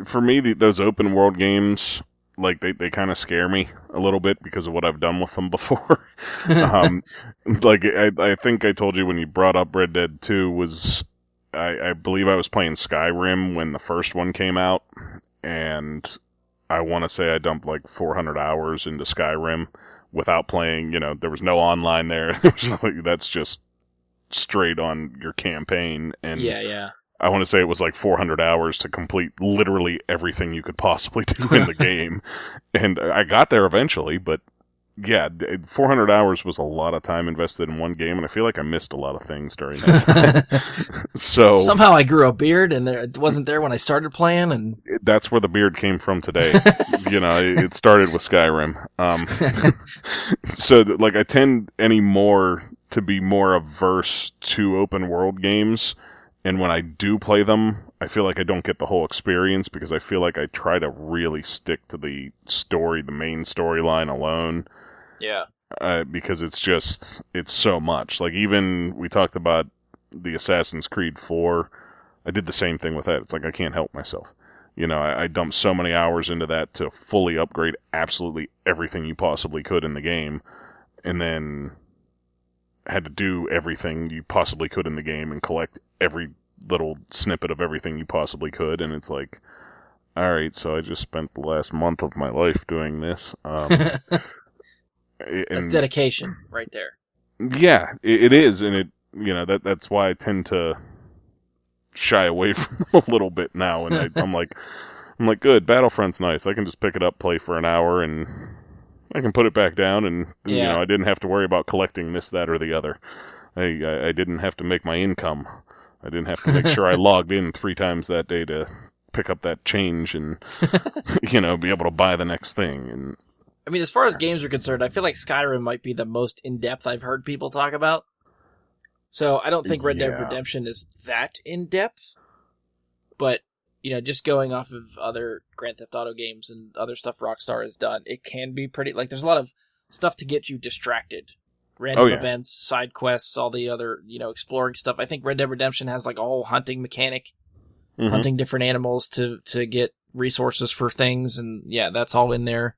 For me, those open world games, like they kind of scare me a little bit because of what I've done with them before. Like I think I told you when you brought up Red Dead 2 was, I believe I was playing Skyrim when the first one came out, and I want to say I dumped like 400 hours into Skyrim without playing, there was no online there. There was nothing. That's just straight on your campaign. And yeah. I want to say it was like 400 hours to complete literally everything you could possibly do in the game. And I got there eventually, but yeah, 400 hours was a lot of time invested in one game, and I feel like I missed a lot of things during that. So somehow I grew a beard, and it wasn't there when I started playing, and that's where the beard came from today. It started with Skyrim. So like I tend anymore to be more averse to open world games. And when I do play them, I feel like I don't get the whole experience because I feel like I try to really stick to the story, the main storyline alone. Yeah. Because it's so much. Like even we talked about the Assassin's Creed 4. I did the same thing with that. It's like I can't help myself. I dumped so many hours into that to fully upgrade absolutely everything you possibly could in the game. And then had to do everything you possibly could in the game and collect every little snippet of everything you possibly could, and it's like, all right, so I just spent the last month of my life doing this. That's dedication right there. Yeah, it is, and that's why I tend to shy away from them a little bit now, and I'm like, good, Battlefront's nice. I can just pick it up, play for an hour, and I can put it back down, and I didn't have to worry about collecting this, that, or the other. I didn't have to make my income. I didn't have to make sure I logged in 3 times that day to pick up that change and be able to buy the next thing. And I mean, as far as games are concerned, I feel like Skyrim might be the most in-depth I've heard people talk about. So I don't think Red Dead Redemption is that in-depth, but just going off of other Grand Theft Auto games and other stuff Rockstar has done, it can be pretty, like, there's a lot of stuff to get you distracted. Random events, side quests, all the other, exploring stuff. I think Red Dead Redemption has, like, a whole hunting mechanic, hunting different animals to get resources for things, and, yeah, that's all in there.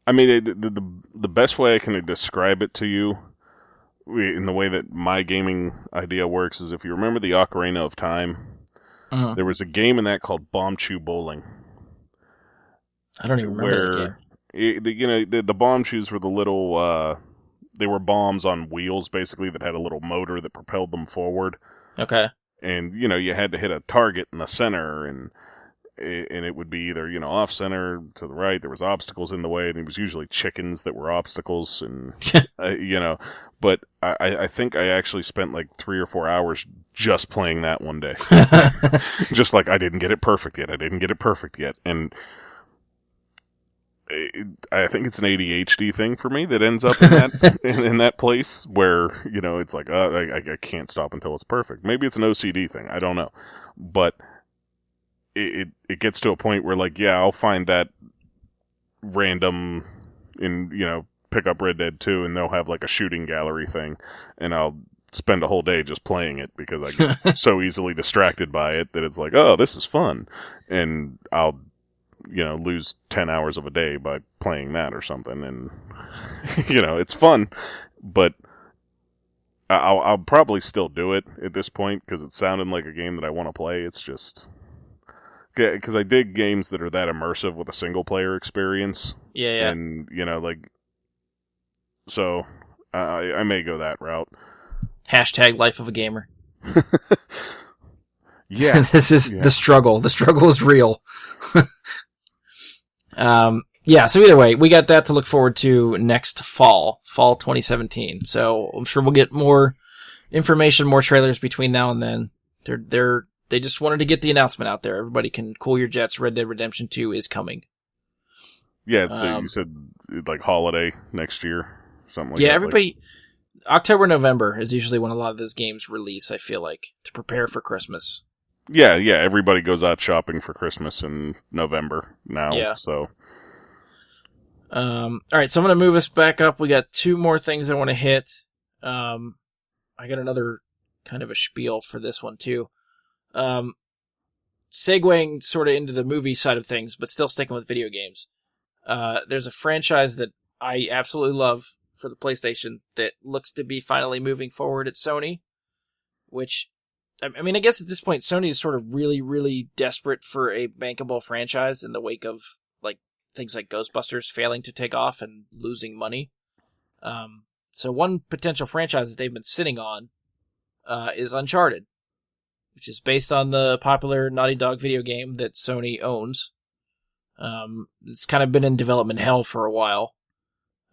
I mean, the best way I can describe it to you, in the way that my gaming idea works, is if you remember the Ocarina of Time, there was a game in that called Bomb Chew Bowling. I don't even remember that game. The bomb chews were the little they were bombs on wheels, basically, that had a little motor that propelled them forward. Okay. And, you had to hit a target in the center, and it would be either, off center to the right. There was obstacles in the way, and it was usually chickens that were obstacles, and, but I think I actually spent like 3 or 4 hours just playing that one day. Just like, I didn't get it perfect yet. And I think it's an ADHD thing for me that ends up in that in that place where, it's like, I can't stop until it's perfect. Maybe it's an OCD thing. I don't know. But it gets to a point where, like, yeah, I'll find that random pick up Red Dead 2 and they'll have like a shooting gallery thing, and I'll spend a whole day just playing it because I get so easily distracted by it that it's like, oh, this is fun. And I'll, lose 10 hours of a day by playing that or something. And, it's fun, but I'll probably still do it at this point because it sounded like a game that I want to play. It's just... because I dig games that are that immersive with a single-player experience. Yeah. And, so I may go that route. Hashtag life of a gamer. Yeah. This is the struggle. The struggle is real. Yeah, so either way, we got that to look forward to next fall 2017. So I'm sure we'll get more information, more trailers between now and then. They just wanted to get the announcement out there. Everybody can cool your jets. Red Dead Redemption 2 is coming. Yeah, so you said like holiday next year, something like that. Yeah, everybody. October, November is usually when a lot of those games release, I feel like, to prepare for Christmas. Yeah, everybody goes out shopping for Christmas in November now. Yeah. So. All right, so I'm going to move us back up. We got 2 more things I want to hit. I got another kind of a spiel for this one, too. Segueing sort of into the movie side of things, but still sticking with video games. There's a franchise that I absolutely love for the PlayStation that looks to be finally moving forward at Sony, which, I mean, I guess at this point, Sony is sort of really, really desperate for a bankable franchise in the wake of like things like Ghostbusters failing to take off and losing money. So one potential franchise that they've been sitting on is Uncharted, which is based on the popular Naughty Dog video game that Sony owns. It's kind of been in development hell for a while.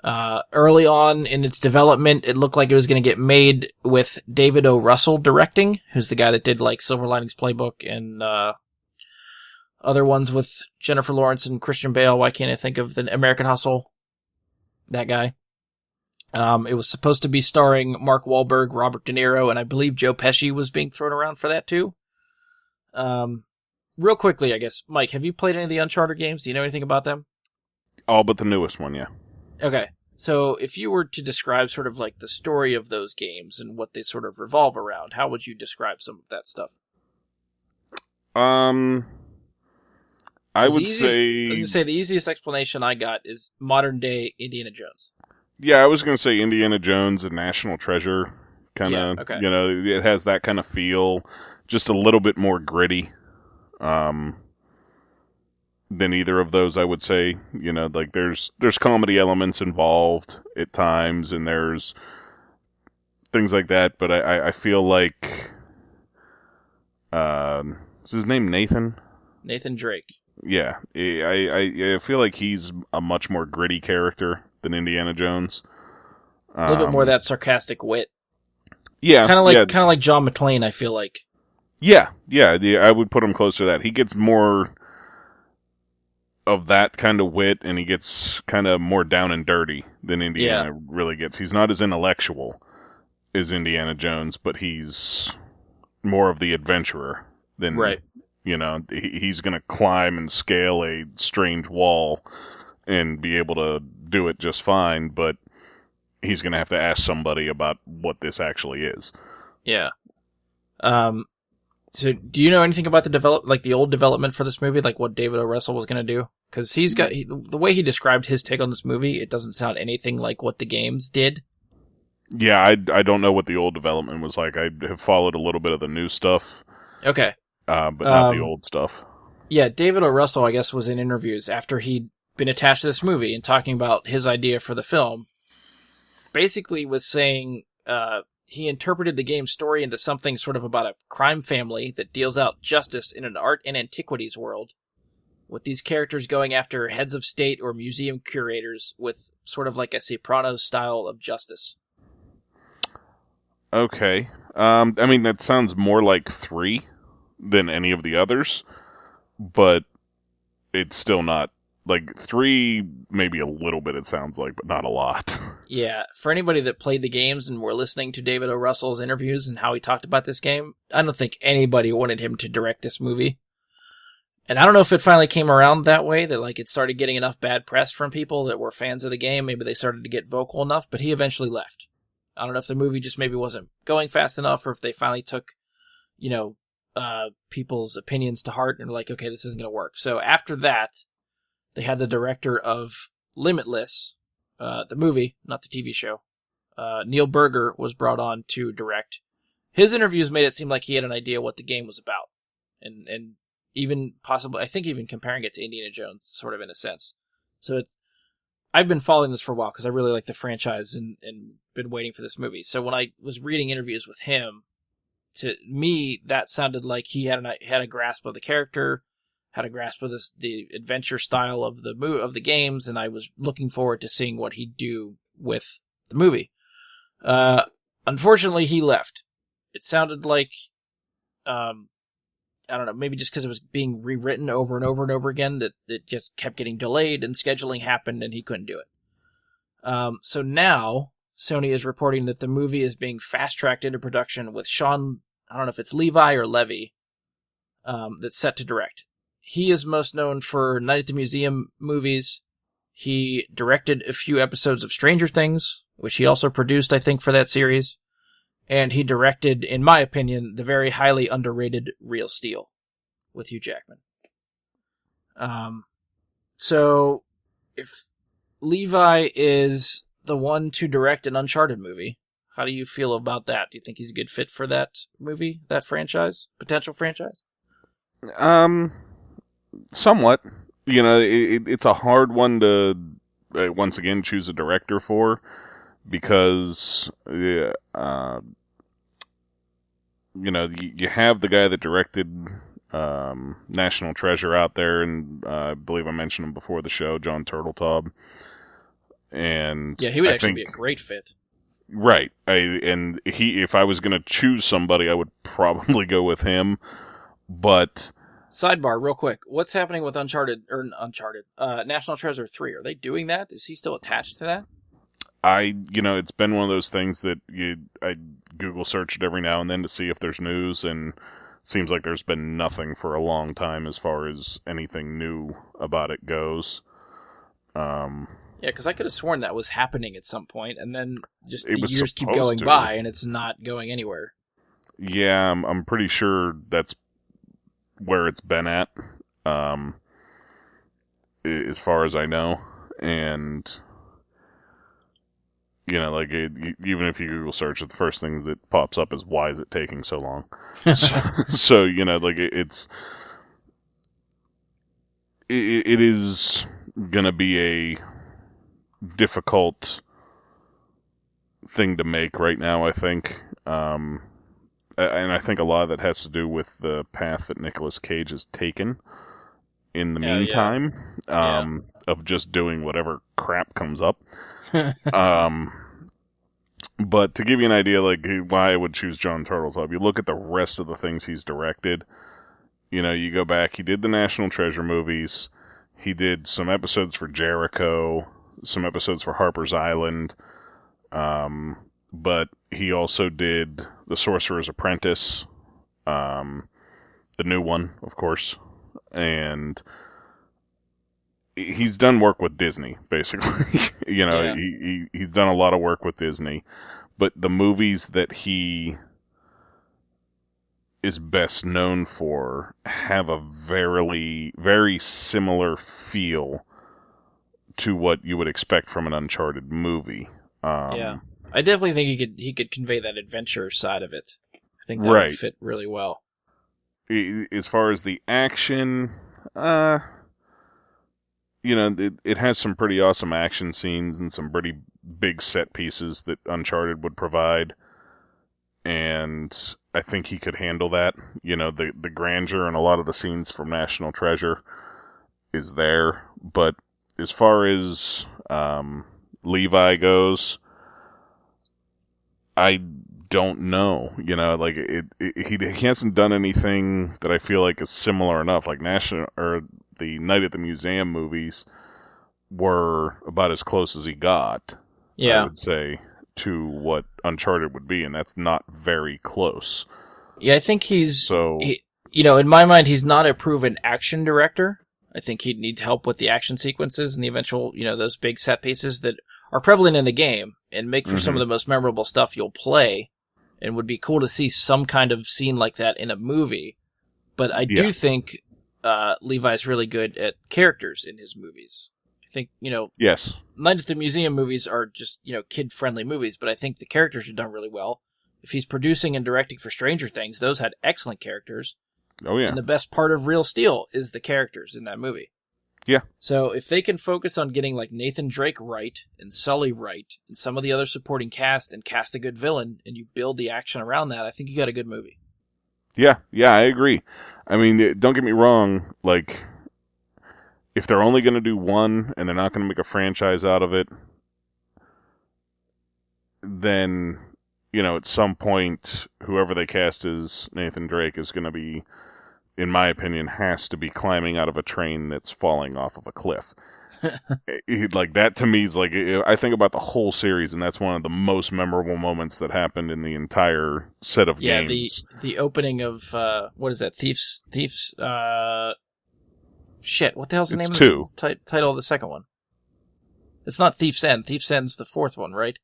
Early on in its development, it looked like it was going to get made with David O. Russell directing, who's the guy that did like Silver Linings Playbook and other ones with Jennifer Lawrence and Christian Bale. Why can't I think of the American Hustle? That guy. It was supposed to be starring Mark Wahlberg, Robert De Niro, and I believe Joe Pesci was being thrown around for that too. Real quickly, I guess, Mike, have you played any of the Uncharted games? Do you know anything about them? All but the newest one, yeah. Okay, so if you were to describe sort of like the story of those games and what they sort of revolve around, how would you describe some of that stuff? I would say... I was going to say the easiest explanation I got is modern day Indiana Jones. Yeah, I was going to say Indiana Jones and National Treasure. Kind of, okay. It has that kind of feel. Just a little bit more gritty than either of those, I would say. Like there's comedy elements involved at times, and there's things like that. But I feel like... is his name Nathan? Nathan Drake. Yeah, I feel like he's a much more gritty character than Indiana Jones. A little bit more of that sarcastic wit. Yeah, kind of like John McClane, I feel like. Yeah, I would put him closer to that. He gets more of that kind of wit, and he gets kind of more down and dirty than Indiana really gets. He's not as intellectual as Indiana Jones, but he's more of the adventurer than... Right. He's going to climb and scale a strange wall and be able to do it just fine, but he's going to have to ask somebody about what this actually is. Yeah. So do you know anything about the old development for this movie, like what David O. Russell was going to do? Because the way he described his take on this movie, it doesn't sound anything like what the games did. Yeah, I don't know what the old development was like. I have followed a little bit of the new stuff. Okay. But not the old stuff. Yeah, David O. Russell, I guess, was in interviews after he'd been attached to this movie and talking about his idea for the film. basically was saying he interpreted the game's story into something sort of about a crime family that deals out justice in an art and antiquities world, with these characters going after heads of state or museum curators with sort of like a Sopranos style of justice. Okay. I mean, that sounds more like 3 than any of the others, but it's still not. Like, 3, maybe a little bit it sounds like, but not a lot. Yeah, for anybody that played the games and were listening to David O. Russell's interviews and how he talked about this game, I don't think anybody wanted him to direct this movie. And I don't know if it finally came around that way, that like it started getting enough bad press from people that were fans of the game. Maybe they started to get vocal enough, but he eventually left. I don't know if the movie just maybe wasn't going fast enough, or if they finally took, people's opinions to heart and were like, okay, this isn't going to work. So after that, they had the director of Limitless, the movie, not the TV show. Neil Berger was brought on to direct. His interviews made it seem like he had an idea what the game was about. And even possibly, I think even comparing it to Indiana Jones, sort of in a sense. So I've been following this for a while because I really like the franchise and been waiting for this movie. So when I was reading interviews with him, to me, that sounded like he had a grasp of the character, had a grasp of the adventure style of the games, and I was looking forward to seeing what he'd do with the movie. Unfortunately, he left. It sounded like, I don't know, maybe just because it was being rewritten over and over and over again, that it just kept getting delayed and scheduling happened and he couldn't do it. So now, Sony is reporting that the movie is being fast-tracked into production with Sean, I don't know if it's Levi or Levy, that's set to direct. He is most known for Night at the Museum movies. He directed a few episodes of Stranger Things, which he also produced, I think, for that series. And he directed, in my opinion, the very highly underrated Real Steel with Hugh Jackman. So, if Levi is the one to direct an Uncharted movie, how do you feel about that? Do you think he's a good fit for that movie, that franchise, potential franchise? Somewhat. It's a hard one to, once again, choose a director for, because, you have the guy that directed National Treasure out there, and I believe I mentioned him before the show, John Turteltaub. And yeah, he would actually be a great fit. Right. If I was going to choose somebody, I would probably go with him. But sidebar, real quick, what's happening with National Treasure 3? Are they doing that? Is he still attached to that? It's been one of those things that I Google search it every now and then to see if there's news, and it seems like there's been nothing for a long time as far as anything new about it goes. Yeah, because I could have sworn that was happening at some point, and then just the was years keep supposed going to. by, and it's not going anywhere. Yeah, I'm pretty sure that's where it's been at, as far as I know. And, even if you Google search it, the first thing that pops up is, why is it taking so long? So it is going to be a difficult thing to make right now, I think. And I think a lot of that has to do with the path that Nicolas Cage has taken in the meantime, of just doing whatever crap comes up. But to give you an idea, like, why I would choose John Turteltaub, you look at the rest of the things he's directed. You go back, he did the National Treasure movies, he did some episodes for Jericho, some episodes for Harper's Island, but he also did The Sorcerer's Apprentice, the new one, of course, and he's done work with Disney, basically. He's done a lot of work with Disney, but the movies that he is best known for have a very, very similar feel to what you would expect from an Uncharted movie. I definitely think he could convey that adventure side of it. I think that would fit really well. As far as the action, it has some pretty awesome action scenes and some pretty big set pieces that Uncharted would provide, and I think he could handle that. You know, the grandeur and a lot of the scenes from National Treasure is there, but as far as Levi goes, I don't know. You know, like he hasn't done anything that I feel like is similar enough. Like the Night at the Museum movies were about as close as he got. Yeah. I would say, to what Uncharted would be, and that's not very close. Yeah, I think in my mind, he's not a proven action director. I think he'd need help with the action sequences and the eventual, those big set pieces that are prevalent in the game and make for some of the most memorable stuff you'll play, and would be cool to see some kind of scene like that in a movie. But I do think Levi's really good at characters in his movies. I think, yes, Night at the Museum movies are just, kid-friendly movies, but I think the characters are done really well. If he's producing and directing for Stranger Things, those had excellent characters. Oh, yeah. And the best part of Real Steel is the characters in that movie. Yeah. So if they can focus on getting like Nathan Drake right, and Sully right, and some of the other supporting cast, and cast a good villain, and you build the action around that, I think you got a good movie. Yeah, I agree. I mean, don't get me wrong, like, if they're only going to do one, and they're not going to make a franchise out of it, then, at some point, whoever they cast as Nathan Drake is going to be, in my opinion, has to be climbing out of a train that's falling off of a cliff. Like, that to me is like, I think about the whole series, and that's one of the most memorable moments that happened in the entire set of games. Yeah, the opening of, what is that, Thieves, shit, what the hell's the name of the title of the second one? It's not Thief's End. Thief's End's the fourth one, right?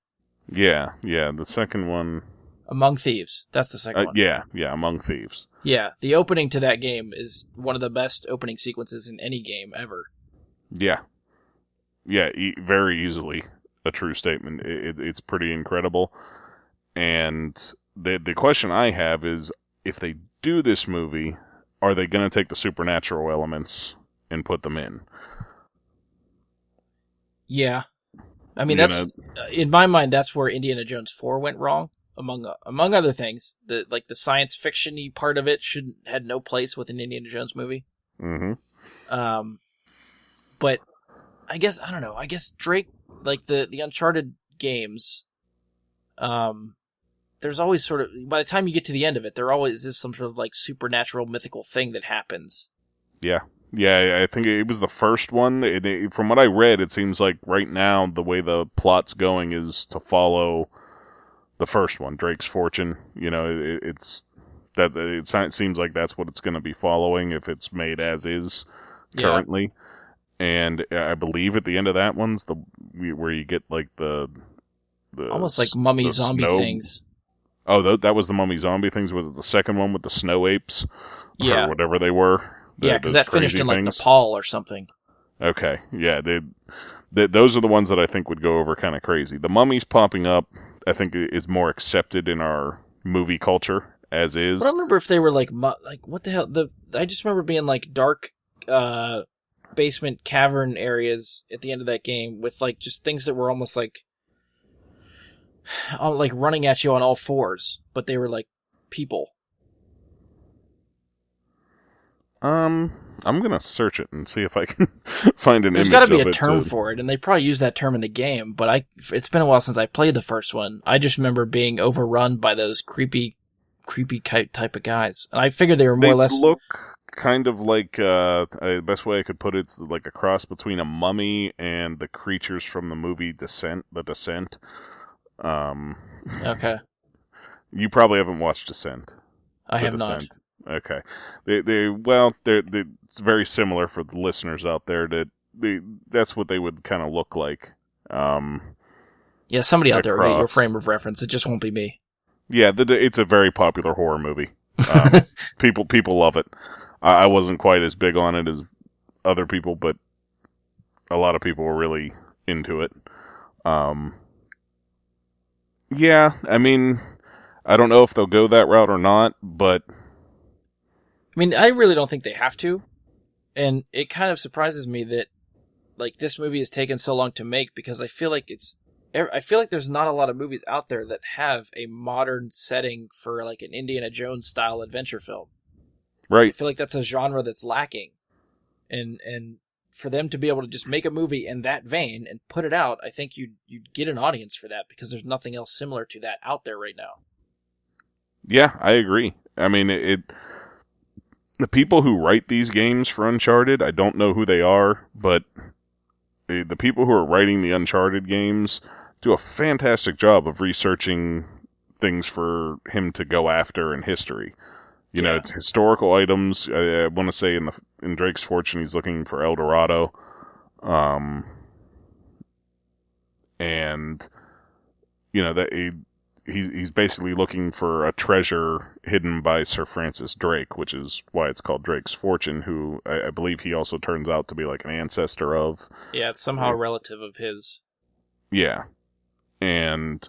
Yeah, the second one... Among Thieves. That's the second one. Yeah, Among Thieves. Yeah, the opening to that game is one of the best opening sequences in any game ever. Yeah, very easily a true statement. It's pretty incredible. And the question I have is, if they do this movie, are they going to take the supernatural elements and put them in? Yeah. I mean, in my mind, that's where Indiana Jones 4 went wrong. Among other things, the science fiction-y part of it had no place with an Indiana Jones movie. Mm-hmm. But I guess, I don't know. I guess Drake, like the Uncharted games, there's always sort of, by the time you get to the end of it, there always is some sort of like supernatural, mythical thing that happens. Yeah, I think it was the first one. From what I read, it seems like right now the way the plot's going is to follow the first one, Drake's Fortune. It seems like that's what it's going to be following if it's made as is currently. Yeah. And I believe at the end of that one's where you get like the almost like mummy zombie things. Oh, that was the mummy zombie things. Was it the second one with the snow apes? Yeah, or whatever they were. Because that finished in like Nepal or something. Okay, yeah, those are the ones that I think would go over kind of crazy. The mummies popping up, I think, is more accepted in our movie culture as is. But I don't remember if they were like what the hell? I just remember being like dark basement cavern areas at the end of that game with like just things that were almost like running at you on all fours, but they were like people. I'm gonna search it and see if I can find an image. There's got to be a term for it, and they probably use that term in the game. But it's been a while since I played the first one. I just remember being overrun by those creepy type of guys, and I figured they were more or less look kind of like the best way I could put it's like a cross between a mummy and the creatures from the movie Descent. The Descent. Okay. You probably haven't watched Descent. I have not. Okay, they're it's very similar for the listeners out there. That's what they would kind of look like. Yeah, somebody out there will get your frame of reference. It just won't be me. Yeah, it's a very popular horror movie. People love it. I wasn't quite as big on it as other people, but a lot of people were really into it. Yeah, I mean, I don't know if they'll go that route or not, but I mean, I really don't think they have to, and it kind of surprises me that, like, this movie has taken so long to make, because I feel like it's I feel like there's not a lot of movies out there that have a modern setting for like an Indiana Jones style adventure film. I Right. feel like that's a genre that's lacking, and for them to be able to just make a movie in that vein and put it out, I think you'd get an audience for that because there's nothing else similar to that out there right now. Yeah, I agree. I mean, the people who write these games for Uncharted, I don't know who they are, but the people who are writing the Uncharted games do a fantastic job of researching things for him to go after in history. You know, it's historical items. I want to say in Drake's Fortune, he's looking for El Dorado, and you know that he's basically looking for a treasure hidden by Sir Francis Drake, which is why it's called Drake's Fortune. Who I believe he also turns out to be like an ancestor of. Yeah, it's somehow a relative of his. Yeah, and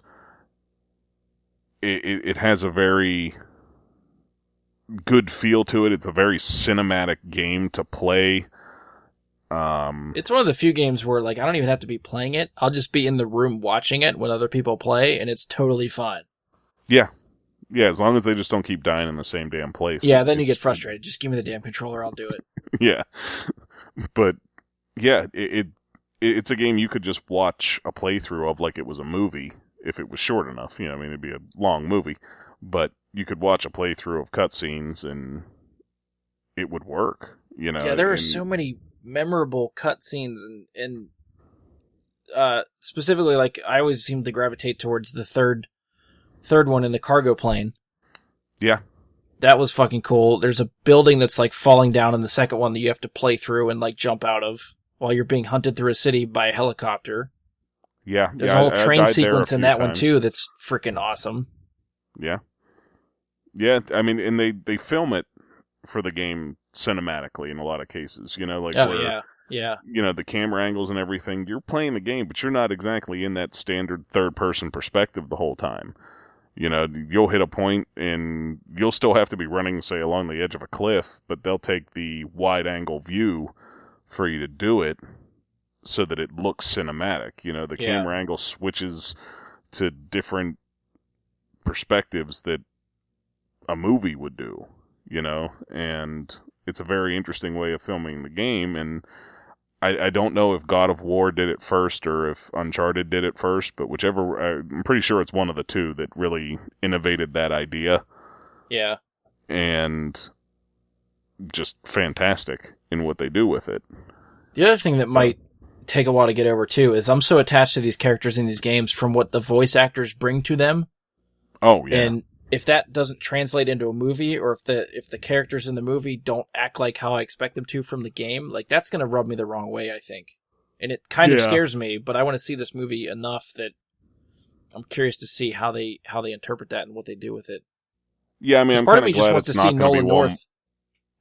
it has a very good feel to it. It's a very cinematic game to play. It's one of the few games where like I don't even have to be playing it. I'll just be in the room watching it when other people play, and it's totally fine. Yeah, as long as they just don't keep dying in the same damn place. Yeah, then you get frustrated. Just give me the damn controller, I'll do it. Yeah, but yeah, it's a game you could just watch a playthrough of like it was a movie if it was short enough. You know, I mean, it'd be a long movie, but you could watch a playthrough of cutscenes and it would work. You know, yeah, there are so many memorable cutscenes and specifically, like I always seem to gravitate towards the third one in the cargo plane. Yeah, that was fucking cool. There's a building that's like falling down in the second one that you have to play through and like jump out of while you're being hunted through a city by a helicopter. Yeah, there's a whole train sequence in that one too that's freaking awesome. Yeah, I mean, and they film it for the game cinematically in a lot of cases, you know, like yeah, you know, the camera angles and everything. You're playing the game, but you're not exactly in that standard third-person perspective the whole time. You know, you'll hit a point and you'll still have to be running, say, along the edge of a cliff, but they'll take the wide-angle view for you to do it so that it looks cinematic. You know, the camera angle switches to different perspectives that a movie would do, you know, and it's a very interesting way of filming the game. And I don't know if God of War did it first or if Uncharted did it first, but whichever, I'm pretty sure it's one of the two that really innovated that idea. Yeah. And just fantastic in what they do with it. The other thing that might take a while to get over too is I'm so attached to these characters in these games from what the voice actors bring to them. Oh, yeah. And if that doesn't translate into a movie, or if the characters in the movie don't act like how I expect them to from the game, like that's going to rub me the wrong way, I think. And it kind of scares me, but I want to see this movie enough that I'm curious to see how they interpret that and what they do with it. Yeah, I mean, I'm part of kind me of just glad wants it's to not see going to be Nolan one. North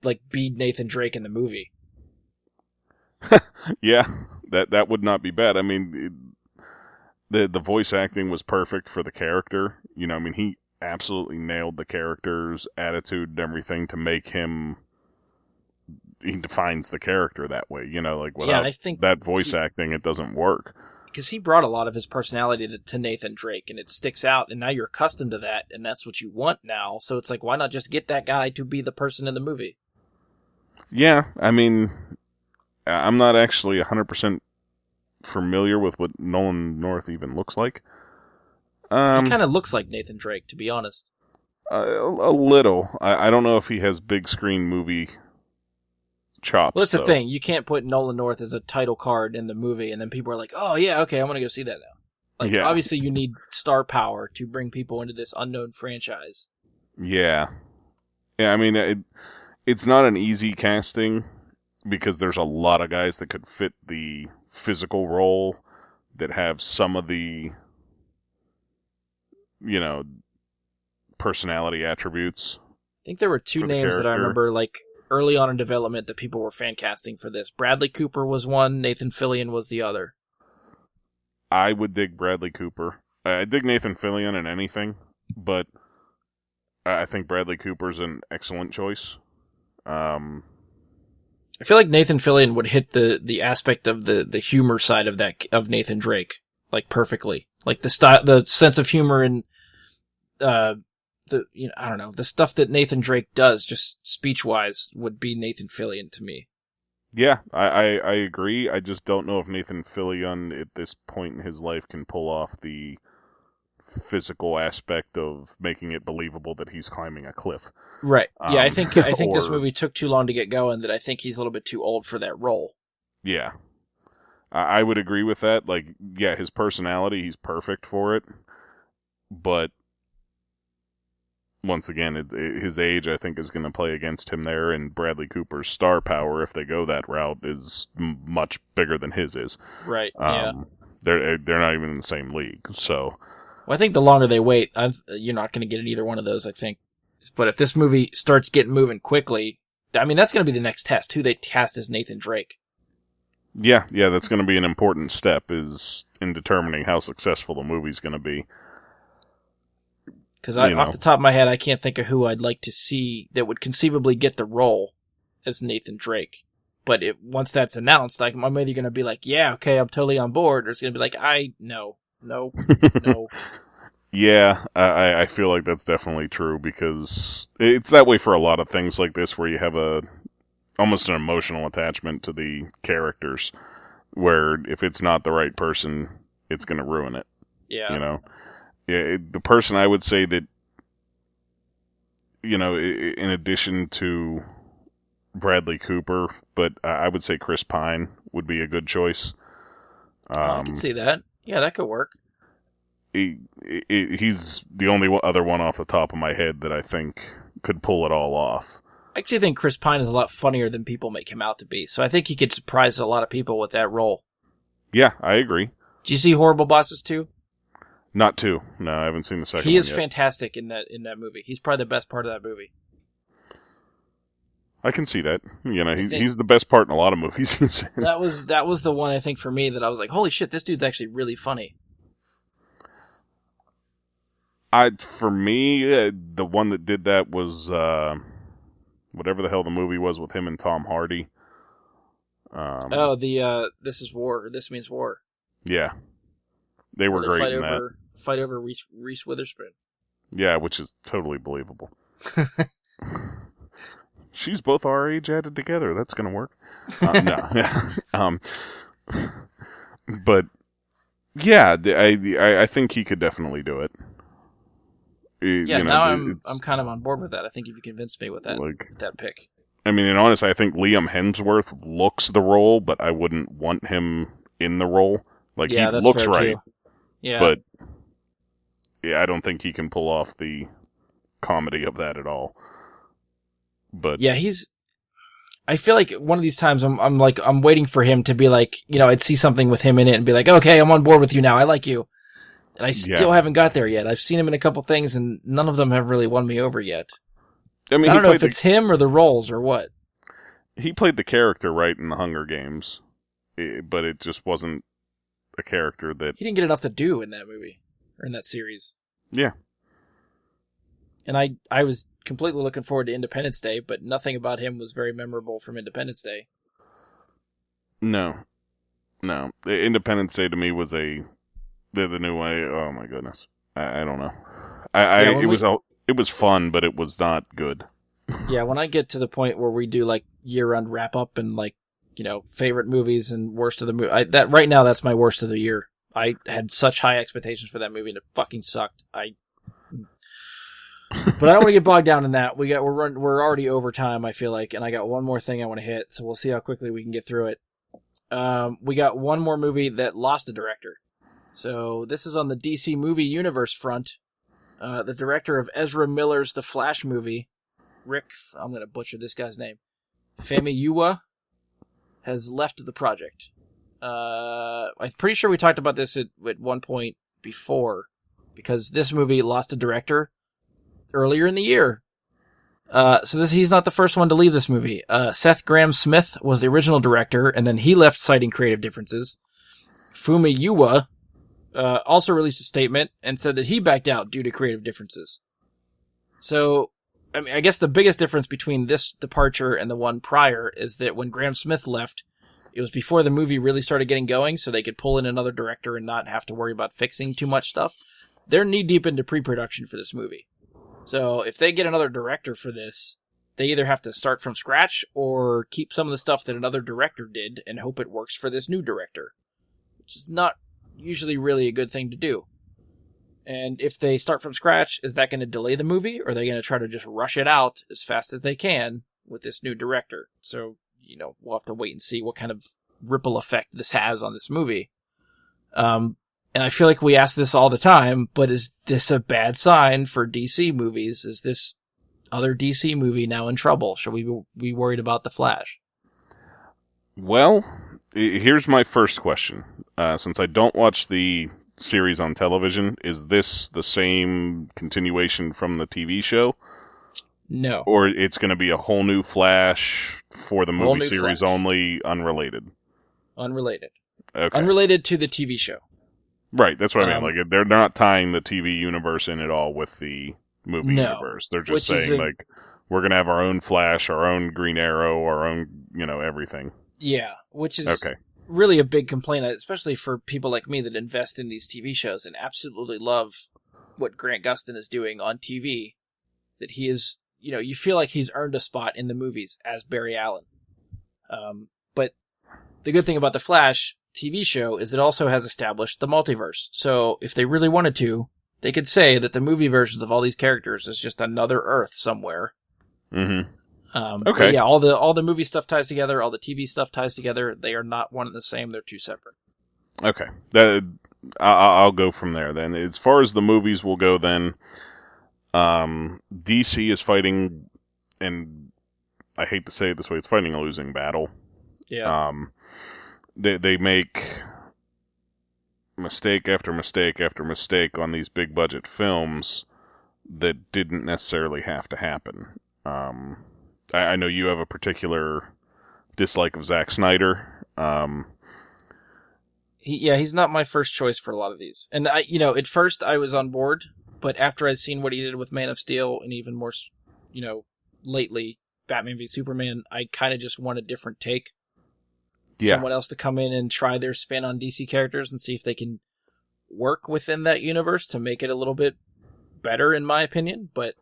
like be Nathan Drake in the movie. Yeah, that would not be bad. I mean, the voice acting was perfect for the character. You know, I mean, he absolutely nailed the character's attitude and everything to make him. He defines the character that way. You know, like without I think that voice acting, it doesn't work. Because he brought a lot of his personality to Nathan Drake, and it sticks out, and now you're accustomed to that, and that's what you want now. So it's like, why not just get that guy to be the person in the movie? Yeah, I mean, I'm not actually 100% familiar with what Nolan North even looks like. He kind of looks like Nathan Drake, to be honest. A little. I don't know if he has big screen movie chops. Well, that's the thing. You can't put Nolan North as a title card in the movie, and then people are like, oh, yeah, okay, I'm going to go see that now. Like, obviously you need star power to bring people into this unknown franchise. Yeah. Yeah, I mean, it's not an easy casting because there's a lot of guys that could fit the physical role that have some of the, you know, personality attributes. I think there were two names that I remember, like, early on in development that people were fan casting for this. Bradley Cooper was one, Nathan Fillion was the other. I would dig Bradley Cooper. I dig Nathan Fillion in anything, but I think Bradley Cooper's an excellent choice. I feel like Nathan Fillion would hit the aspect of the humor side of Nathan Drake, like, perfectly. Like the style, the sense of humor, and I don't know, the stuff that Nathan Drake does, just speech wise, would be Nathan Fillion to me. Yeah, I agree. I just don't know if Nathan Fillion at this point in his life can pull off the physical aspect of making it believable that he's climbing a cliff. Right. Yeah, I think this or- movie took too long to get going, that I think he's a little bit too old for that role. Yeah. I would agree with that. Like, yeah, his personality, he's perfect for it. But once again, his age, I think, is going to play against him there, and Bradley Cooper's star power, if they go that route, is much bigger than his is. Right, yeah. They're not even in the same league, so... Well, I think the longer they wait, you're not going to get in either one of those, I think. But if this movie starts getting moving quickly, I mean, that's going to be the next test, who they cast as Nathan Drake. Yeah, that's going to be an important step, is in determining how successful the movie's going to be. Because off the top of my head, I can't think of who I'd like to see that would conceivably get the role as Nathan Drake. But once that's announced, I'm either going to be like, yeah, okay, I'm totally on board, or it's going to be like, no. Yeah, I feel like that's definitely true, because it's that way for a lot of things like this, where you have almost an emotional attachment to the characters, where if it's not the right person, it's going to ruin it. Yeah. The person I would say that, in addition to Bradley Cooper, but I would say Chris Pine would be a good choice. I can see that. Yeah, that could work. He's the only other one off the top of my head that I think could pull it all off. I actually think Chris Pine is a lot funnier than people make him out to be, so I think he could surprise a lot of people with that role. Yeah, I agree. Did you see Horrible Bosses 2? Not 2. No, I haven't seen the second one He is yet. fantastic in that movie. He's probably the best part of that movie. I can see that. He's the best part in a lot of movies he's in. That was the one, I think, for me that I was like, holy shit, this dude's actually really funny. For me, the one that did that was whatever the hell the movie was with him and Tom Hardy. This is War. This Means War. Yeah, they were great in that. Fight over Reese Witherspoon. Yeah, which is totally believable. She's both our age added together. That's gonna work. No, yeah. But yeah, I think he could definitely do it. I'm kind of on board with that. I think if you convinced me with that pick. I mean, and honestly, I think Liam Hemsworth looks the role, but I wouldn't want him in the role. Like, yeah, he that's looks fair right, too. Yeah, but yeah, I don't think he can pull off the comedy of that at all. But yeah, I feel like one of these times I'm waiting for him to be like, I'd see something with him in it and be like, okay, I'm on board with you now. I like you. And I still haven't got there yet. I've seen him in a couple things, and none of them have really won me over yet. I mean, I don't know if it's him or the roles or what. He played the character right in the Hunger Games, but it just wasn't a character that... He didn't get enough to do in that movie, or in that series. Yeah. And I was completely looking forward to Independence Day, but nothing about him was very memorable from Independence Day. No. Independence Day to me was the new way. Oh my goodness. I don't know. It was fun, but it was not good. Yeah, when I get to the point where we do like year-end wrap-up and favorite movies and worst of the movie, right now that's my worst of the year. I had such high expectations for that movie and it fucking sucked. But I don't want to get bogged down in that. We're already over time, I feel like, and I got one more thing I want to hit, so we'll see how quickly we can get through it. We got one more movie that lost a director. So this is on the DC movie universe front. The director of Ezra Miller's The Flash movie, I'm going to butcher this guy's name, Famuyiwa, has left the project. I'm pretty sure we talked about this at one point before, because this movie lost a director earlier in the year. So he's not the first one to leave this movie. Seth Grahame-Smith was the original director, and then he left citing creative differences. Famuyiwa also released a statement and said that he backed out due to creative differences. So, I mean, I guess the biggest difference between this departure and the one prior is that when Grahame-Smith left, It was before the movie really started getting going, so they could pull in another director and not have to worry about fixing too much stuff. They're knee-deep into pre-production for this movie. So if they get another director for this, they either have to start from scratch or keep some of the stuff that another director did and hope it works for this new director, which is not usually really a good thing to do. And if they start from scratch, is that going to delay the movie, or are they going to try to just rush it out as fast as they can with this new director? So, we'll have to wait and see what kind of ripple effect this has on this movie. And I feel like we ask this all the time, but is this a bad sign for DC movies? Is this other DC movie now in trouble? Should we be worried about The Flash? Well, here's my first question. Since I don't watch the series on television, is this the same continuation from the TV show? No. Or it's going to be a whole new Flash for the movie series Flash. only, unrelated? Unrelated. Okay. Unrelated to the TV show. Right, that's what I mean. Like, they're not tying the TV universe in at all with the movie universe. They're just saying, like, we're going to have our own Flash, our own Green Arrow, our own, everything. Yeah, which is okay. Really a big complaint, especially for people like me that invest in these TV shows and absolutely love what Grant Gustin is doing on TV. That he is, you feel like he's earned a spot in the movies as Barry Allen. But the good thing about the Flash TV show is it also has established the multiverse. So if they really wanted to, they could say that the movie versions of all these characters is just another Earth somewhere. Mm-hmm. Okay. Yeah, all the movie stuff ties together, all the TV stuff ties together. They are not one and the same. They're two separate. Okay. I'll go from there then. As far as the movies will go then, DC is fighting, and I hate to say it this way, it's fighting a losing battle. Yeah. They make mistake after mistake after mistake on these big budget films that didn't necessarily have to happen. I know you have a particular dislike of Zack Snyder. He's not my first choice for a lot of these. And at first I was on board, but after I'd seen what he did with Man of Steel and even more, lately Batman v Superman, I kind of just want a different take. Yeah. Someone else to come in and try their spin on DC characters and see if they can work within that universe to make it a little bit better, in my opinion. But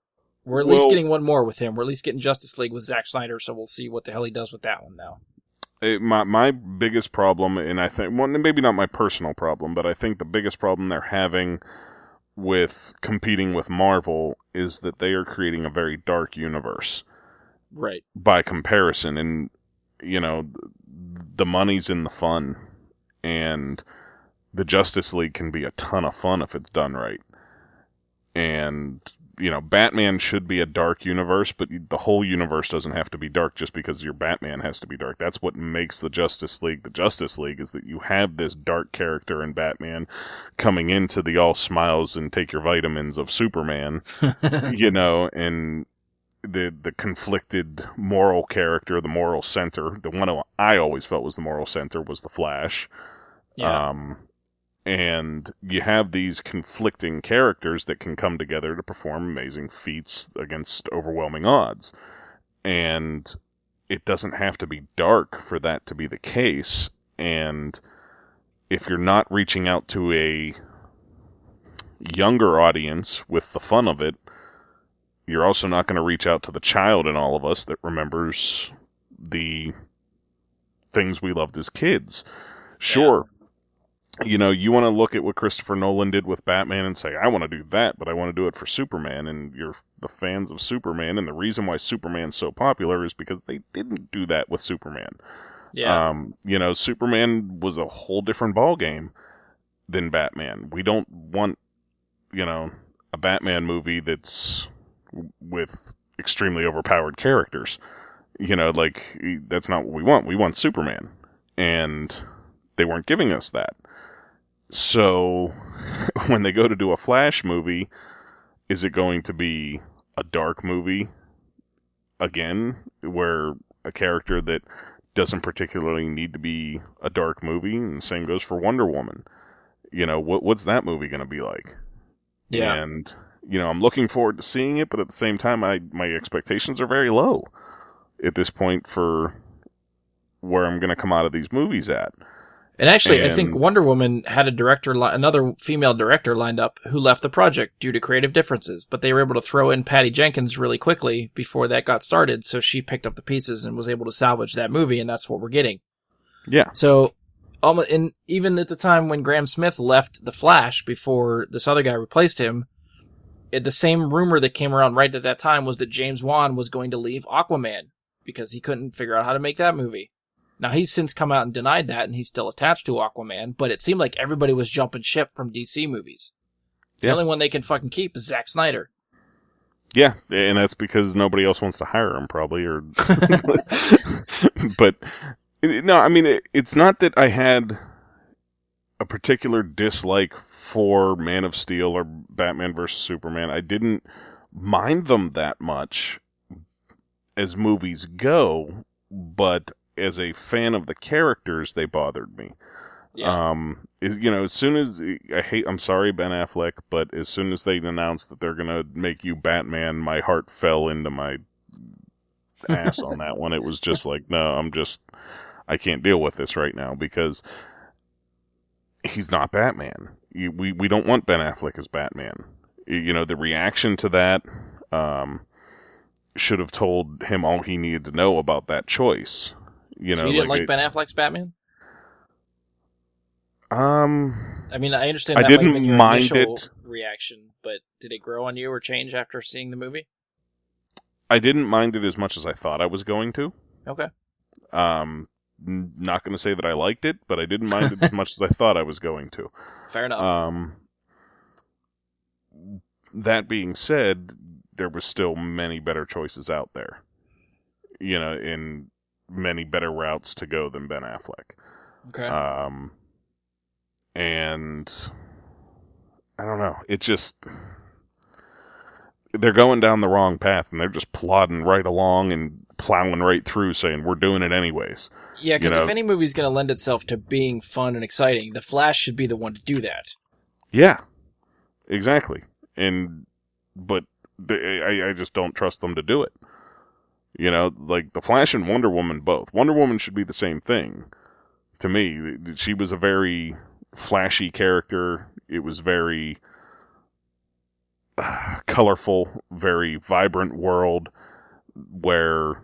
we're at least getting one more with him. We're at least getting Justice League with Zack Snyder, so we'll see what the hell he does with that one now. My biggest problem, and I think, well, maybe not my personal problem, but I think the biggest problem they're having with competing with Marvel is that they are creating a very dark universe. Right. By comparison, and, the money's in the fun, and the Justice League can be a ton of fun if it's done right. And, Batman should be a dark universe, but the whole universe doesn't have to be dark just because your Batman has to be dark. That's what makes the Justice League, is that you have this dark character in Batman coming into the all smiles and take your vitamins of Superman, and the conflicted moral character, the moral center, the one I always felt was the moral center was the Flash. Yeah. And you have these conflicting characters that can come together to perform amazing feats against overwhelming odds. And it doesn't have to be dark for that to be the case. And if you're not reaching out to a younger audience with the fun of it, you're also not going to reach out to the child in all of us that remembers the things we loved as kids. Sure. Yeah. You want to look at what Christopher Nolan did with Batman and say, I want to do that, but I want to do it for Superman. And you're the fans of Superman. And the reason why Superman's so popular is because they didn't do that with Superman. Yeah. Superman was a whole different ballgame than Batman. We don't want, a Batman movie that's with extremely overpowered characters. That's not what we want. We want Superman. And they weren't giving us that. So, when they go to do a Flash movie, is it going to be a dark movie again, where a character that doesn't particularly need to be a dark movie, and the same goes for Wonder Woman. What's that movie going to be like? Yeah. And, I'm looking forward to seeing it, but at the same time, my expectations are very low at this point for where I'm going to come out of these movies at. And actually, I think Wonder Woman had another female director lined up who left the project due to creative differences, but they were able to throw in Patty Jenkins really quickly before that got started, so she picked up the pieces and was able to salvage that movie, and that's what we're getting. Yeah. So, and even at the time when Graham Smith left The Flash before this other guy replaced him, the same rumor that came around right at that time was that James Wan was going to leave Aquaman because he couldn't figure out how to make that movie. Now, he's since come out and denied that, and he's still attached to Aquaman, but it seemed like everybody was jumping ship from DC movies. The only one they can fucking keep is Zack Snyder. Yeah, and that's because nobody else wants to hire him, probably. Or But, no, I mean, it's not that I had a particular dislike for Man of Steel or Batman vs. Superman. I didn't mind them that much as movies go, but as a fan of the characters, they bothered me. Yeah. As soon as I'm sorry, Ben Affleck, but as soon as they announced that they're gonna make you Batman, my heart fell into my ass on that one. It was just like, no, I can't deal with this right now because he's not Batman. We don't want Ben Affleck as Batman. The reaction to that should have told him all he needed to know about that choice. So you didn't like Ben Affleck's Batman? I mean, I understand that might have been your initial reaction, but did it grow on you or change after seeing the movie? I didn't mind it as much as I thought I was going to. Okay. Not going to say that I liked it, but I didn't mind it as much as I thought I was going to. Fair enough. That being said, there was still many better choices out there. In many better routes to go than Ben Affleck. Okay. And I don't know. It just, they're going down the wrong path and they're just plodding right along and plowing right through saying we're doing it anyways. Yeah, because if any movie's going to lend itself to being fun and exciting, The Flash should be the one to do that. Yeah, exactly. But I just don't trust them to do it. Like The Flash and Wonder Woman both. Wonder Woman should be the same thing. To me, she was a very flashy character. It was very colorful, very vibrant world where,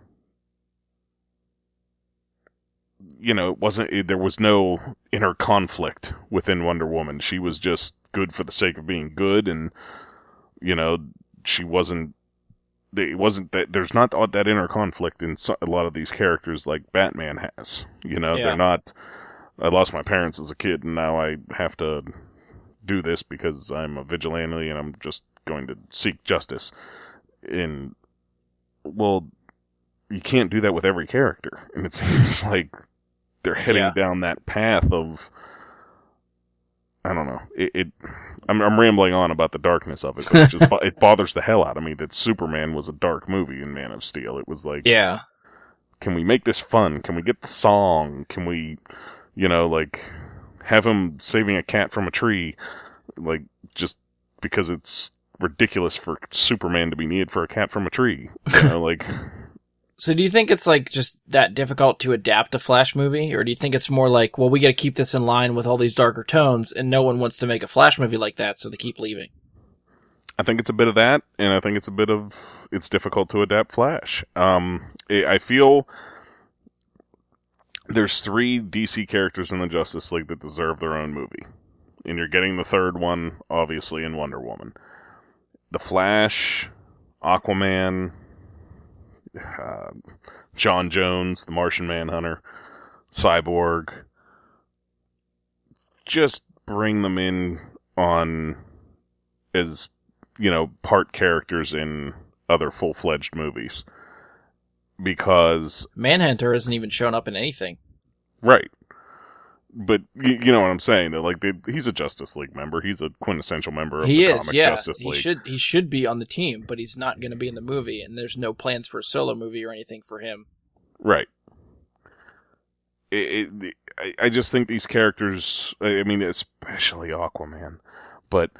there was no inner conflict within Wonder Woman. She was just good for the sake of being good, and, she wasn't. It wasn't that there's not that inner conflict in a lot of these characters like Batman has. They're not. I lost my parents as a kid, and now I have to do this because I'm a vigilante and I'm just going to seek justice. Well, you can't do that with every character, and it seems like they're heading down that path of. I don't know. I'm rambling on about the darkness of it, but it bothers the hell out of me that Superman was a dark movie in Man of Steel. It was like, can we make this fun? Can we get the song? Can we, have him saving a cat from a tree, just because it's ridiculous for Superman to be needed for a cat from a tree, So do you think it's just that difficult to adapt a Flash movie? Or do you think it's more like, well, we got to keep this in line with all these darker tones and no one wants to make a Flash movie like that, so they keep leaving? I think it's a bit of that, and I think it's a bit of it's difficult to adapt Flash. I feel there's 3 DC characters in the Justice League that deserve their own movie. And you're getting the third one, obviously, in Wonder Woman. The Flash, Aquaman, John Jones, the Martian Manhunter, Cyborg. Just bring them in on as, part characters in other full-fledged movies. Because Manhunter hasn't even shown up in anything. Right. But you know what I'm saying? That he's a Justice League member. He's a quintessential member of the comic Justice League. He should be on the team, but he's not going to be in the movie, and there's no plans for a solo movie or anything for him. Right. I just think these characters, I mean, especially Aquaman, but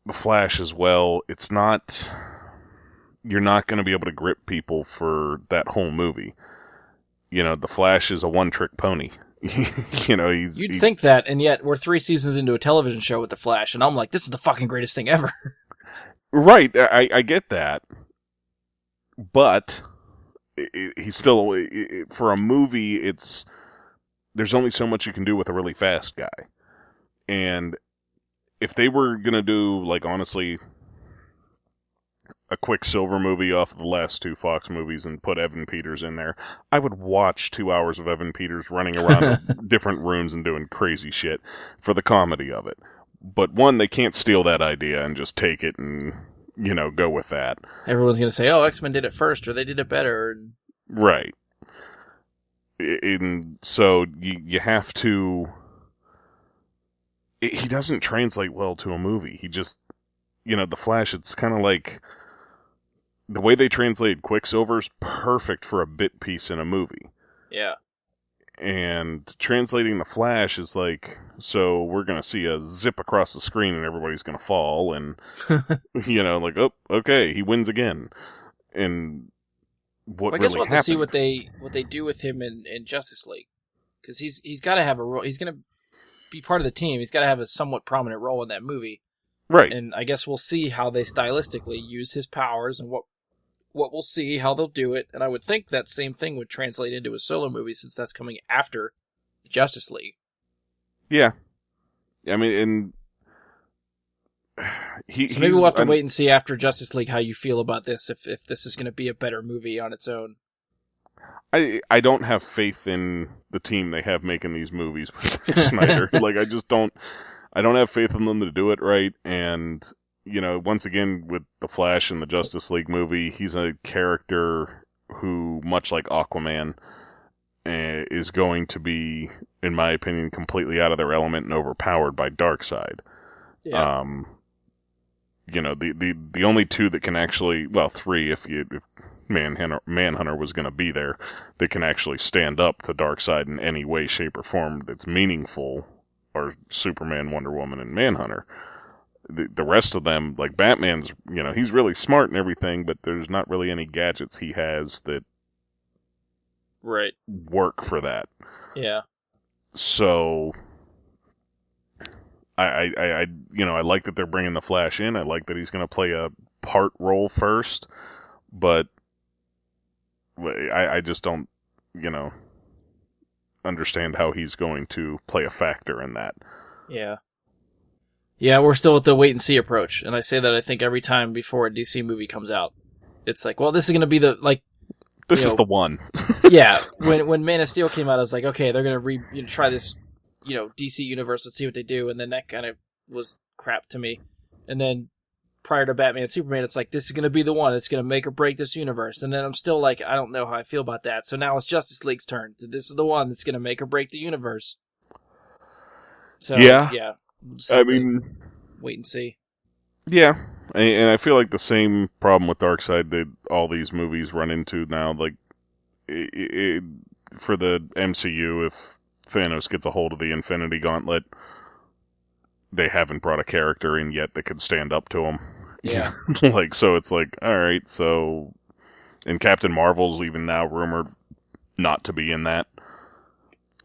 the Flash as well, it's not, you're not going to be able to grip people for that whole movie. the Flash is a one-trick pony. You'd think that, and yet we're 3 seasons into a television show with the Flash, and I'm like, this is the fucking greatest thing ever. Right, I get that, but he's still for a movie. There's only so much you can do with a really fast guy, and if they were gonna do, like, honestly, a Quicksilver movie off of the last 2 Fox movies and put Evan Peters in there, I would watch 2 hours of Evan Peters running around different rooms and doing crazy shit for the comedy of it. But one, they can't steal that idea and just take it and, go with that. Everyone's going to say, oh, X-Men did it first, or they did it better. Right. And so you have to... He doesn't translate well to a movie. He just... The Flash, it's kind of like... The way they translated Quicksilver's perfect for a bit piece in a movie. Yeah. And translating the Flash is like, so we're going to see a zip across the screen and everybody's going to fall, and, like, oh, okay, he wins again. And what I guess really we'll have to see happened... what they do with him in Justice League. Because he's got to have a role. He's going to be part of the team. He's got to have a somewhat prominent role in that movie. Right. And I guess we'll see how they stylistically use his powers and what we'll see, how they'll do it. And I would think that same thing would translate into a solo movie, since that's coming after Justice League. Yeah. I mean, and so maybe we'll have to wait and see after Justice League how you feel about this, if this is going to be a better movie on its own. I don't have faith in the team they have making these movies with Snyder. Like, I don't have faith in them to do it right. And, once again, with the Flash and the Justice League movie, he's a character who, much like Aquaman, is going to be, in my opinion, completely out of their element and overpowered by Darkseid. Yeah. The only 2 that can actually, well, 3 if Manhunter was going to be there, that can actually stand up to Darkseid in any way, shape, or form that's meaningful are Superman, Wonder Woman, and Manhunter. The rest of them, like Batman's, he's really smart and everything, but there's not really any gadgets he has that work for that. Yeah. So I like that they're bringing the Flash in. I like that he's going to play a part role first, but I just don't, understand how he's going to play a factor in that. Yeah. Yeah, we're still with the wait and see approach, and I say that I think every time before a DC movie comes out, it's like, well, this is going to be this is the one. Yeah, when Man of Steel came out, I was like, okay, they're going to try this, DC universe, let's see what they do, and then that kind of was crap to me. And then prior to Batman and Superman, it's like, this is going to be the one, it's going to make or break this universe. And then I'm still like, I don't know how I feel about that. So now it's Justice League's turn. This is the one that's going to make or break the universe. So, yeah. I mean, wait and see. Yeah, and I feel like the same problem with Darkseid that all these movies run into now. Like, for the MCU, if Thanos gets a hold of the Infinity Gauntlet, they haven't brought a character in yet that could stand up to him. Yeah. So it's like, all right, so... And Captain Marvel's even now rumored not to be in that.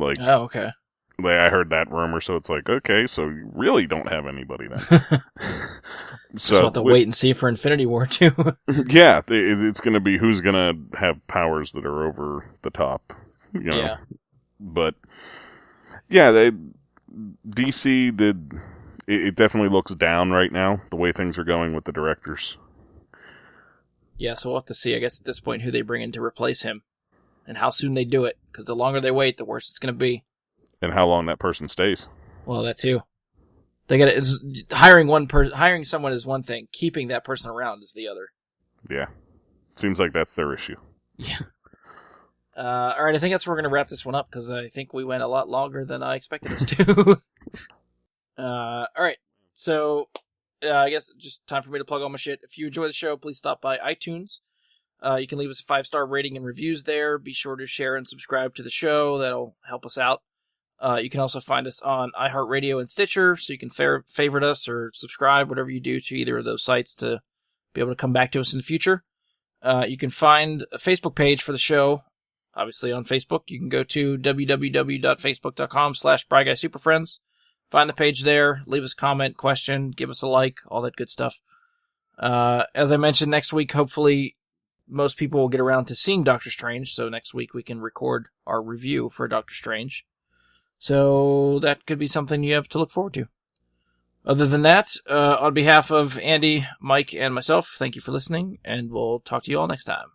Like, oh, okay. I heard that rumor, so it's like, okay, so you really don't have anybody then. So we'll have to wait and see for Infinity War too. Yeah, it's going to be who's going to have powers that are over the top. Yeah. But, yeah, DC, it definitely looks down right now, the way things are going with the directors. Yeah, so we'll have to see, I guess, at this point, who they bring in to replace him. And how soon they do it. Because the longer they wait, the worse it's going to be. And how long that person stays. Well, that too. They got hiring someone is one thing. Keeping that person around is the other. Yeah. Seems like that's their issue. Yeah. All right, I think that's where we're going to wrap this one up, because I think we went a lot longer than I expected us to. All right, so I guess just time for me to plug all my shit. If you enjoy the show, please stop by iTunes. You can leave us a 5-star rating and reviews there. Be sure to share and subscribe to the show. That'll help us out. You can also find us on iHeartRadio and Stitcher, so you can favorite us or subscribe, whatever you do to either of those sites to be able to come back to us in the future. You can find a Facebook page for the show obviously on Facebook. You can go to www.facebook.com/BryGuySuperFriends. Find the page there. Leave us a comment, question, give us a like, all that good stuff. As I mentioned, next week, hopefully, most people will get around to seeing Doctor Strange. So next week we can record our review for Doctor Strange. So that could be something you have to look forward to. Other than that, on behalf of Andy, Mike, and myself, thank you for listening, and we'll talk to you all next time.